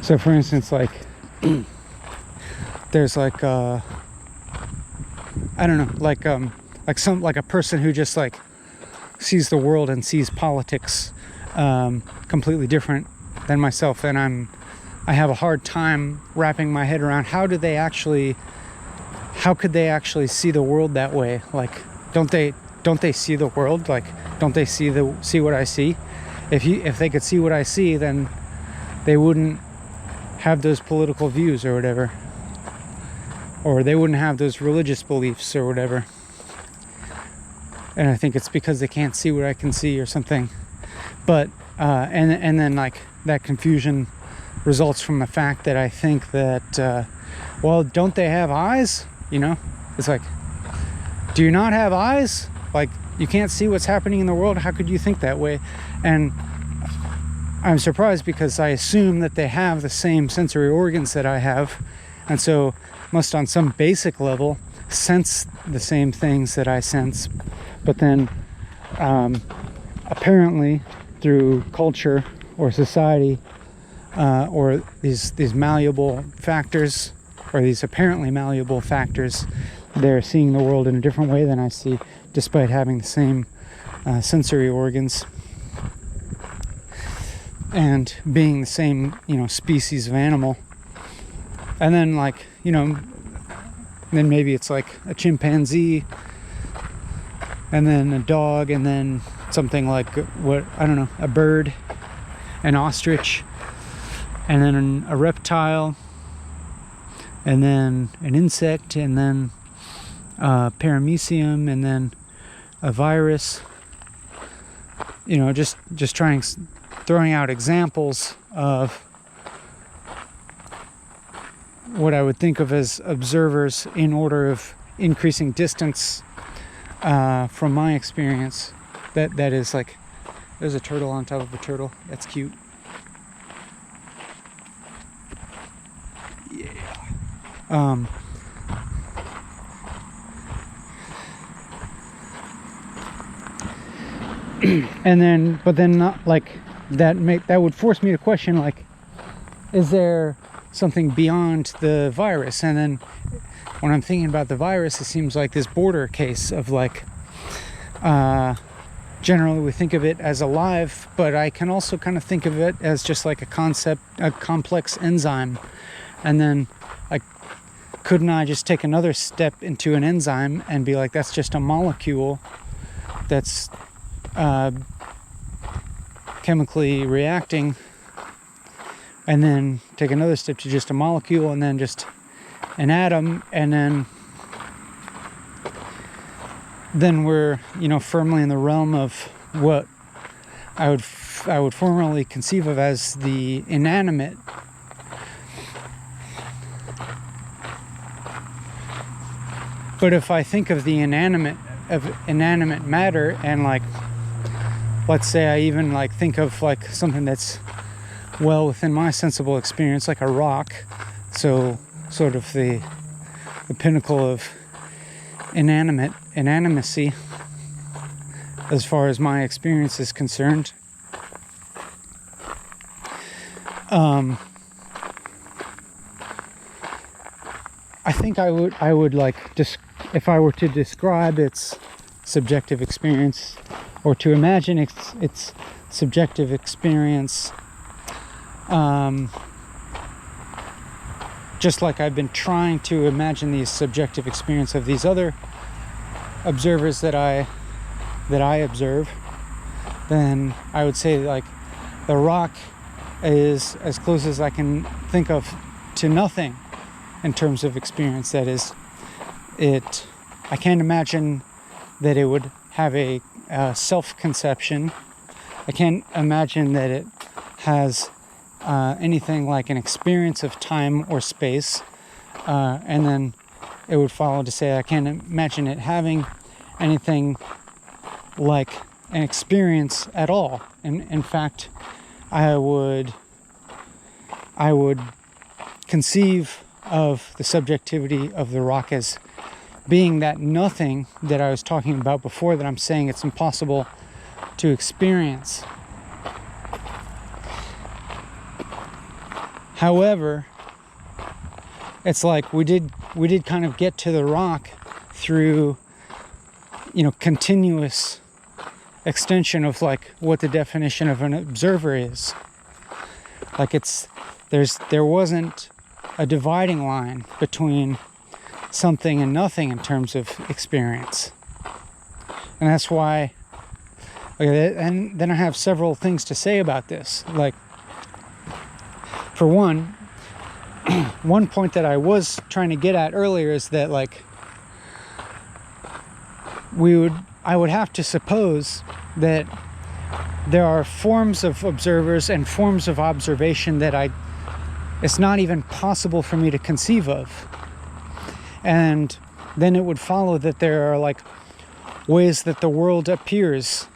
So for instance, like there's like I don't know, like a person who just like sees the world and sees politics completely different than myself, and I have a hard time wrapping my head around how could they actually see the world that way? Like, don't they see the world? Like, don't they see what I see? If they could see what I see, then they wouldn't have those political views or whatever, or they wouldn't have those religious beliefs or whatever. And I think it's because they can't see what I can see or something. But and then like that confusion results from the fact that I think that well, don't they have eyes? You know, it's like, do you not have eyes? Like, you can't see what's happening in the world. How could you think that way? And I'm surprised, because I assume that they have the same sensory organs that I have, and so must on some basic level sense the same things that I sense. But then apparently through culture or society, or these malleable factors, or these apparently malleable factors, they're seeing the world in a different way than I see, despite having the same sensory organs and being the same, you know, species of animal. And then, like, you know, then maybe it's like a chimpanzee, and then a dog, and then something like, what, I don't know, a bird, an ostrich, and then a reptile, and then an insect, and then paramecium, and then a virus. You know, just throwing out examples of what I would think of as observers in order of increasing distance from my experience. That is like, there's a turtle on top of a turtle. That's cute. Yeah. And then, but then not like that would force me to question, like, is there something beyond the virus? And then when I'm thinking about the virus, it seems like this border case of like, generally we think of it as alive, but I can also kind of think of it as just like a complex enzyme. And then, like, couldn't I just take another step into an enzyme and be like, that's just a molecule that's chemically reacting, and then take another step to just a molecule, and then just an atom, and then we're, you know, firmly in the realm of what I would formerly conceive of as the inanimate. But if I think of the inanimate matter, and like, let's say I even like think of like something that's well within my sensible experience, like a rock, so sort of the pinnacle of inanimacy as far as my experience is concerned. I think I would like, if I were to describe its subjective experience, or to imagine its subjective experience, just like I've been trying to imagine the subjective experience of these other observers that I observe, then I would say like the rock is as close as I can think of to nothing in terms of experience. That is, I can't imagine that it would have a self-conception. I can't imagine that it has anything like an experience of time or space, and then it would follow to say I can't imagine it having anything like an experience at all. In fact, I would conceive of the subjectivity of the rock as being that nothing that I was talking about before, that I'm saying it's impossible to experience. However, it's like we did kind of get to the rock through, continuous extension of like what the definition of an observer is. Like there wasn't a dividing line between something and nothing in terms of experience. And that's why, and then I have several things to say about this. Like, for one point that I was trying to get at earlier is that like I would have to suppose that there are forms of observers and forms of observation that it's not even possible for me to conceive of. And then it would follow that there are like ways that the world appears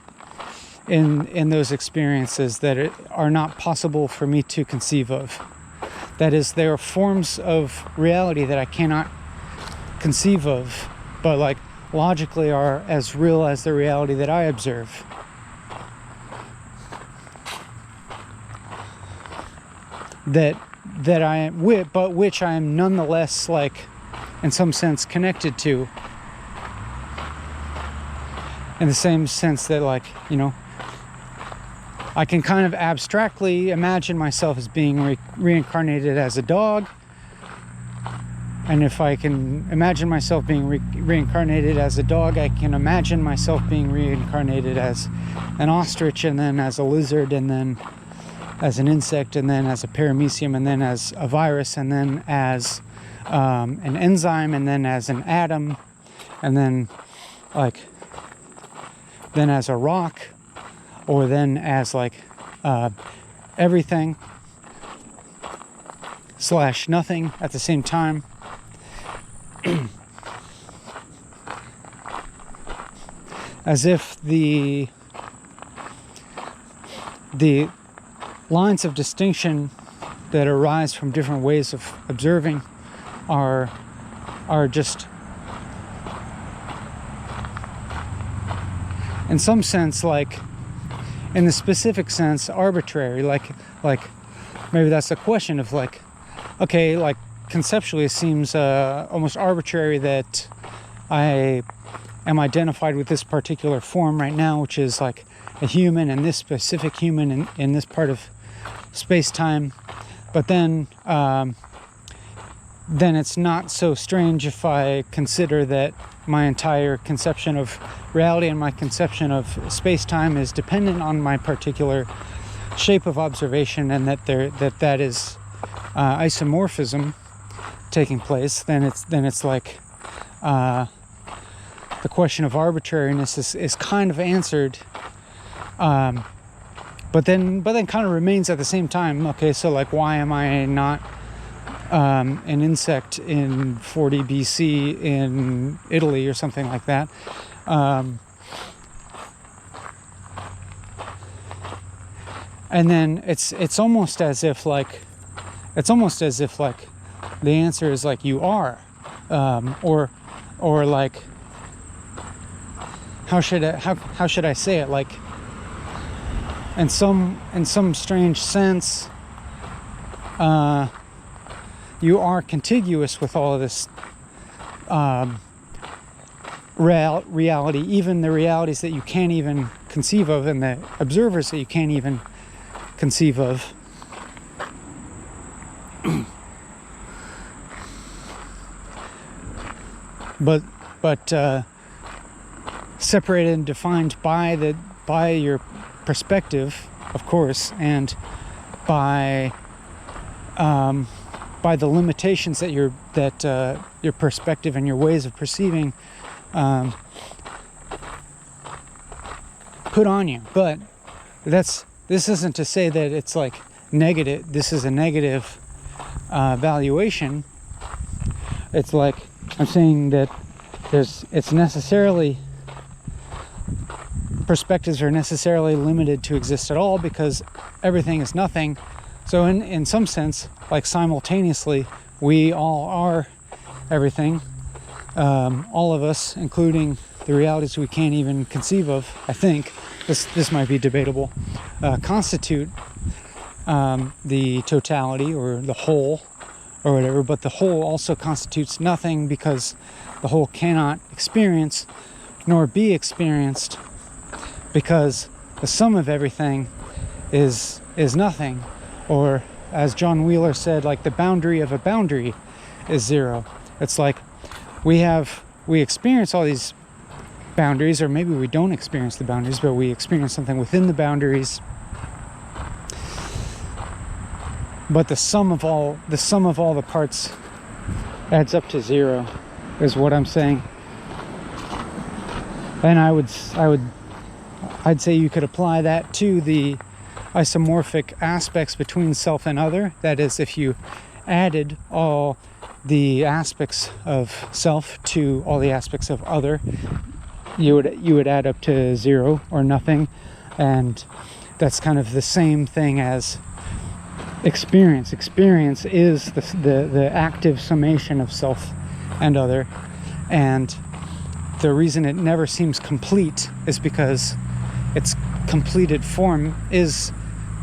in those experiences that are not possible for me to conceive of. That is, there are forms of reality that I cannot conceive of, but like logically are as real as the reality that I observe. But which I am nonetheless like, in some sense, connected to. In the same sense that like, I can kind of abstractly imagine myself as being reincarnated as a dog. And if I can imagine myself being reincarnated as a dog, I can imagine myself being reincarnated as an ostrich, and then as a lizard, and then as an insect, and then as a paramecium, and then as a virus, and then as an enzyme, and then as an atom, and then then as a rock, or then as like everything / nothing at the same time. As if the lines of distinction that arise from different ways of observing are just, in some sense, like, in the specific sense, arbitrary. Like maybe that's a question of like, okay, like conceptually it seems almost arbitrary that I am identified with this particular form right now, which is like a human, and this specific human in this part of space-time. But then it's not so strange if I consider that my entire conception of reality and my conception of space-time is dependent on my particular shape of observation, and that is isomorphism taking place. Then it's like the question of arbitrariness is kind of answered But then kind of remains at the same time. Okay, so like, why am I not an insect in 40 BC in Italy or something like that? And then it's almost as if like the answer is like you are, or like, how should I say it, like, in some strange sense, you are contiguous with all of this reality, even the realities that you can't even conceive of, and the observers that you can't even conceive of. but separated and defined by your perspective, of course, and by the limitations that your perspective and your ways of perceiving put on you. But this isn't to say that it's like negative. This is a negative valuation. It's like I'm saying that it's necessarily, perspectives are necessarily limited to exist at all because everything is nothing. So in some sense, like simultaneously, we all are everything. All of us, including the realities we can't even conceive of, I think, this might be debatable, constitute the totality or the whole or whatever, but the whole also constitutes nothing because the whole cannot experience nor be experienced, because the sum of everything is nothing. Or as John Wheeler said, like, the boundary of a boundary is zero. It's like we experience all these boundaries, or maybe we don't experience the boundaries, but we experience something within the boundaries. But the sum of all the parts adds up to zero, is what I'm saying. And I'd say you could apply that to the isomorphic aspects between self and other. That is, if you added all the aspects of self to all the aspects of other, you would add up to zero or nothing. And that's kind of the same thing as experience. Experience is the active summation of self and other. And the reason it never seems complete is because its completed form is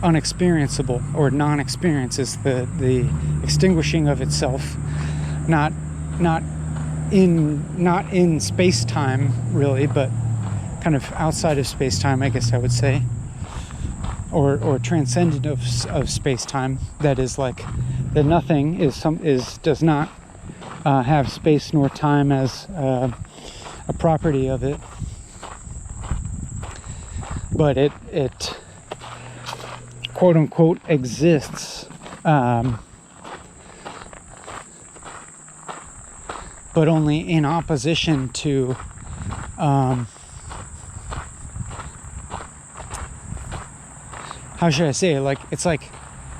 unexperienceable, or non-experience is the extinguishing of itself, not in space-time really, but kind of outside of space-time, I guess I would say, or transcendent of space-time. That is, like, the nothing does not have space nor time as a property of it, but it quote unquote exists, but only in opposition to how should I say it? Like, it's like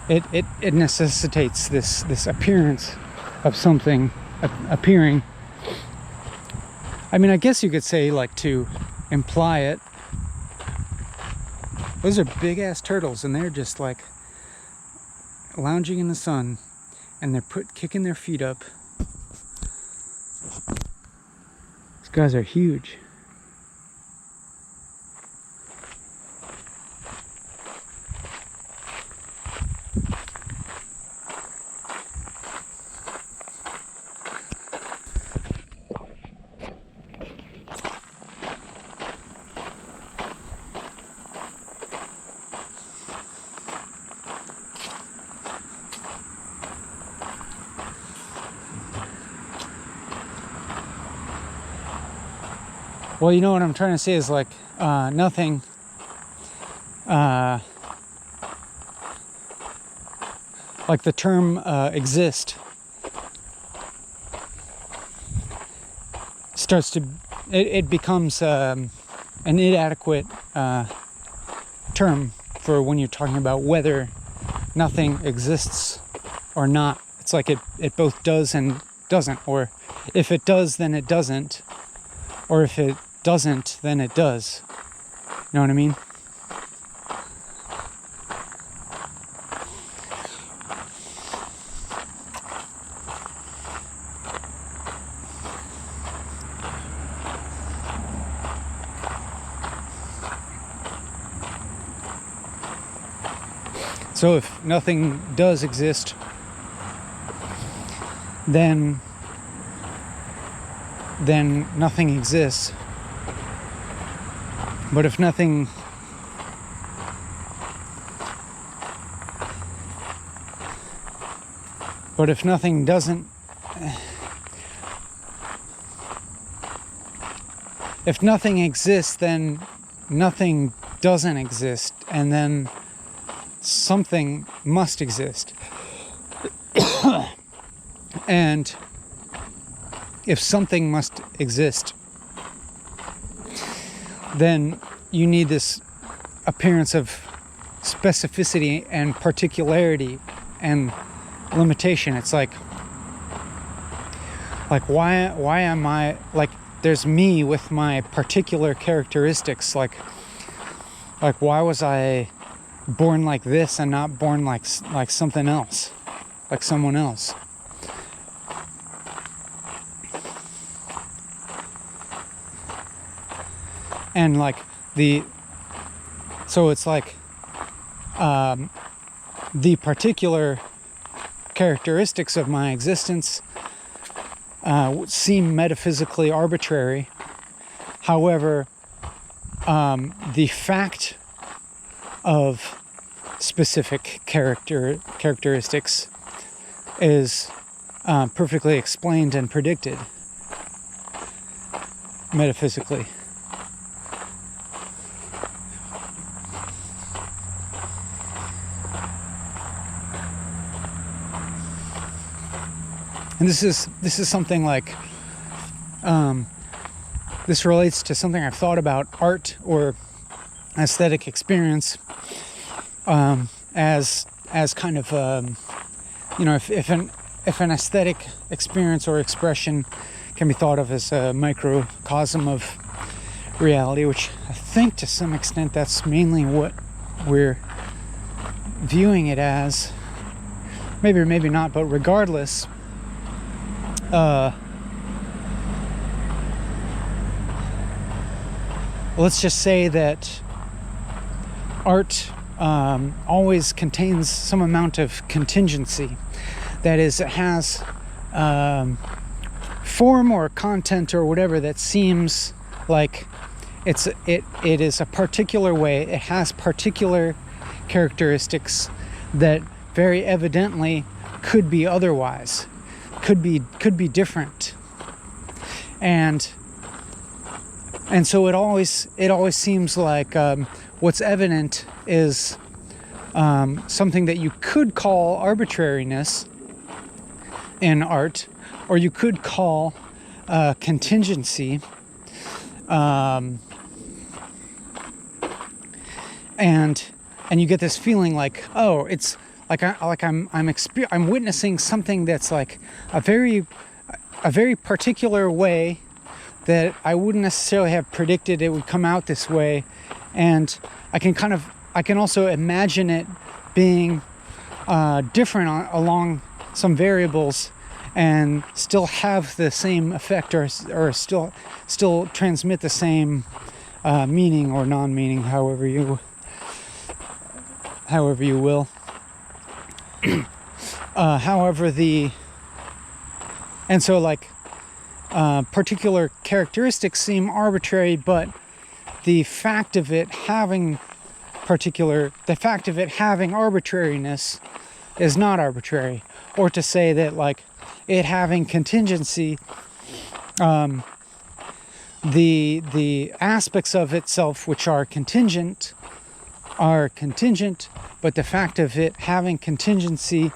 it necessitates this appearance of something appearing. I mean, I guess you could say, like, to imply it. Those are big ass turtles, and they're just like lounging in the sun, and they're kicking their feet up. These guys are huge. Well, you know what I'm trying to say is, like, nothing, like the term exist starts to, it becomes an inadequate term for when you're talking about whether nothing exists or not. It's like it both does and doesn't, or if it does, then it doesn't, or if it doesn't, then it does. You know what I mean? So if nothing does exist, then nothing exists. But if nothing doesn't, if nothing exists, then nothing doesn't exist, and then something must exist. And if something must exist, then you need this appearance of specificity and particularity and limitation. It's like why am I, like, there's me with my particular characteristics, like why was I born like this and not born like something else, like someone else? And so it's like the particular characteristics of my existence seem metaphysically arbitrary. However, the fact of specific characteristics is perfectly explained and predicted metaphysically. And this is something like, this relates to something I've thought about art or aesthetic experience as kind of if an aesthetic experience or expression can be thought of as a microcosm of reality, which I think to some extent that's mainly what we're viewing it as. Maybe or maybe not, but regardless, let's just say that art always contains some amount of contingency. That is, it has form or content or whatever that seems like it is a particular way. It has particular characteristics that very evidently could be otherwise, could be different, and so it always seems like what's evident is something that you could call arbitrariness in art, or you could call contingency, and you get this feeling like, oh, it's I'm witnessing something that's like a very particular way that I wouldn't necessarily have predicted it would come out this way, and I can also imagine it being different along some variables and still have the same effect, or still transmit the same meaning or non-meaning, however you will. Particular characteristics seem arbitrary, but the fact of it having arbitrariness is not arbitrary. Or to say that, like, it having contingency, the aspects of itself which are contingent, but the fact of it having contingency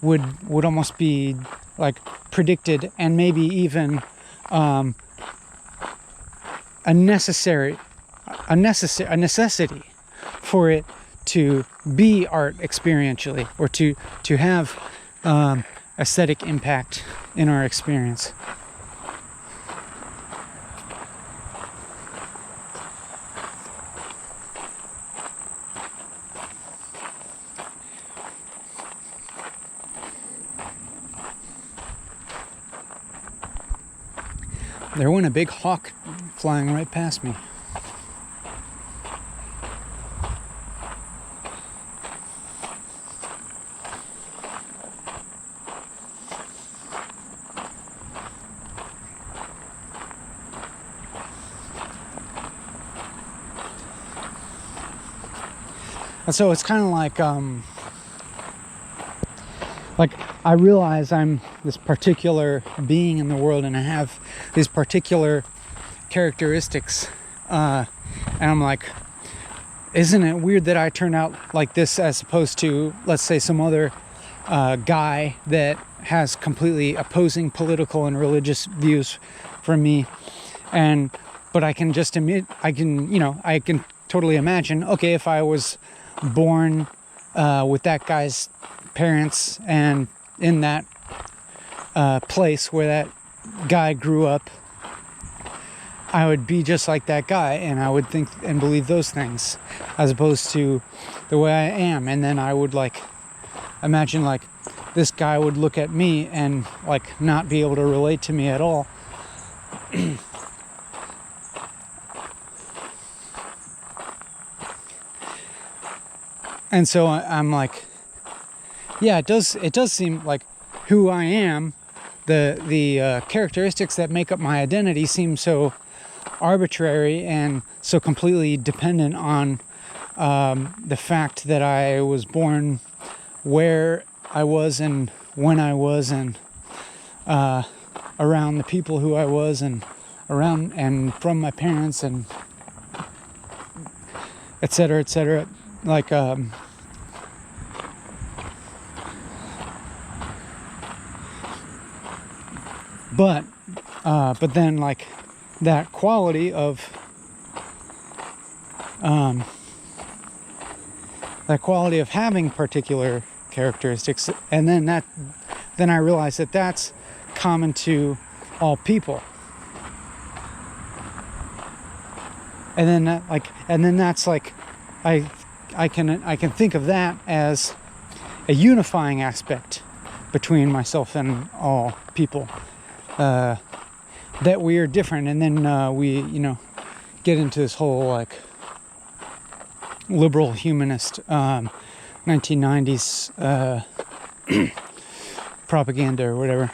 would almost be like predicted, and maybe even a necessary a necessity for it to be art experientially, or to have aesthetic impact in our experience. There went a big hawk flying right past me. And so it's kind of like I realize I'm this particular being in the world, and I have these particular characteristics, and I'm like, isn't it weird that I turn out like this as opposed to, let's say, some other guy that has completely opposing political and religious views from me? But I can just admit, I can totally imagine, okay, if I was born with that guy's parents and in that place where that guy grew up, I would be just like that guy, and I would think and believe those things, as opposed to the way I am. And then I would imagine this guy would look at me and not be able to relate to me at all. And so I'm like, yeah, it does seem like who I am, the characteristics that make up my identity seem so arbitrary and so completely dependent on the fact that I was born where I was and when I was, and around the people who I was, and around and from my parents, and et cetera, et cetera. But then that quality of having particular characteristics, and then I realize that that's common to all people, and then that's I can think of that as a unifying aspect between myself and all people, that we are different. And then we get into this whole liberal humanist 1990s propaganda or whatever.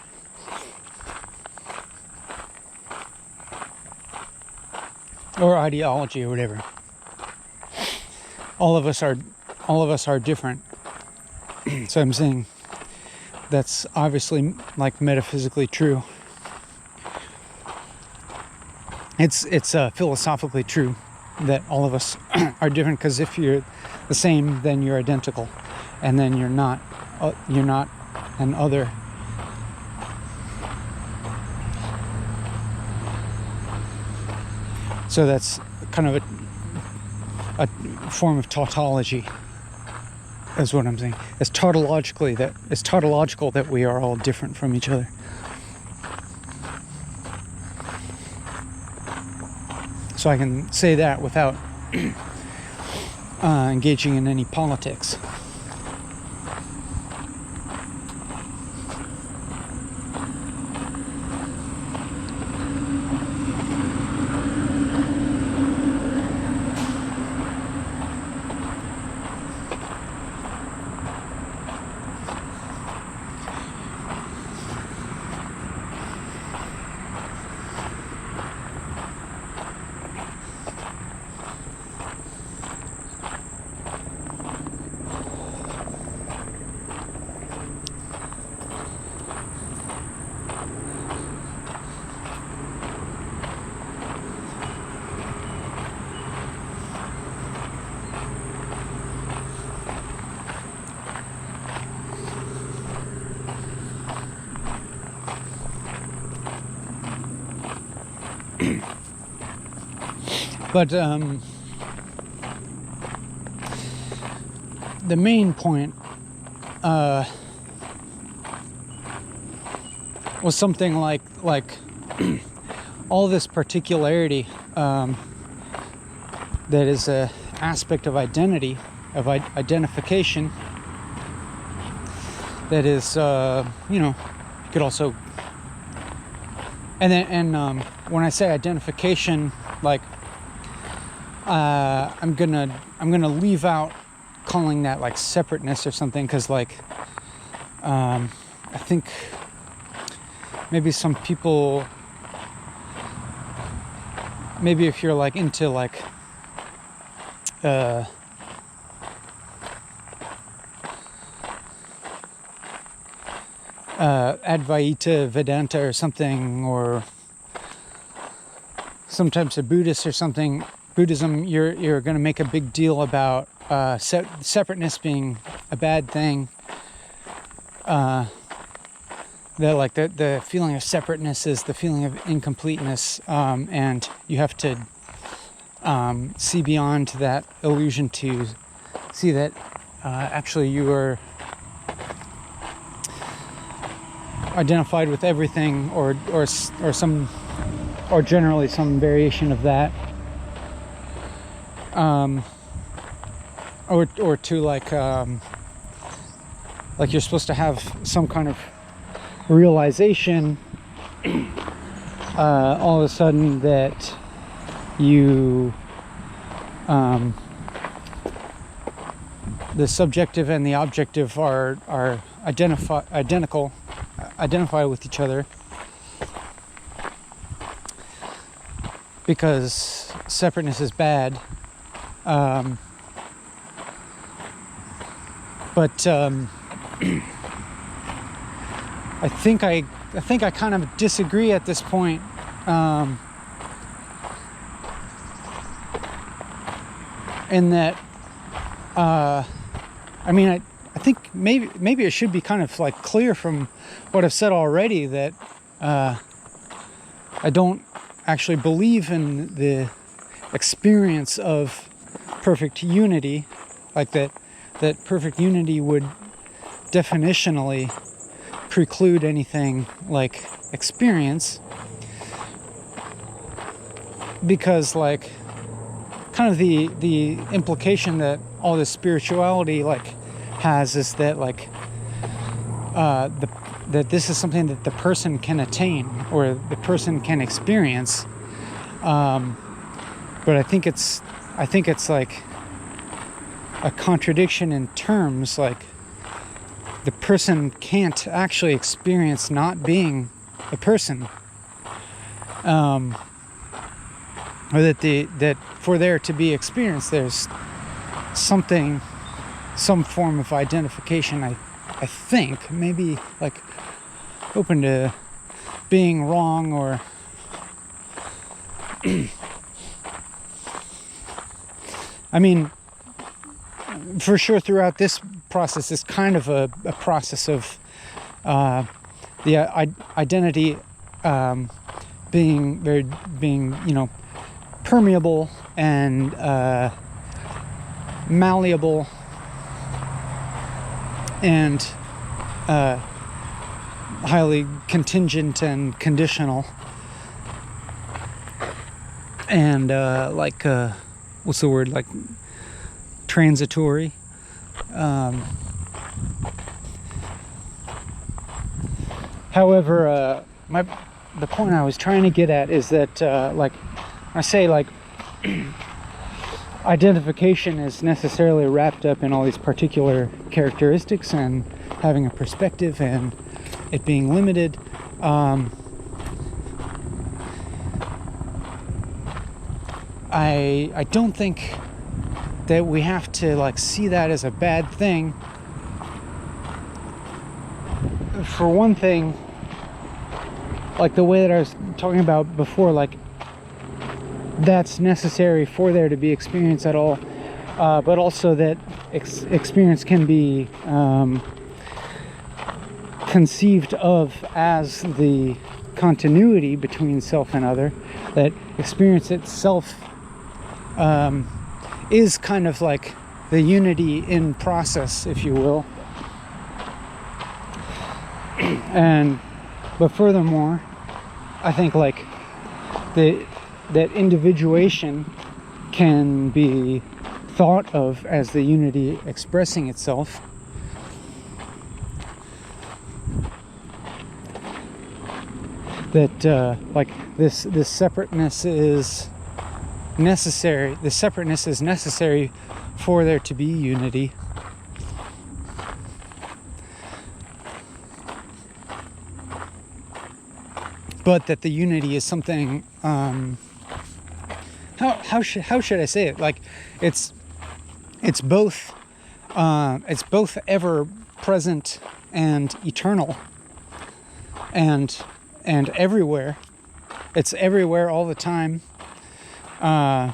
Or ideology or whatever. All of us are different. So I'm saying that's obviously metaphysically true. It's philosophically true that all of us are different, because if you're the same, then you're identical, and then you're not an other. So that's kind of a form of tautology, is what I'm saying. It's tautological that we are all different from each other. So I can say that without engaging in any politics. But the main point was something like all this particularity that is a aspect of identity, of identification, that is you could also, and when I say identification, like I'm gonna leave out calling that like separateness or something, because like I think maybe some people, maybe if you're like into like Advaita Vedanta or something, or some types of Buddhists or something, Buddhism, you're going to make a big deal about separateness being a bad thing. That like the feeling of separateness is the feeling of incompleteness, and you have to see beyond that illusion to see that actually you are identified with everything, or generally some variation of that, or to like you're supposed to have some kind of realization all of a sudden that you the subjective and the objective are identify with each other, because separateness is bad. But I think I kind of disagree at this point. In that, I think maybe it should be kind of like clear from what I've said already that I don't actually believe in the experience of perfect unity, like that perfect unity would definitionally preclude anything like experience, because like kind of the implication that all this spirituality like has is that like that this is something that the person can attain or the person can experience, but I think it's like a contradiction in terms. Like the person can't actually experience not being a person, or that for there to be experience, there's some form of identification. I think, maybe like open to being wrong, or I mean, for sure throughout this process is kind of a process of the identity being permeable and malleable and highly contingent and conditional, and what's the word, like transitory. However, the point I was trying to get at is that like I say, like identification is necessarily wrapped up in all these particular characteristics and having a perspective and it being limited. I don't think that we have to like see that as a bad thing. For one thing, like the way that I was talking about before, like that's necessary for there to be experience at all, but also that experience can be conceived of as the continuity between self and other, that experience itself is kind of like the unity in process, if you will. But furthermore, I think like that individuation can be thought of as the unity expressing itself. That like this separateness is necessary. The separateness is necessary for there to be unity. But that the unity is something. How should I say it? Like it's both ever present and eternal, and everywhere. It's everywhere all the time, and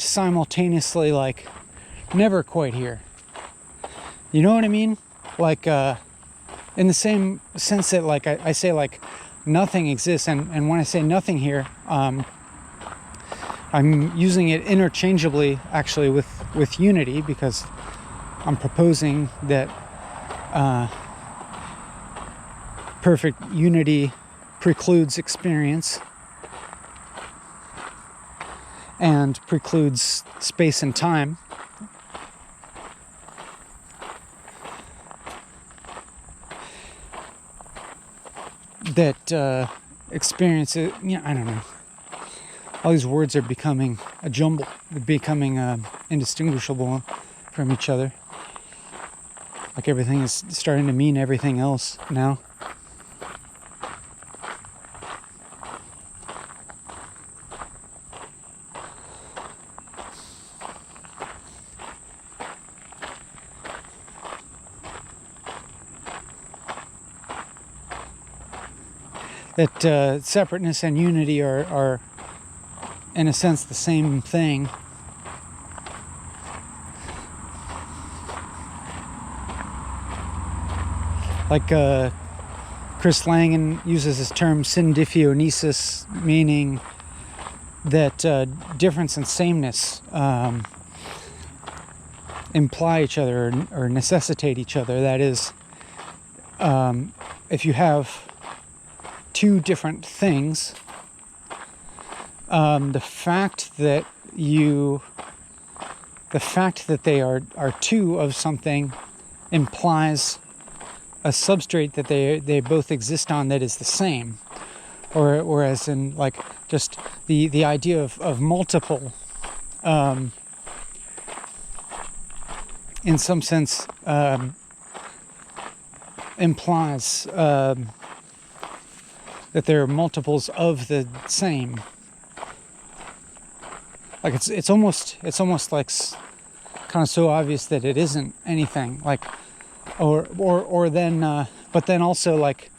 simultaneously like never quite here. You know what I mean? Like in the same sense that like I say like nothing exists, and when I say nothing here, I'm using it interchangeably actually with unity, because I'm proposing that perfect unity precludes experience and precludes space and time. That experience, I don't know. All these words are becoming a jumble. They're becoming indistinguishable from each other. Like everything is starting to mean everything else now. That separateness and unity are in a sense the same thing. Like Chris Langan uses this term syndifionesis, meaning that difference and sameness imply each other or necessitate each other. That is, if you have two different things, the fact that they are two of something implies a substrate that they both exist on that is the same, or as in like just the idea of multiple in some sense implies that there are multiples of the same. Like it's almost like kind of so obvious that it isn't anything. Like or then but then also like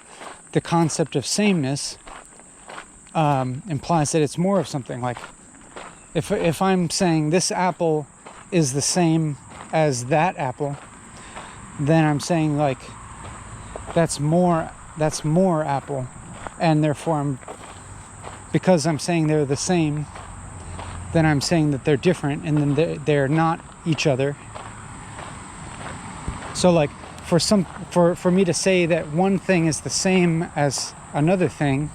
the concept of sameness implies that it's more of something. Like if I'm saying this apple is the same as that apple, then I'm saying like that's more apple. And therefore, because I'm saying they're the same, then I'm saying that they're different, and then they're not each other. So, like, for me to say that one thing is the same as another thing,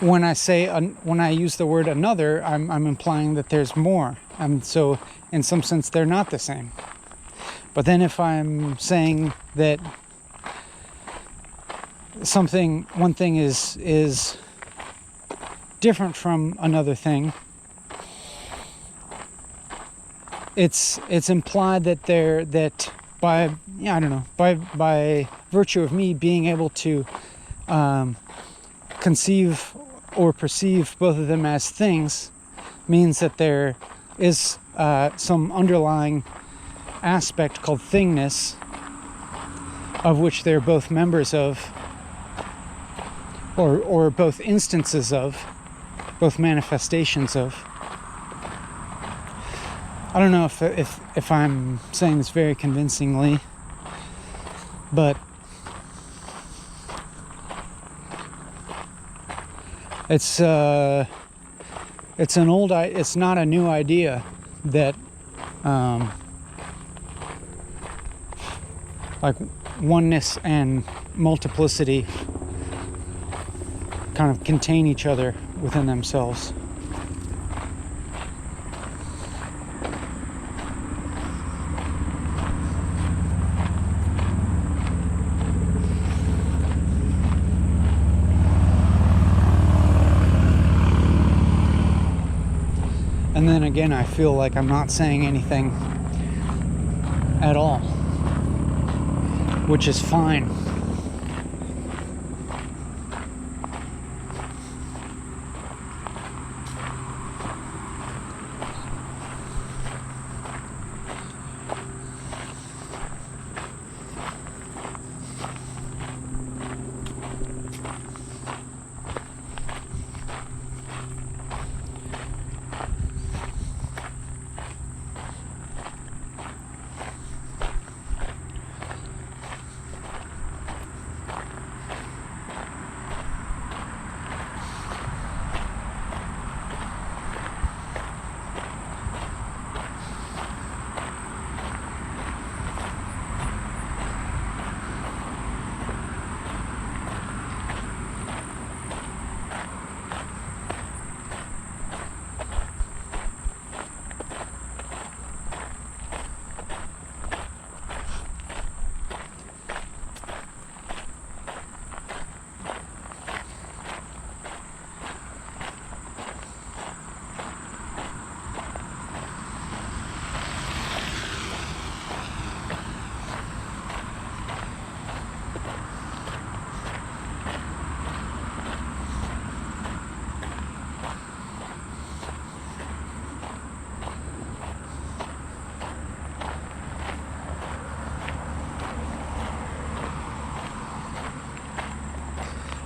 when I use the word another, I'm implying that there's more. So, in some sense, they're not the same. But then, if I'm saying that one thing is different from another thing, it's implied that by virtue of me being able to conceive or perceive both of them as things means that there is some underlying aspect called thingness, of which they're both members of, or both instances of, both manifestations of. I don't know if I'm saying this very convincingly, but it's it's not a new idea that like oneness and multiplicity kind of contain each other within themselves. And then again, I feel like I'm not saying anything at all, which is fine.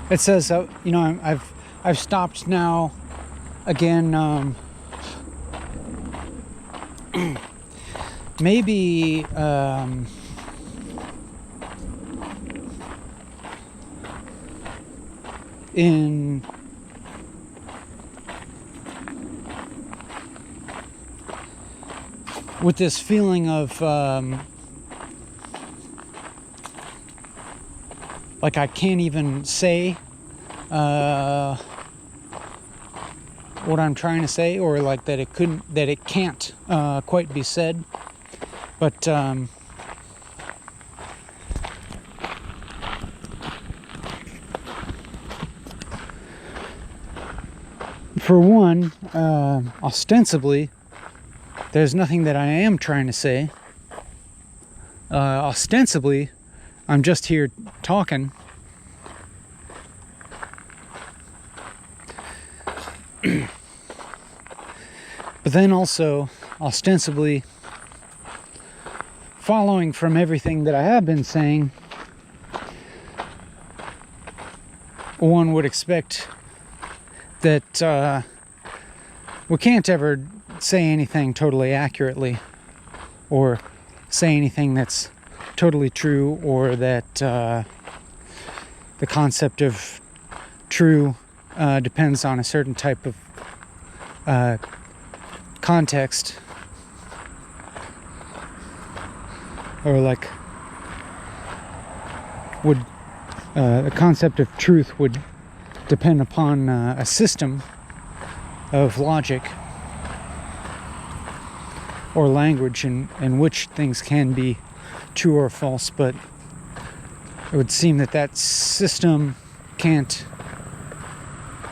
It says, you know, I've stopped now. Again, maybe in with this feeling of like I can't even say what I'm trying to say, or like that it can't quite be said. But for one, ostensibly, there's nothing that I am trying to say. Ostensibly, I'm just here talking. But then also, ostensibly, following from everything that I have been saying, one would expect that we can't ever say anything totally accurately, or say anything that's totally true, or that the concept of true depends on a certain type of context, or like would the concept of truth would depend upon a system of logic or language in which things can be true or false. But it would seem that system can't.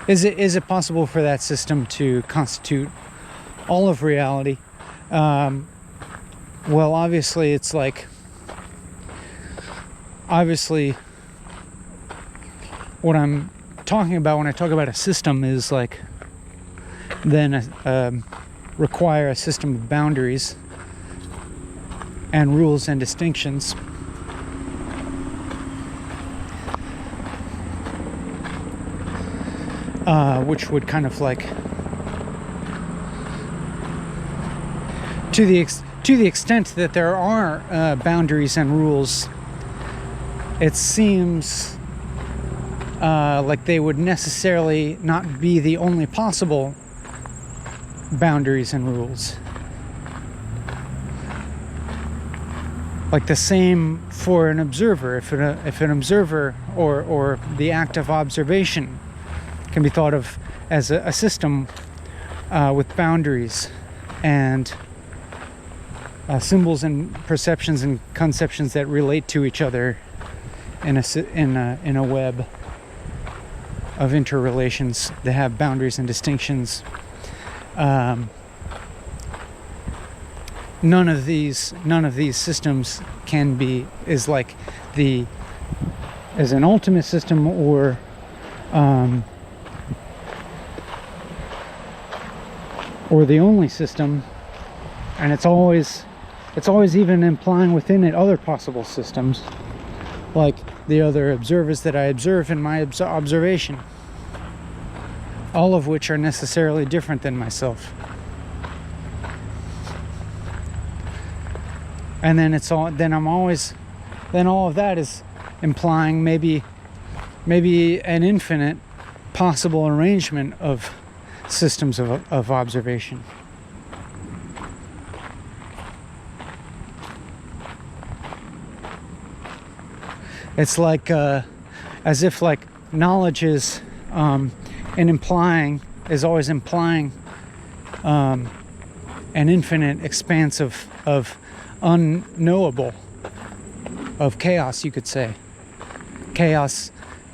Is it possible for that system to constitute all of reality? Well, obviously it's like, obviously what I'm talking about when I talk about a system is like then require a system of boundaries and rules and distinctions. Which would kind of like, to the extent that there are boundaries and rules, it seems like they would necessarily not be the only possible boundaries and rules. Like the same for an observer. If an observer or the act of observation can be thought of as a system with boundaries and symbols and perceptions and conceptions that relate to each other in a web of interrelations that have boundaries and distinctions. None of these systems is like as an ultimate system or the only system, and it's always even implying within it other possible systems, like the other observers that I observe in my observation, all of which are necessarily different than myself. And then all of that is implying maybe an infinite possible arrangement of systems of observation. It's like as if like knowledge is is always implying an infinite expanse of unknowable, of chaos, you could say. Chaos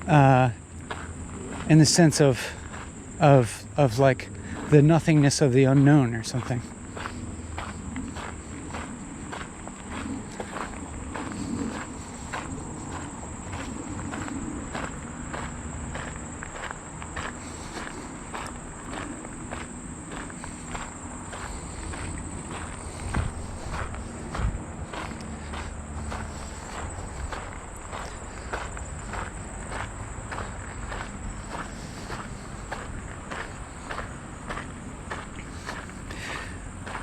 in the sense of like the nothingness of the unknown or something.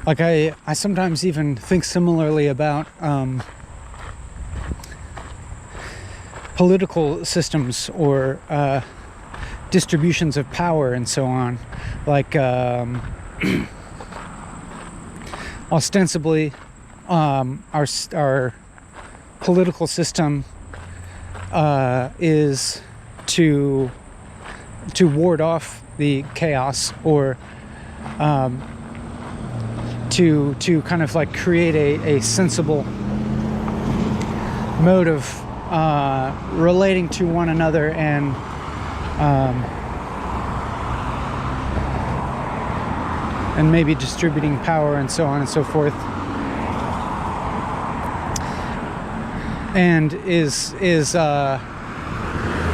Like I sometimes even think similarly about political systems or distributions of power and so on. Like ostensibly our political system is to ward off the chaos or to kind of like create a sensible mode of relating to one another and maybe distributing power and so on and so forth, and is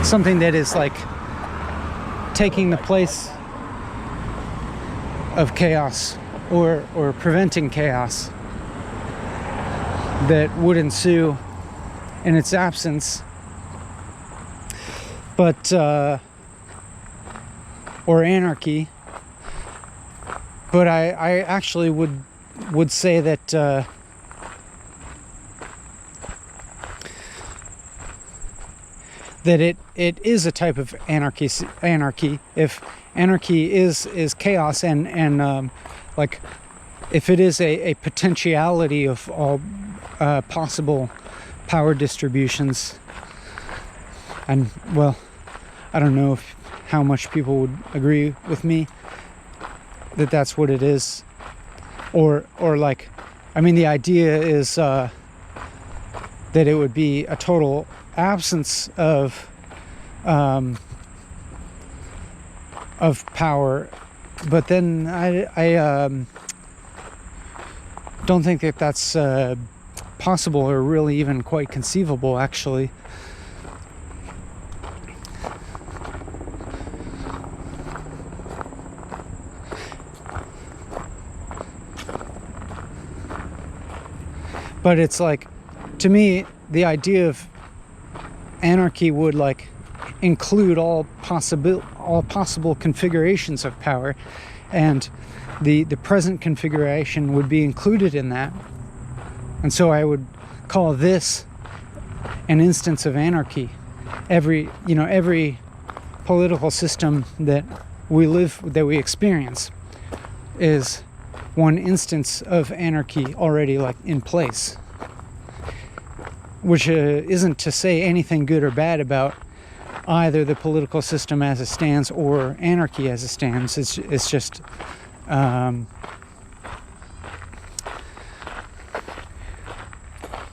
something that is like taking the place of chaos or preventing chaos that would ensue in its absence, but or anarchy. But I actually would say that that it is a type of anarchy. If anarchy is chaos and like if it is a potentiality of all possible power distributions, and well, I don't know how much people would agree with me that that's what it is, or like, I mean, the idea is that it would be a total absence of power, but then I don't think that that's possible or really even quite conceivable, actually. But it's like, to me, the idea of anarchy would like include all possible configurations of power, and the present configuration would be included in that. And so I would call this an instance of anarchy. Every political system that we experience is one instance of anarchy already like in place, which isn't to say anything good or bad about either the political system as it stands or anarchy as it stands. It's just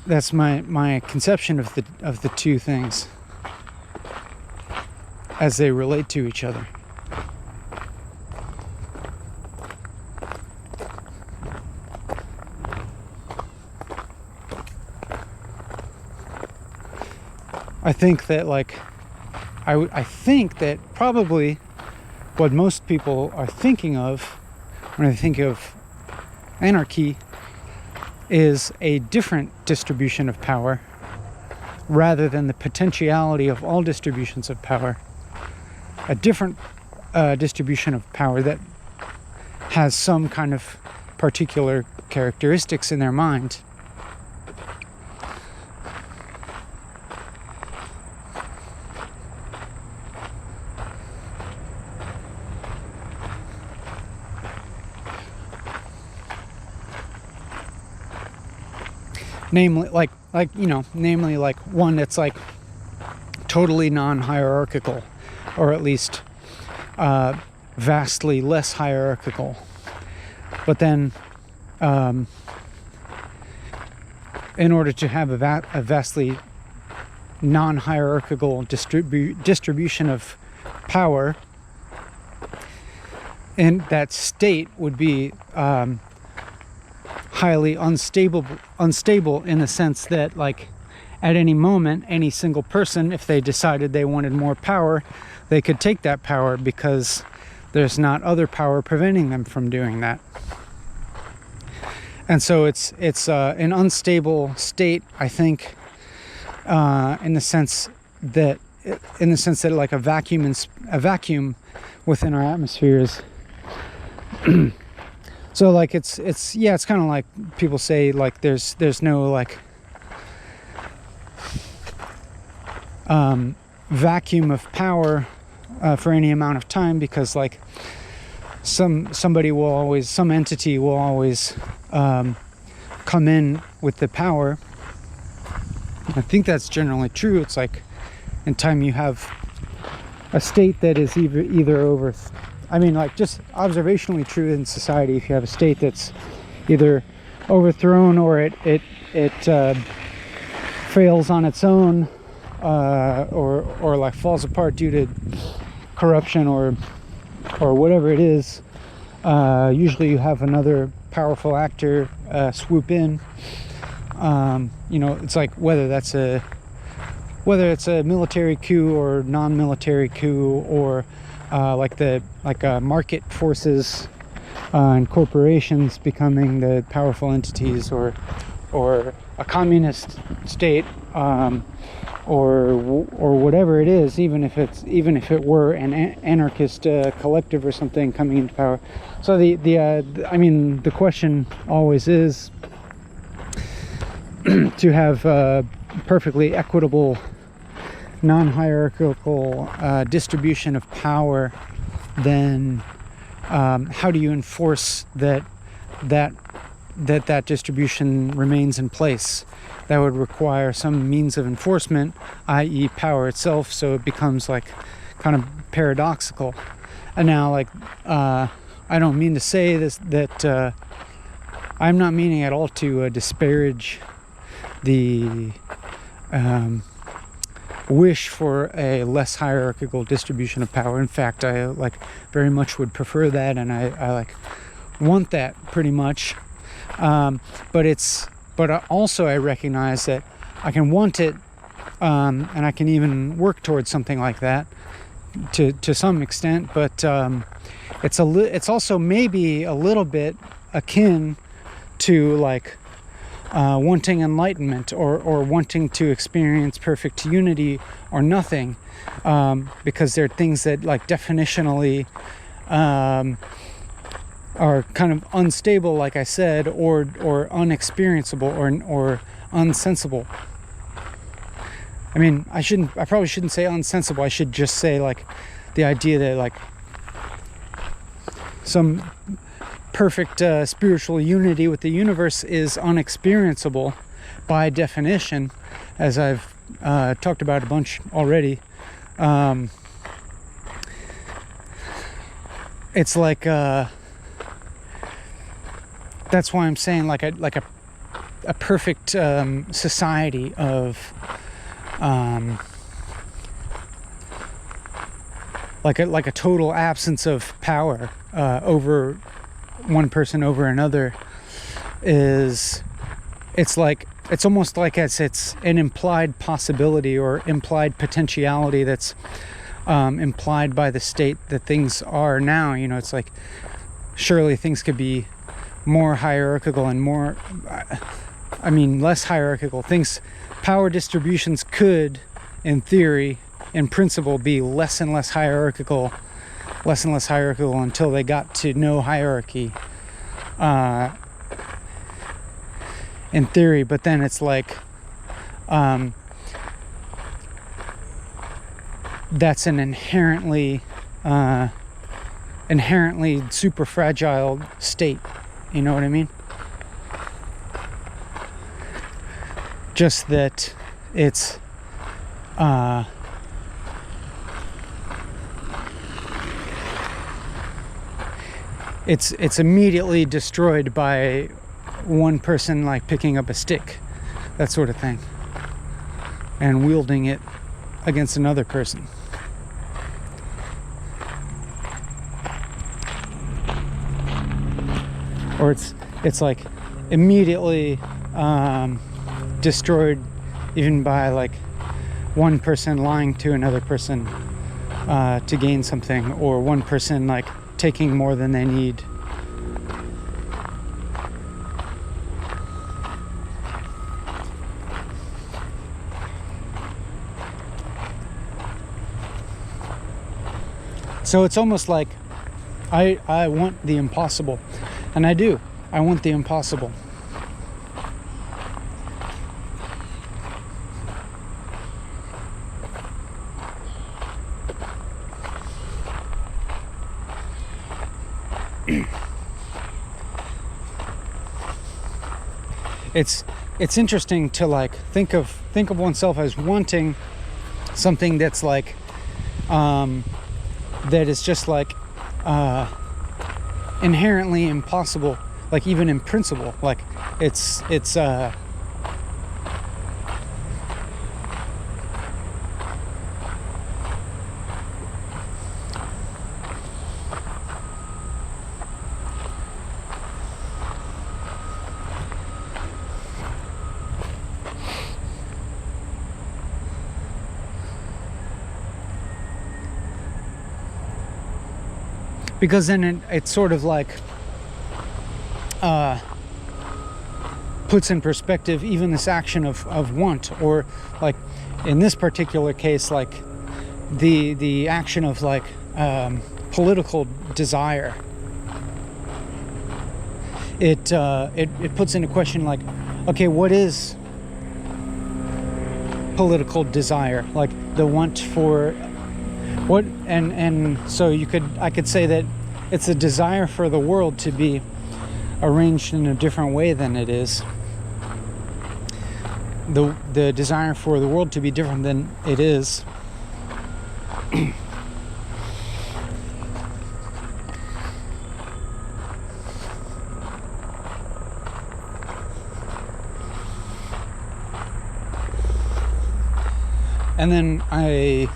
that's my conception of the two things as they relate to each other. I think that I think that probably what most people are thinking of when they think of anarchy is a different distribution of power rather than the potentiality of all distributions of power. A different distribution of power that has some kind of particular characteristics in their mind. Namely, namely one that's totally non-hierarchical, or at least vastly less hierarchical. But then, in order to have a vastly non-hierarchical distribution of power, and that state would be highly unstable in the sense that at any moment, any single person, if they decided they wanted more power, they could take that power because there's not other power preventing them from doing that. And so it's an unstable state, I think, in the sense that a vacuum within our atmospheres. So it's kind of like people say there's no vacuum of power for any amount of time, because some entity will always come in with the power. I think that's generally true. It's in time you have a state that is either over. Just observationally true in society. If you have a state that's either overthrown or it fails on its own, or falls apart due to corruption or whatever it is, usually you have another powerful actor swoop in. It's whether it's a military coup or non-military coup, or market forces and corporations becoming the powerful entities, or a communist state, or whatever it is, even if it were an anarchist collective or something coming into power. So the question always is to have perfectly equitable, non-hierarchical distribution of power. Then how do you enforce that distribution remains in place? That would require some means of enforcement, i.e. power itself, so it becomes kind of paradoxical. And now I don't mean to say this, that I'm not meaning at all to disparage the wish for a less hierarchical distribution of power. In fact, I very much would prefer that, and I want that pretty much. But also I recognize that I can want it, and I can even work towards something like that to some extent. But it's also maybe a little bit akin to wanting enlightenment, or wanting to experience perfect unity or nothing, because they're things that definitionally are kind of unstable, like I said, or unexperienceable, or unsensible. I probably shouldn't say unsensible. I should just say the idea that some perfect spiritual unity with the universe is unexperienceable by definition, as I've talked about a bunch already. It's like that's why I'm saying like a perfect society of like a total absence of power over one person over another it's almost like it's an implied possibility or implied potentiality that's implied by the state that things are now. You know, it's like surely things could be more hierarchical and more, less hierarchical. Power distributions could, in theory, in principle, be less and less hierarchical until they got to no hierarchy. In theory, but then it's like that's an inherently super fragile state. You know what I mean? Just that it's immediately destroyed by one person like picking up a stick, that sort of thing, and wielding it against another person. Or it's like immediately destroyed even by like one person lying to another person to gain something, or one person like taking more than they need. So it's almost like I want the impossible. And I do. I want the impossible. It's interesting to like think of oneself as wanting something that's like that is just like inherently impossible, like even in principle, like it's because then it's sort of like puts in perspective even this action of want, or like in this particular case, like the action of like political desire. It puts into question like, okay, what is political desire? Like the want for what, and so I could say that it's a desire for the world to be arranged in a different way than it is. The desire for the world to be different than it is. And then I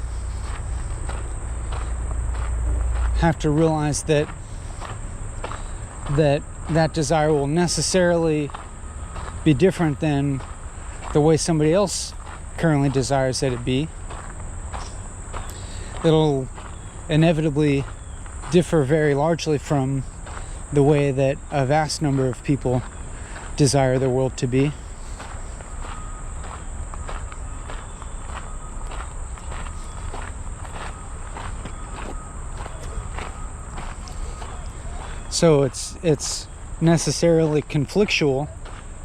have to realize that desire will necessarily be different than the way somebody else currently desires that it be. It'll inevitably differ very largely from the way that a vast number of people desire the world to be. So it's necessarily conflictual,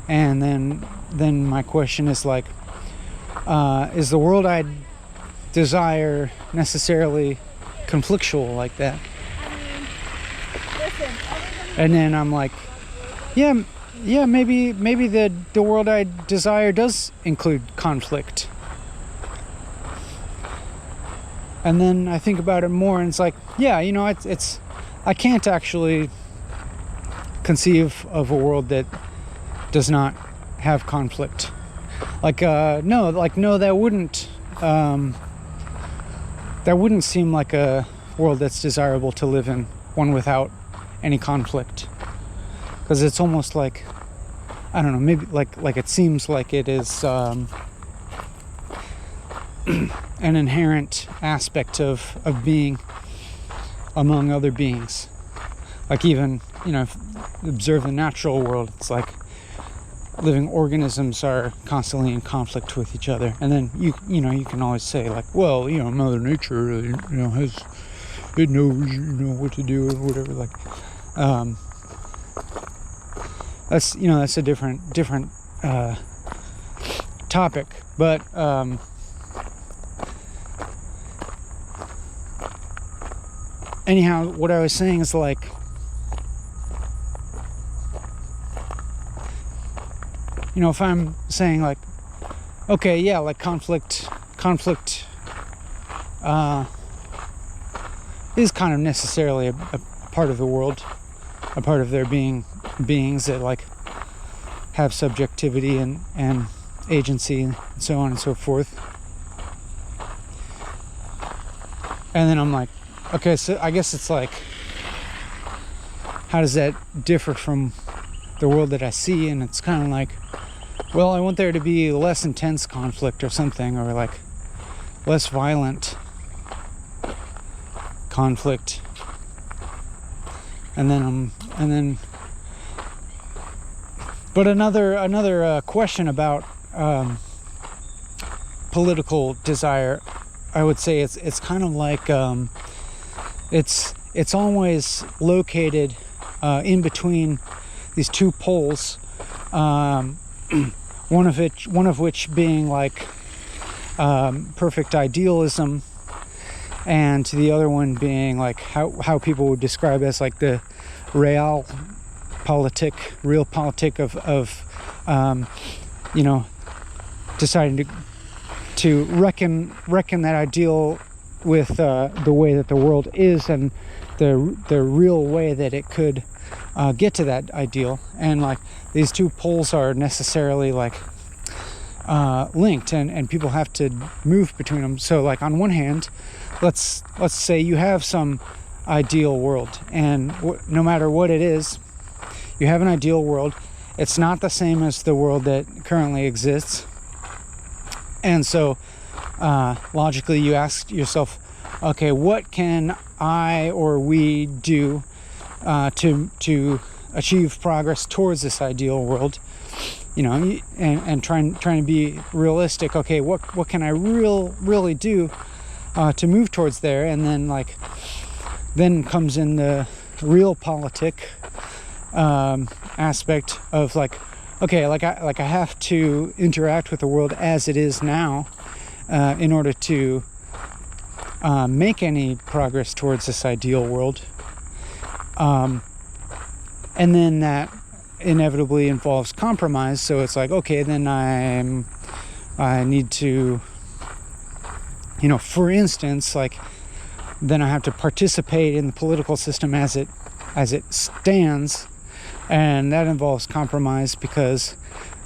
and then my question is like, is the world I desire necessarily conflictual like that? I mean, listen, everybody And then I'm like, yeah, maybe the world I desire does include conflict. And then I think about it more, and it's like, yeah, it's I can't actually conceive of a world that does not have conflict. No, that wouldn't seem like a world that's desirable to live in, one without any conflict. Because it's almost like, I don't know, maybe like it seems like it is an inherent aspect of being among other beings. Like even, if you observe the natural world, it's like living organisms are constantly in conflict with each other. And then you can always say like, well, Mother Nature, it knows, what to do or whatever. Like, that's a different topic. But anyhow, what I was saying is like, if I'm saying like, okay, yeah, like conflict is kind of necessarily a part of the world, a part of there being beings that like have subjectivity and agency and so on and so forth. And then I'm like, okay, so I guess it's like, how does that differ from the world that I see? And it's kind of like, well, I want there to be less intense conflict or something, or like less violent conflict. But another question about political desire, I would say it's kind of like it's always located in between these two poles. One of which being like perfect idealism, and the other one being like how people would describe as like the real politic of deciding to reckon that ideal with the way that the world is, and the real way that it could get to that ideal. And like these two poles are necessarily like linked, and people have to move between them. So like on one hand, let's say you have some ideal world, and no matter what it is, you have an ideal world. It's not the same as the world that currently exists, and so logically you ask yourself, okay, what can I or we do to achieve progress towards this ideal world? And trying to be realistic. Okay, what can I really do to move towards there? And then comes in the real politic aspect of like, okay, I have to interact with the world as it is now in order to make any progress towards this ideal world. And then that inevitably involves compromise. So it's like, okay, then I need to, for instance, like then I have to participate in the political system as it stands, and that involves compromise because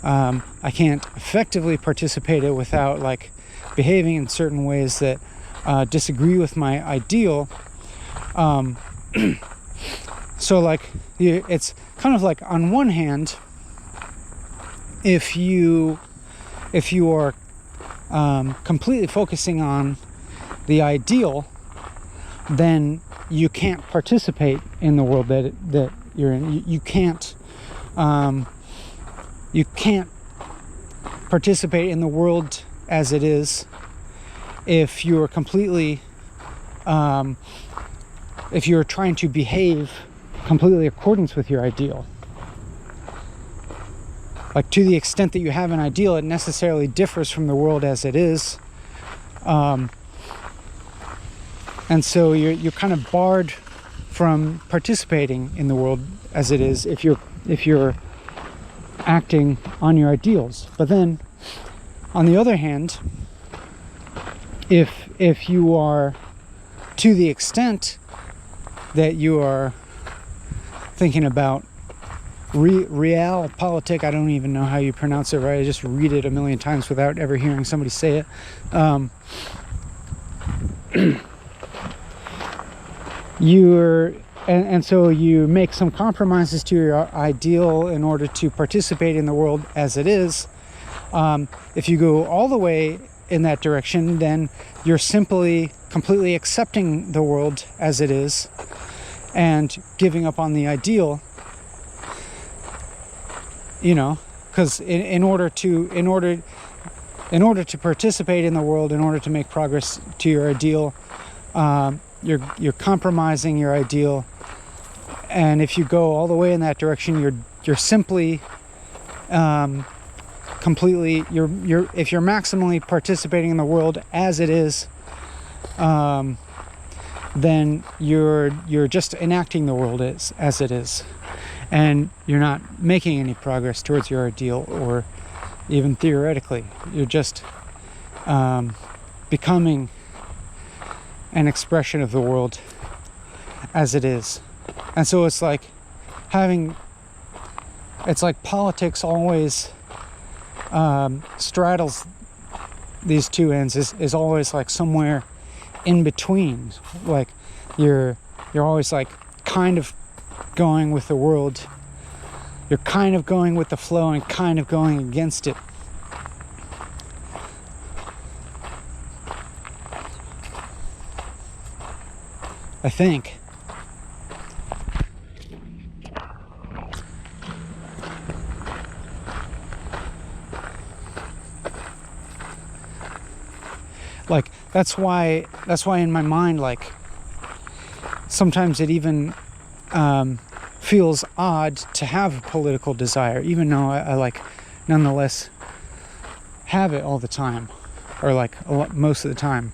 I can't effectively participate it without like behaving in certain ways that disagree with my ideal. So like it's kind of like, on one hand, if you are completely focusing on the ideal, then you can't participate in the world that you're in. You can't participate in the world as it is if you're completely if you're trying to behave completely in accordance with your ideal. Like, to the extent that you have an ideal, it necessarily differs from the world as it is, and so you're kind of barred from participating in the world as it is if you're acting on your ideals. But then, on the other hand, if you are, to the extent that you are thinking about realpolitik, I don't even know how you pronounce it right, I just read it a million times without ever hearing somebody say it. So you make some compromises to your ideal in order to participate in the world as it is. If you go all the way in that direction, then you're simply completely accepting the world as it is and giving up on the ideal. Because in order to participate in the world, in order to make progress to your ideal, you're compromising your ideal. And if you go all the way in that direction, you're simply completely if you're maximally participating in the world as it is, then you're just enacting the world as it is, and you're not making any progress towards your ideal, or even theoretically. You're just becoming an expression of the world as it is. And so it's like politics always straddles these two ends, is always like somewhere in between. Like you're always like kind of going with the world, you're kind of going with the flow and kind of going against it. I think. Like that's why in my mind, like sometimes it even feels odd to have a political desire, even though I like nonetheless have it all the time, or like most of the time.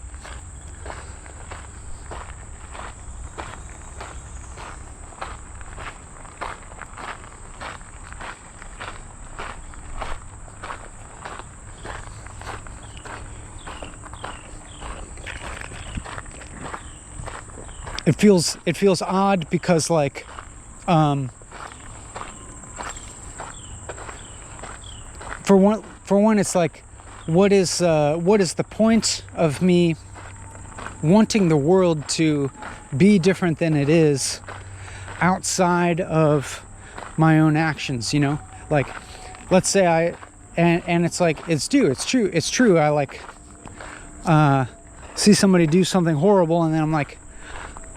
It feels odd because like for one it's like what is the point of me wanting the world to be different than it is outside of my own actions, like let's say and it's like it's true I like see somebody do something horrible, and then I'm like,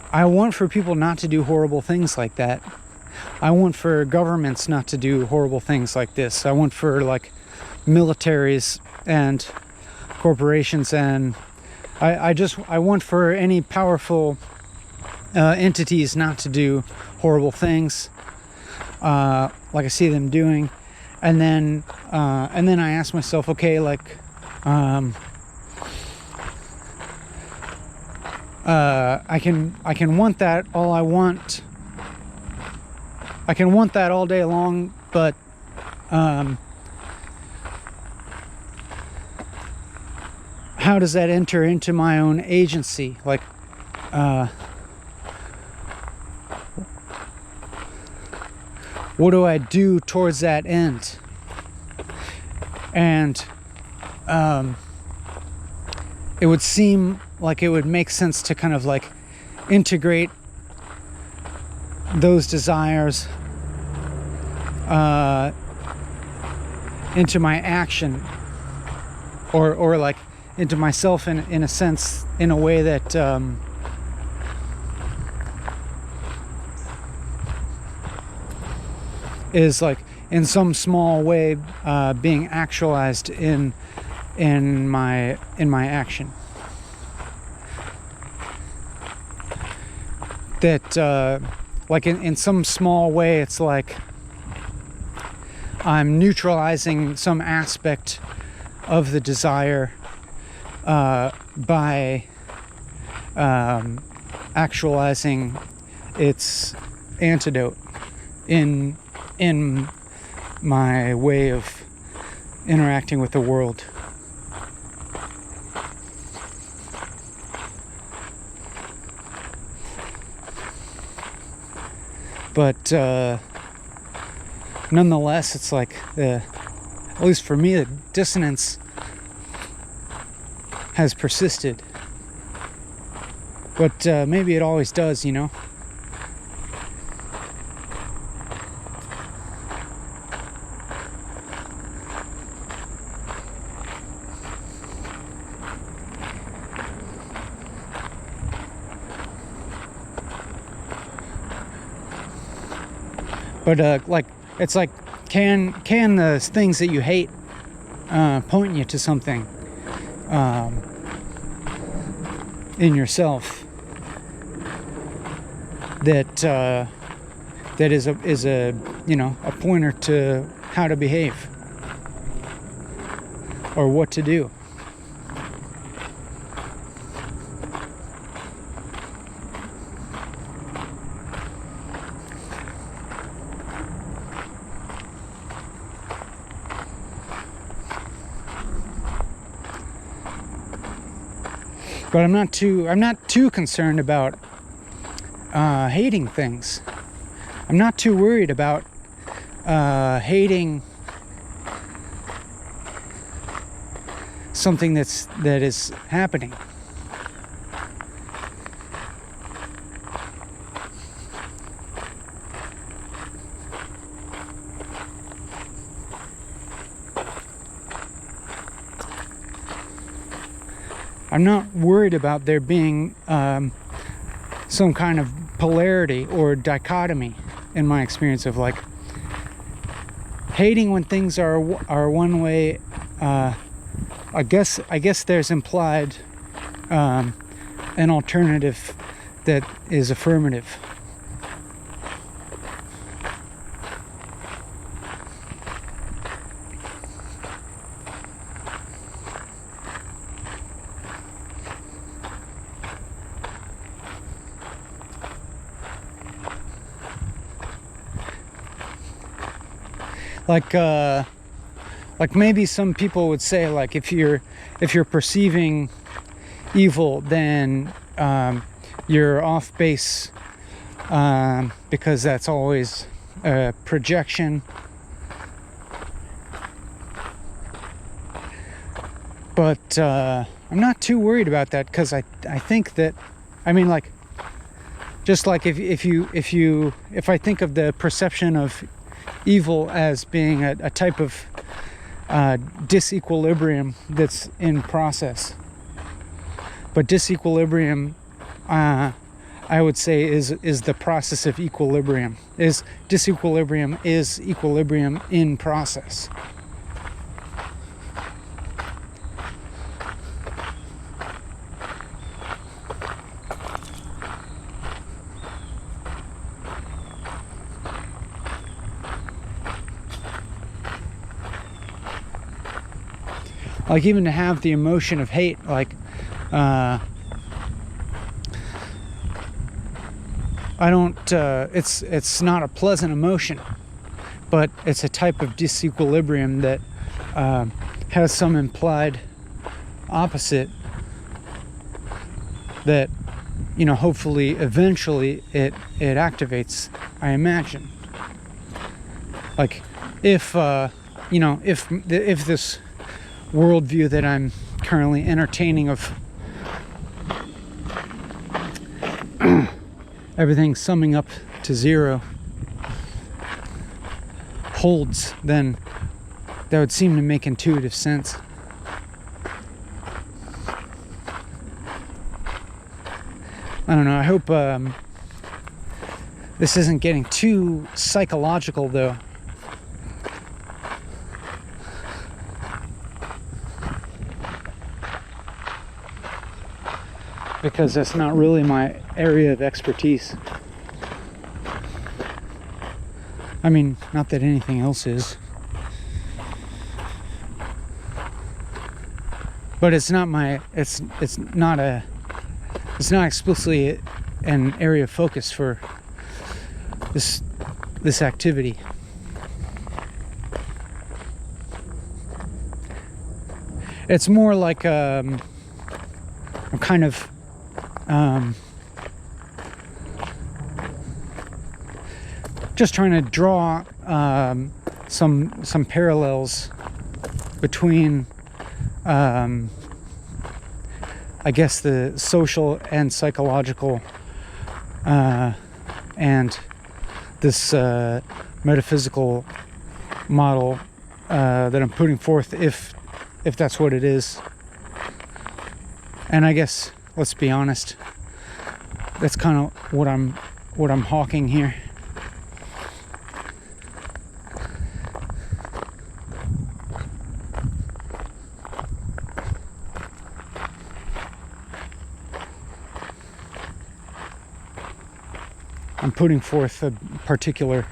I want for people not to do horrible things like that. I want for governments not to do horrible things like this. I want for like militaries and corporations, and I want for any powerful entities not to do horrible things like I see them doing. And then I ask myself, okay, like I can want that all I want. I can want that all day long, but how does that enter into my own agency? Like what do I do towards that end? And it would seem like it would make sense to kind of like integrate those desires into my action, or like into myself in a sense, in a way that is like in some small way being actualized in my action. That like in some small way it's like I'm neutralizing some aspect of the desire by actualizing its antidote in my way of interacting with the world. But nonetheless, it's like, at least for me, the dissonance has persisted. But maybe it always does, you know? But like, it's like, can the things that you hate point you to something in yourself that is a you know, a pointer to how to behave or what to do? But I'm not too concerned about hating things. I'm not too worried about hating something that is happening. I'm not worried about there being some kind of polarity or dichotomy in my experience of like hating when things are one way. I guess there's implied an alternative that is affirmative. Like maybe some people would say, like, if you're perceiving evil, then you're off base because that's always a projection. But I'm not too worried about that, because I think that, I mean, like, just like if I think of the perception of evil as being a type of disequilibrium that's in process. But disequilibrium, I would say, is the process of equilibrium. Disequilibrium is equilibrium in process. Like, even to have the emotion of hate, like, I don't, it's not a pleasant emotion, but it's a type of disequilibrium that has some implied opposite that, you know, hopefully eventually it activates, I imagine. Like, if you know, if this worldview that I'm currently entertaining of everything summing up to zero holds, then that would seem to make intuitive sense. I don't know, I hope this isn't getting too psychological, though. Because that's not really my area of expertise. I mean, not that anything else is. But it's not explicitly an area of focus for this activity. It's more like a kind of just trying to draw some parallels between I guess the social and psychological and this metaphysical model that I'm putting forth, if that's what it is. And I guess, let's be honest, that's kind of what I'm hawking here. I'm putting forth a particular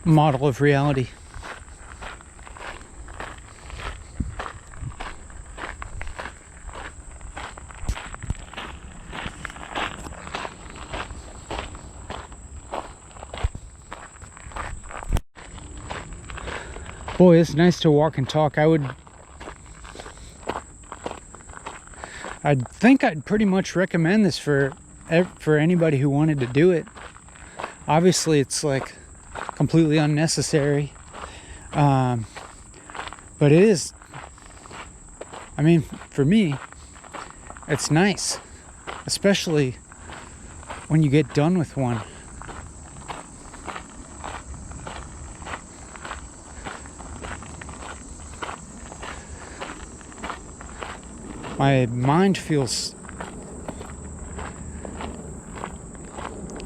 model of reality. Boy, it's nice to walk and talk. I think I'd pretty much recommend this for anybody who wanted to do it. Obviously, it's like completely unnecessary, but it is. I mean, for me, it's nice, especially when you get done with one. My mind feels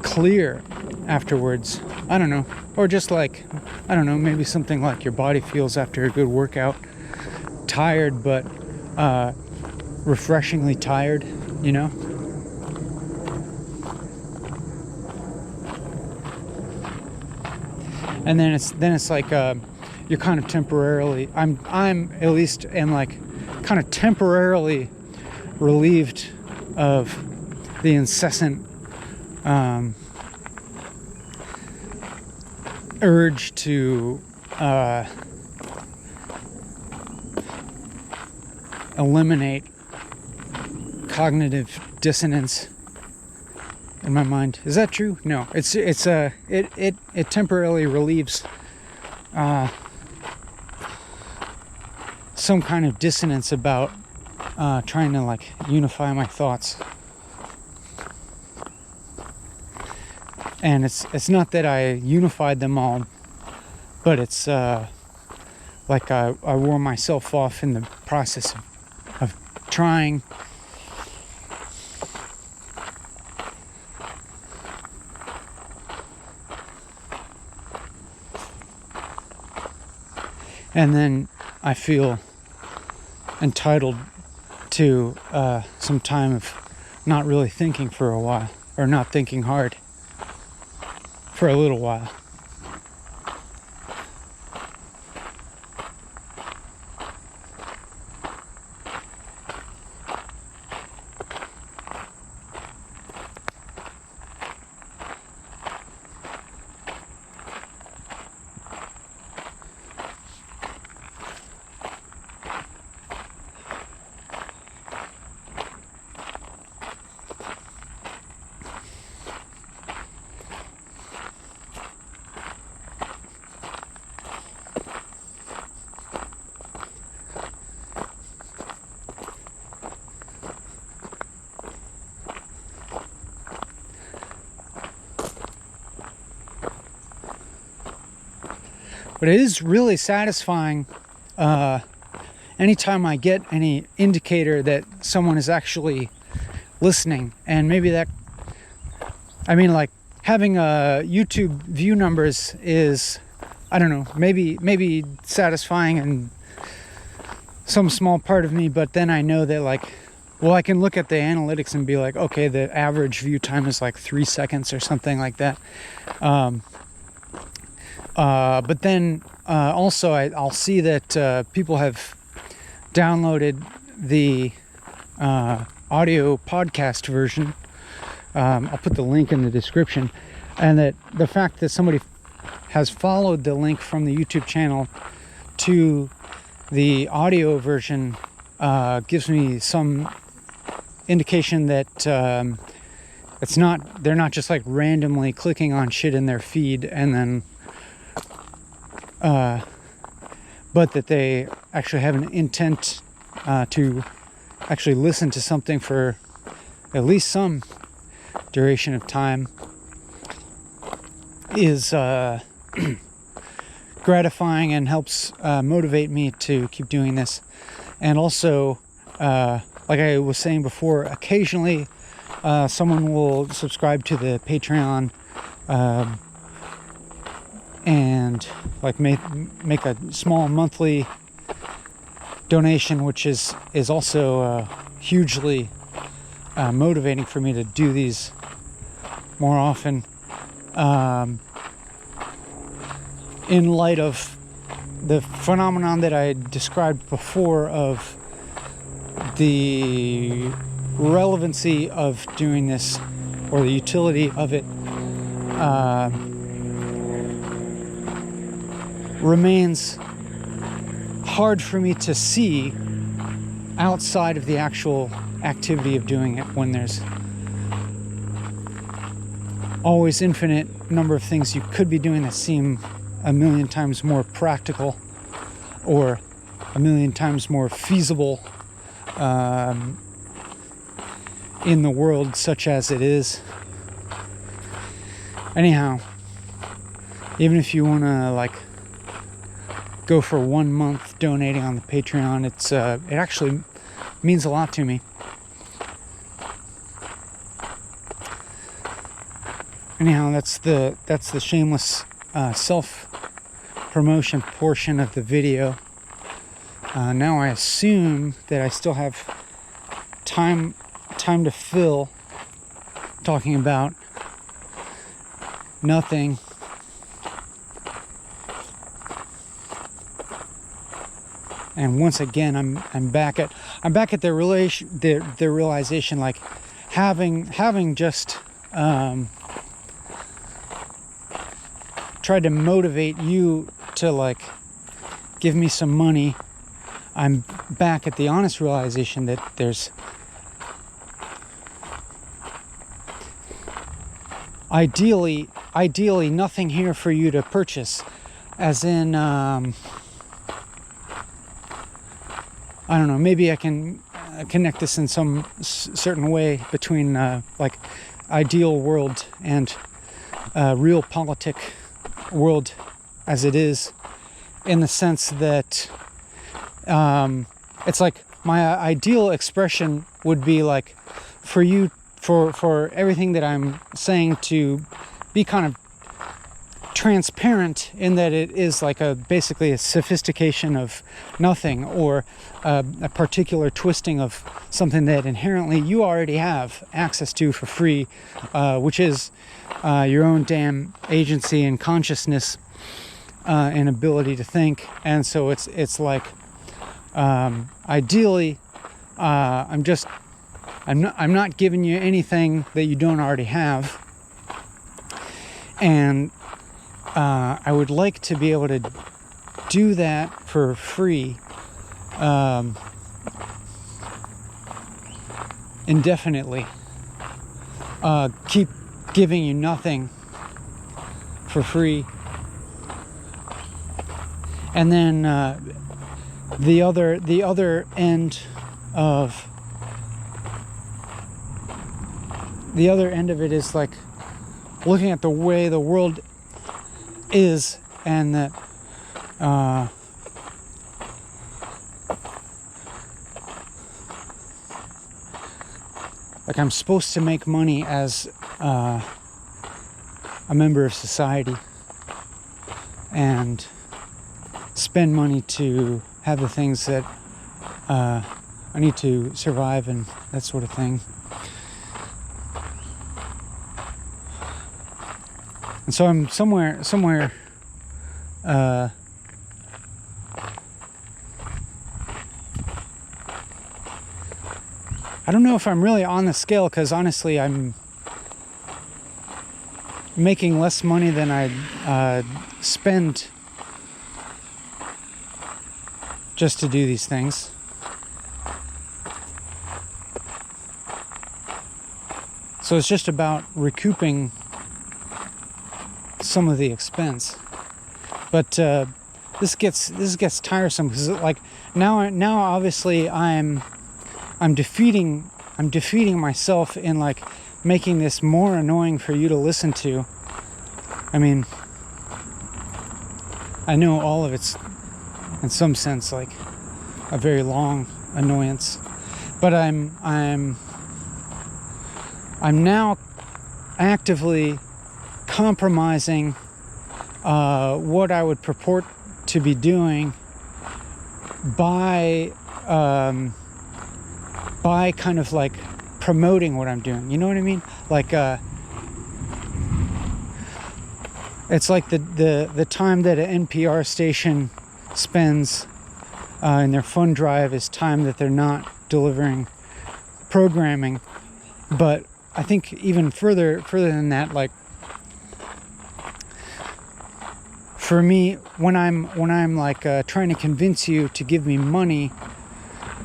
clear afterwards. I don't know. Or just like, I don't know, maybe something like your body feels after a good workout. Tired, but refreshingly tired, you know? And then it's like you're kind of temporarily, I'm at least am like kind of temporarily relieved of the incessant urge to eliminate cognitive dissonance in my mind. Is that true? No. It temporarily relieves some kind of dissonance about trying to like unify my thoughts. And it's not that I unified them all, but it's like I wore myself off in the process of trying. And then I feel entitled to some time of not really thinking for a while, or not thinking hard for a little while. But it is really satisfying anytime I get any indicator that someone is actually listening. And maybe that, I mean, like having YouTube view numbers is, I don't know, maybe satisfying in some small part of me, but then I know that like, well, I can look at the analytics and be like, okay, the average view time is like 3 seconds or something like that. But then also I'll see that people have downloaded the audio podcast version. I'll put the link in the description. And that the fact that somebody has followed the link from the YouTube channel to the audio version gives me some indication that they're not just like randomly clicking on shit in their feed and then but that they actually have an intent to actually listen to something for at least some duration of time is gratifying and helps motivate me to keep doing this. And also, like I was saying before, occasionally someone will subscribe to the Patreon and like make a small monthly donation, which is also hugely motivating for me to do these more often, in light of the phenomenon that I described before of the relevancy of doing this, or the utility of it, remains hard for me to see outside of the actual activity of doing it, when there's always infinite number of things you could be doing that seem a million times more practical or a million times more feasible in the world such as it is. Anyhow, even if you want to like go for 1 month donating on the Patreon, it actually means a lot to me. Anyhow, that's the shameless self-promotion portion of the video. Now I assume that I still have time to fill talking about nothing. And once again, I'm back at the realization, like having just tried to motivate you to like give me some money. I'm back at the honest realization that there's ideally nothing here for you to purchase, as in I don't know, maybe I can connect this in some certain way between like ideal world and real politic world as it is, in the sense that it's like my ideal expression would be like for you, for everything that I'm saying to be kind of transparent, in that it is like basically a sophistication of nothing, or a particular twisting of something that inherently you already have access to for free, which is your own damn agency and consciousness and ability to think. And so it's like ideally I'm not giving you anything that you don't already have, and I would like to be able to do that for free indefinitely. Keep giving you nothing for free. And then the other end of it is like looking at the way the world is, and that like I'm supposed to make money as a member of society and spend money to have the things that I need to survive and that sort of thing. And so I'm somewhere I don't know if I'm really on the scale, because honestly I'm making less money than I spend just to do these things. So it's just about recouping some of the expense. But this gets tiresome, because like now obviously I'm defeating myself in like making this more annoying for you to listen to. I mean, I know all of it's in some sense like a very long annoyance, but I'm now actively compromising what I would purport to be doing by kind of like promoting what I'm doing. You know what I mean? Like it's like the time that an NPR station spends in their fund drive is time that they're not delivering programming. But I think even further than that, like for me, when I'm like trying to convince you to give me money,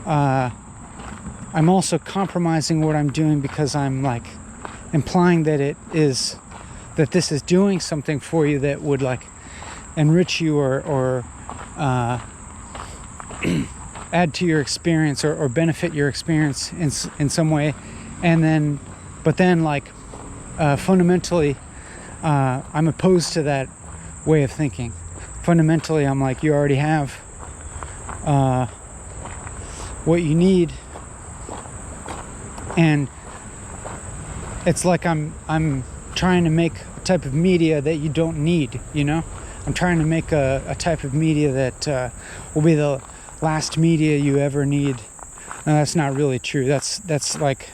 I'm also compromising what I'm doing, because I'm like implying that this is doing something for you that would like enrich you or add to your experience or benefit your experience in some way. But then like fundamentally I'm opposed to that way of thinking. Fundamentally I'm like, you already have what you need, and it's like I'm trying to make a type of media that you don't need, you know? I'm trying to make a type of media that will be the last media you ever need. No, that's not really true. That's like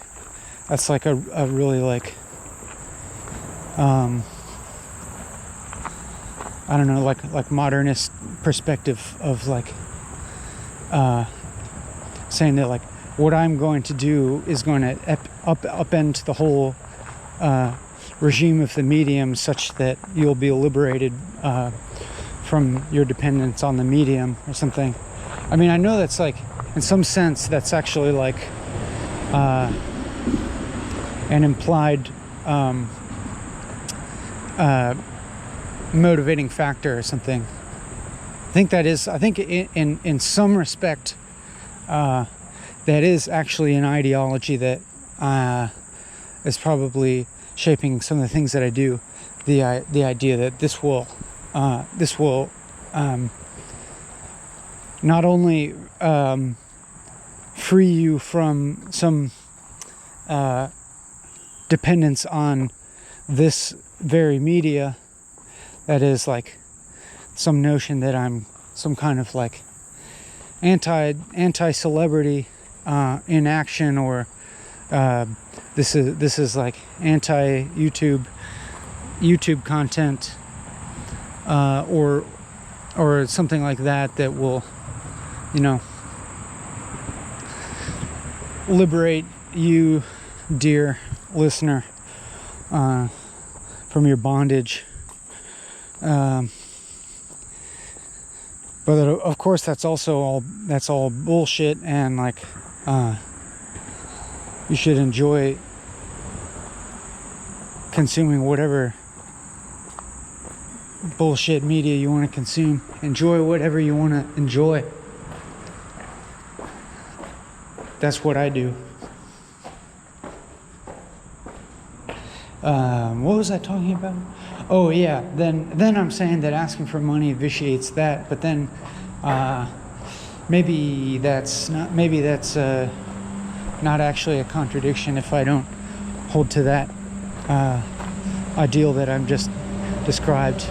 a really like I don't know, like modernist perspective of like saying that like what I'm going to do is going to upend the whole regime of the medium, such that you'll be liberated from your dependence on the medium or something. I mean, I know that's like, in some sense, that's actually like an implied motivating factor or something. I think in some respect that is actually an ideology that is probably shaping some of the things that I do. The idea that this will not only free you from some dependence on this very media, that is like some notion that I'm some kind of like anti-celebrity in action, or this is like anti-YouTube content, or something like that will, you know, liberate you, dear listener, from your bondage. But of course that's all bullshit, and like you should enjoy consuming whatever bullshit media you want to consume. Enjoy whatever you want to enjoy. That's what I do. What was I talking about? Oh yeah, then I'm saying that asking for money vitiates that, but then maybe that's not actually a contradiction if I don't hold to that ideal that I'm just described.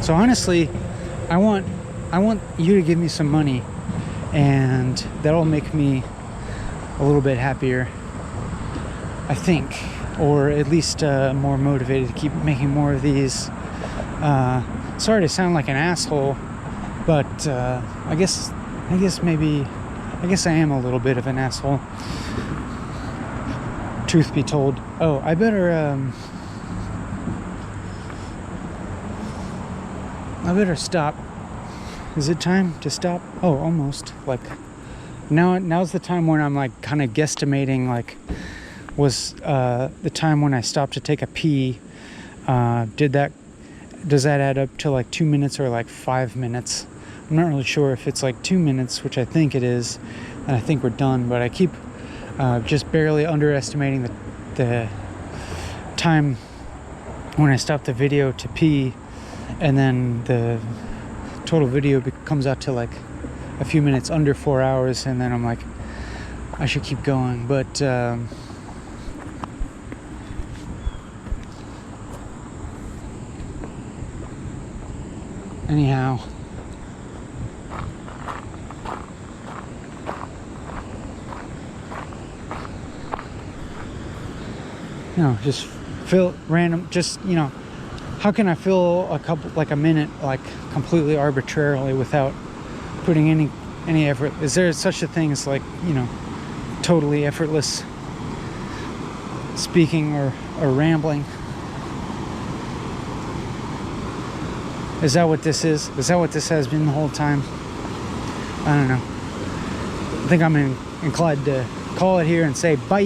So honestly, I want you to give me some money, and that'll make me a little bit happier, I think, or at least more motivated to keep making more of these. Sorry to sound like an asshole, but I guess I am a little bit of an asshole. truth be told. Oh, I better stop. Is it time to stop? Oh, almost. Like now's the time when I'm like kind of guesstimating, like, was the time when I stopped to take a pee, does that add up to like 2 minutes or like 5 minutes? I'm not really sure. If it's like 2 minutes, which I think it is, and I think we're done, but I keep just barely underestimating the time when I stop the video to pee, and then the total video comes out to like a few minutes under 4 hours, and then I'm like, I should keep going. But anyhow, just fill random, how can I fill a minute like completely arbitrarily without putting any effort? Is there such a thing as like, totally effortless speaking or rambling? Is that what this is? Is that what this has been the whole time? I don't know. I think I'm inclined to call it here and say bye.